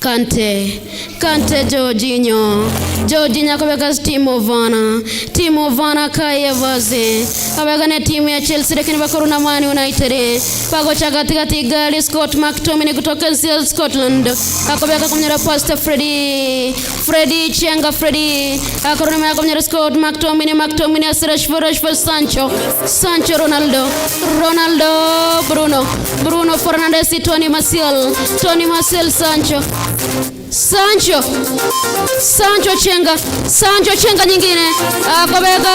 Kante Jorginho akubeka Timo Vana Kaya Vazi abagane timu ya Chelsea lakini bakoruna Man United bagocha katikati gari Scott McTominay kutoka Scotland akobeka kumnyera Pastor Freddy Chenga Freddy akoruna kumnyera Scott McTominay Rashford Sancho Ronaldo Bruno Fernandes Tony Martial Sancho Chenga nyingine akobeka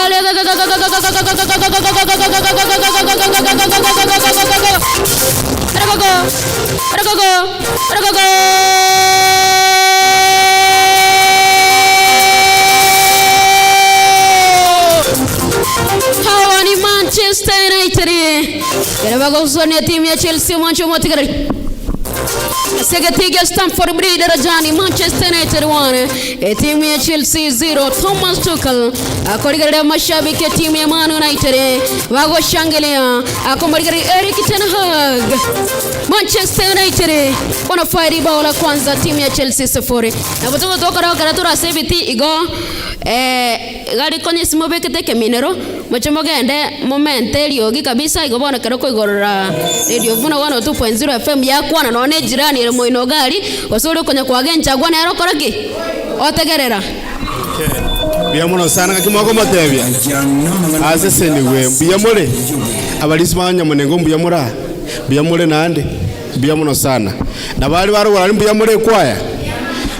hawa ni Manchester United yanabagosoni timu ya Chelsea mwancho motikari Segetiga Stamford Bridge darajani Manchester United 1 timu ya Chelsea 0 Thomas Tuchel akorigara mashabiki ya timu ya Man United wagoshangilia akomorigara Erik ten Hag Manchester United wanafaidi bao la kwanza timu ya Chelsea 0 na botoka toka karatura sebiti igo gari konye simobeke teke minero machomogende momente liogi kabisa igobona karoko igorora radio vuna 102.0 FM yakwana none jirani ile moino gari wasore konya kwa gencha gwana yaro koraki otegerera biamuno sana kakimoko matebya ase senigwe biamule abalisi banyamunengo biamura biamule nande biamuno sana na bali barugora biamule kwaya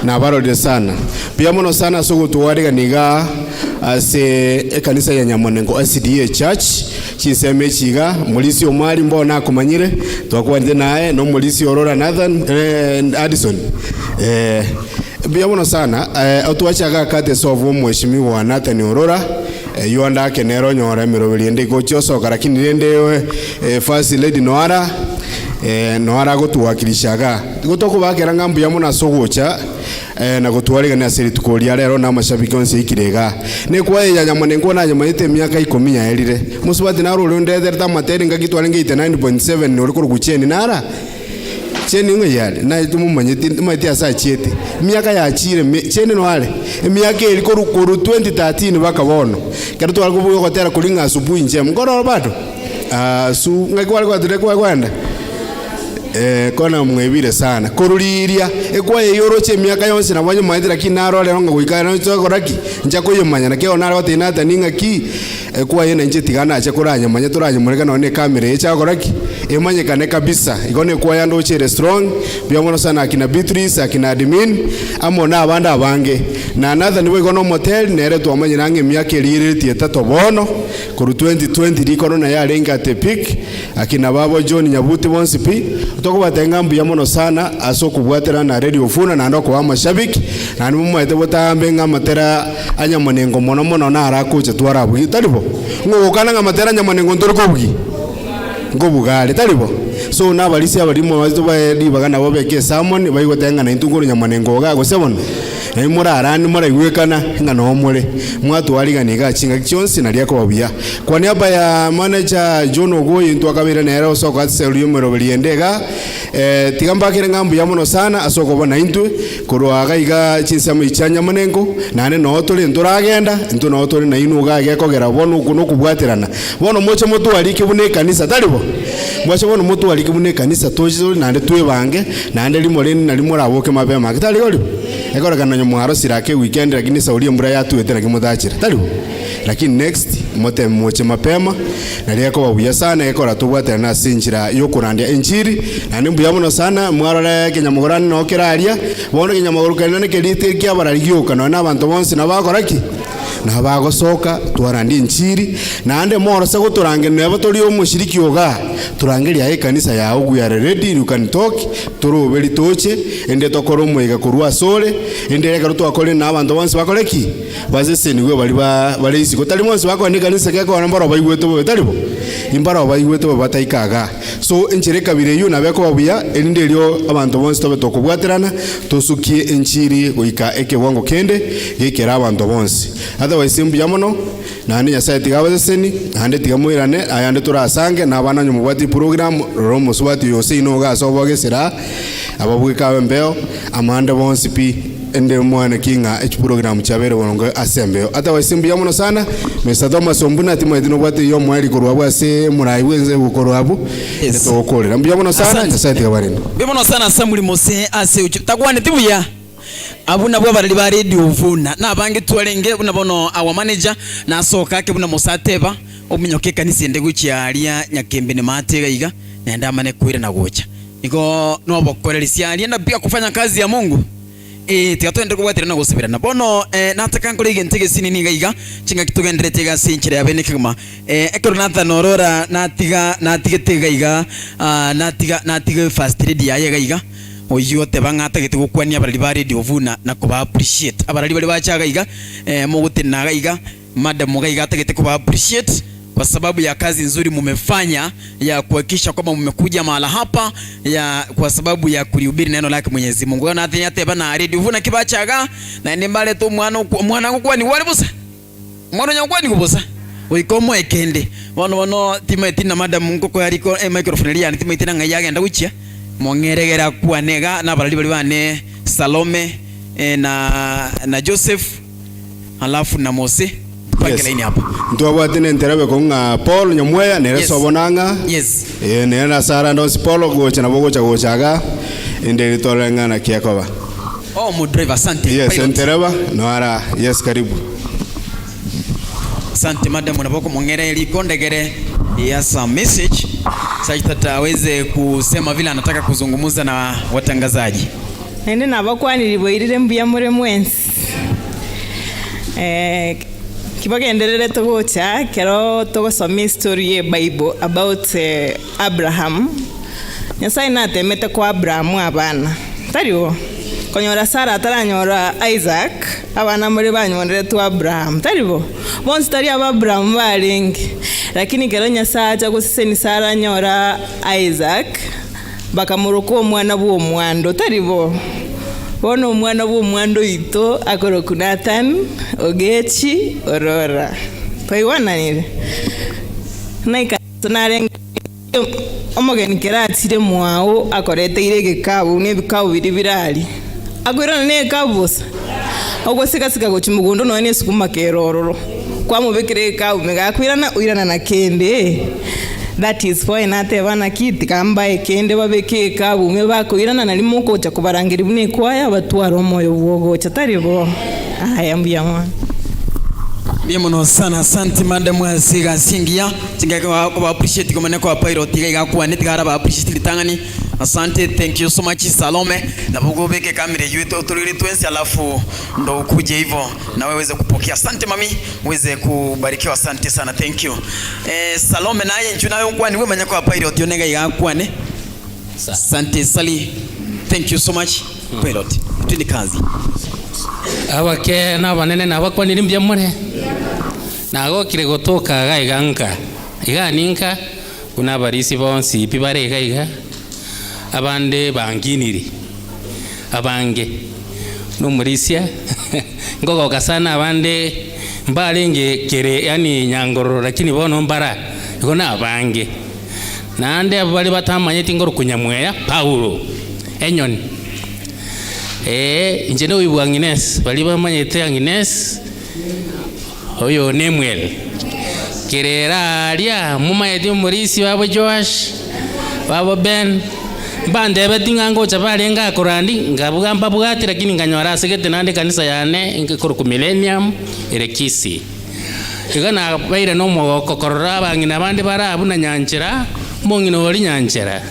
na barode sana biamuno sana sugu tuwariga niga ase ekanisa ya Nyamonengo SDA Church chiseme chiga mulisi omwali mbona akumanyire twakwanje naye no mulisi Aurora Nathan Addison biamuno sana otwachaga kate sovu mheshimiwa Nathan Aurora yuanda kenero nyora mirobiri ndiko chosoka lakini rende first lady Noara gutuwakilishaga gutokubakera ngambu ya muna sogocha na gutwariga na siri tukoria rero na mashabiki onse ikirega ne kwa ya Nyamonengo na nyamayite miaka 10 yaerire musubati na ruru ndether ta materi ngagitwaringa 89.7 no rikuru gucheni nara cheni ngoyale na tumumanyiti mati asa chiete miaka ya chire cheni no ale miaka iri korukuru 2013 bakabono kero twalikubuga gotera kulinga asubuhi nje ngoro bado su ngakwa kwa direkwa kwenda kona mwebire sana koruriria ekwaye yoroche miaka yonse nabanye maithira kinaro lero ngagwikana no tsokoraki njako yomanya na keo naro tinata ninga ki ekwaye na njeti gana acha kuranya manya turanya mureka none kamera echa koraki emanye kane kabisa igone kwaya ndo chere strong byamono sana akina Beatrice akina admin amona abanda abange na Nathan niwe gono motel nere twamanye nange miaka irire tietato bono kuru 2020 rikono na yarenga tepik akina babo John Nyabuti bonsipi tokubatenga mbuyamono sana asokubwatera na radio funa na ndoko amashabiki na nimumwete botambe ngamatera Anyamonengo mono na arakuche twarabu talibo ngokana ngamatera Anyamonengo ntorokobwi ngobugale talibo so nabalisi abalimo bazito bayedi bagana bobeke salmon bayigotenga na intunguru Nyamonengo gago sebona na murarani muraiwekana ngana omure mwatu waliganiga chinga chonsi na lyako babuya kwa niaba ya manager John Ogoyi ntwakabira nero soko atselio merobeliendega tigambakire ngambu yamono sana asoko bona intwe kurwaga iga chinsamo ichanya Nyamonengo nane no tole nturagenda ntu no tole na inuga gekogera bono kuno kubwaterana bono mocho motu walike bune kanisa talibo mocho bono motu walike bune kanisa tojizo nande twebange nande limoreni na limuraboke mabema kitali goli ekora kana nyamwaro sirake weekend lakini saulia mbura yatu etera kimudachira talibo lakini next mote moche mapema na lyako babuya sana ekora tubwatera na sinjira yokurandia injiri na nimbuya muno sana mwarora Kenyamugorani no kiraria bono Kenyamugorani ne kelite kya bararigyoka no nabantu bonse nabakoraki na bagosoka twarandi injiri na ande moro se guturange nebo turi omushiriki oga turangeria ekanisa ya ugu ya ready you can talk turuberi toche ende tokoro mwiga kurwa sole ende reka rutwakore na abantu bonse bakoreki bazese niwe bali isi gutari monse bakone kanisa keko nambaro bayigweto bo talibo imbaro bayigweto bo bataikaga so enjire kabire yu na beko babuya ende ryo abantu bonse tobe tokubwaterana tosukie injiri goika ekewango kende yekera abantu bonse otherwise mbuyamono na nya site gabazeseni ande tigamwirane ayande turasange na bana nyumubati program romo swati yose ino gaso bogesera ababwika mbeo amande bonse pi ende mwana kinga each program chabere bonongo asembe ata wasimbu ya muno sana Mr. Thomas Ombuna timo edino bwate yo mwali korwabo ase murai wenze gukorwabo eto okorera mbiya muno sana nyasaye tigabarendo bimuno sana Samuel Mose ase utakwane tibuya abuna bwa barali ba radio vuna na bange twarenge buna bono our manager na soka ke buna Musateba omunyoke kanisi ende guchiaria nyakembe ne matega iga nenda mane kwira na gocha iko no bokorelisia alienda pia kufanya kazi ya Mungu tigatwende kubwatira na gusubirana bono nataka nkore igentege sinini gaiga chinga kitugenderete ga sinchire ya benikima ekero nathanorora natiga tegaiga natiga first lady ya gaiga oyote bangata gete gukwania abarali ba radio vuna na kuba appreciate abarali bali bachaga iga mugutina gaiga madam gaiga tegete kuba appreciate kwa sababu ya kazi nzuri mumefanya ya kuhakikisha kwamba mmekuja mahala hapa ya kwa sababu ya kulihubiri neno lake Mwenyezi Mungu. Na athenya teba na radio vuna kibachaga na ndi mbale tu mwana ngukwa ni wali busa mwana nyangwa ni kubusa oikomo ekende bono timeti na madam ngoko yariko microphone liya timeti na ngaya genda guchia mongeregera kwanega na barali bali bane Salome na Joseph alafu na Mose pangelaini hapa ntwabwatine nterebe konga Paul Nyamweya nere sobonanga yes nere Sara ndonsi Paul gocha na bogocha gochaga ende litolenga na kiakoba mu driver asante yes ntereba noara yes karibu asante madam na boko mongere ilikondegere yes a message sasa aweze kusema vile anataka kuzungumza na watangazaji nende nabakwani liboirire mbuya muri mwensi kibagenderere tugocha kero tugosoma story ya Bible about Abraham. Nyasaye natemete kwa Abraham abana tariwo konyora Sara ataranyora Isaac abana muri banyonere tu Abraham tariwo bonse tari aba Abraham baringi lakini kero Nyasaye acha guseni Sara nyora Isaac bakamuruko omwana bwo mwando tariwo bono omwana bwo mwando ito akoroku Nathan Ogechi Orora toiwana nire naika tunare omogeni keratire mwao akorete irege kabu ne bikabu biri birali agwira ne kabusa ogwo sikasika gochimugundo no ne sukuma kerororo kwa mubekere kabu megakwirana uirana na kende that is why natebana kiti kamba ekende babeke kabu me bakwirana na limuko cha kubarangira bune kwaya batwara omoyo bwogo chataribo aya mbiyamwa Bimuno sana asante madam asiga singia tinga kwa appreciate kwa maneno kwa pilot ga kwa nitigara ba appreciate litangani asante thank you so much Salome na bogo beke kamera yetu tulili twensi alafu ndo ukuje hivyo na wewe uweze kupokea asante mami uweze kubarikiwa asante sana thank you Salome naye nchunayo kwa ni wewe maneno kwa pilot yonega ga kwa ne asante Sali thank you so much pilot twende kazi abake na banene na bakwa nirimbya mure nago kire gotoka gaiganka iganinka kuna barisi bonsi pibare gaiga abande banginiri abange no murisia ngogo kasana abande mbalenge kere yani nyangororo lakini bono mbara igona abange nande abali batamanyeti ngoro kunyamweya Paulo enyoni inje no ibu Agnes bali bamanyete Agnes oyo Nemuel kirera alia mumayeti umurisi babo Joash babo Ben bande betinga ngocha balenga korandi ngabugamba bugati lakini nganyora segete nande kanisa yane ingekoro ku Millennium erekisi igana baire no mogoko korora bangina bande barabu na nyanchira mongino wali nyanchira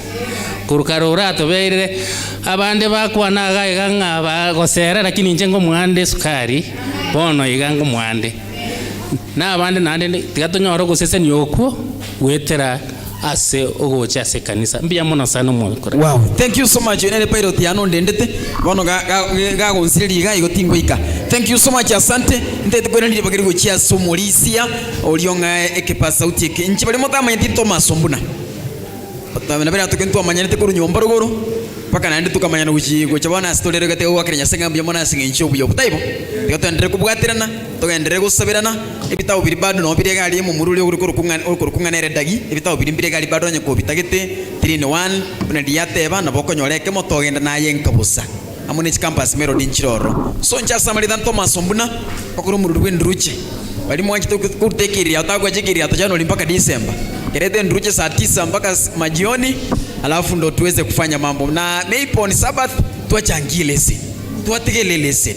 kurukarura to beire abande bakwana gaiga bagosera lakini nje ngo mwande sukari bono igango mwande na abande nande tigatonyoro guseseni okwo wetera ase ogocha ase kanisa mbia mona sana mwakora wow thank you so much nene pilot yano ndendete bono ga gonzili ga igotingo ika thank you so much asante ndete kwena ndi bagiri gochia somolisia olionga ekepa sauti eke nchi bali motama yenti Thomas Ombuna batamena bera tukentu amanyane kuru nyomba rugoro paka nandi tukamanya uchi gocha bana stolero gate wa Kenya senga mbia mona singa nchi obuyo butaibo tigatendere kubwatirana tugendere gusabirana ebitabo biri bado no biri gali mu muruli uri kunganere dagi ebitabo biri biri gali bado nyako bitagete 3 in 1 unadi yateba na boko nyoreke moto genda naye nkabusa amune campus Melody Nchiroro so nchasa malida Thomas Ombuna bakuru mu rurwe nduruche bali mwanki kutekiria utagwa jikiria to January mpaka December kerede nduruche saa 9 mpaka majioni alafu ndo tuweze kufanya mambo na maybe on Sabbath tuachangie lesson tuategele lesson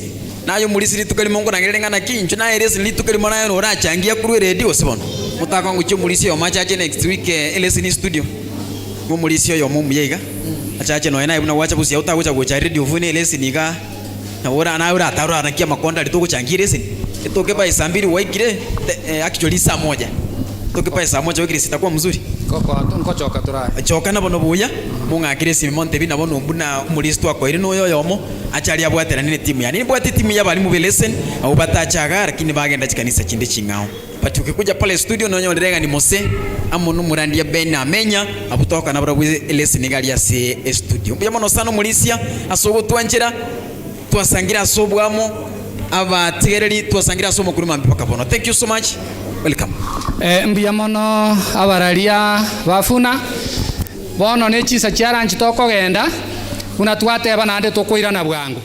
nayo mulisi litukali mongo nangelengana kincho na lesson litukali mwana yo orachangia kuri radio sibono mutaka ngucho mulisi yo machache next week lesson studio mu mulisi yo mu yega achache no ena ibuna wacha busi utakucha kucha radio vune lesson iga na ora na ora tarura na kia makonda litukuchangia lesson itoke pa saa 2 waikire actually saa 1 toke pa saa 1 waikire sitakuwa mzuri nkochoka turai choka na bono buya mungakire Simon Tebi na bono mbuna mulisto akwa iri no yoyomo achali abwatera nine timu yani bwati timu yabali mu lesson au batachaga lakini bagenda chikanisa chinde chingao but ukikuja pale studio no nyolerega ni Mose amono murandi ya Ben amenya abutoka na barabu lesson gali ya studio mbuya mono sano mulisia asobo twanjira twasangira asobwamo abatigereri twasangira asomo kuri mambi pakabono. Thank you so much, welcome. Mbuya mono abararia bafuna bono ne chisa chiaranchi tokogenda una twateba nande tokoirana bwangu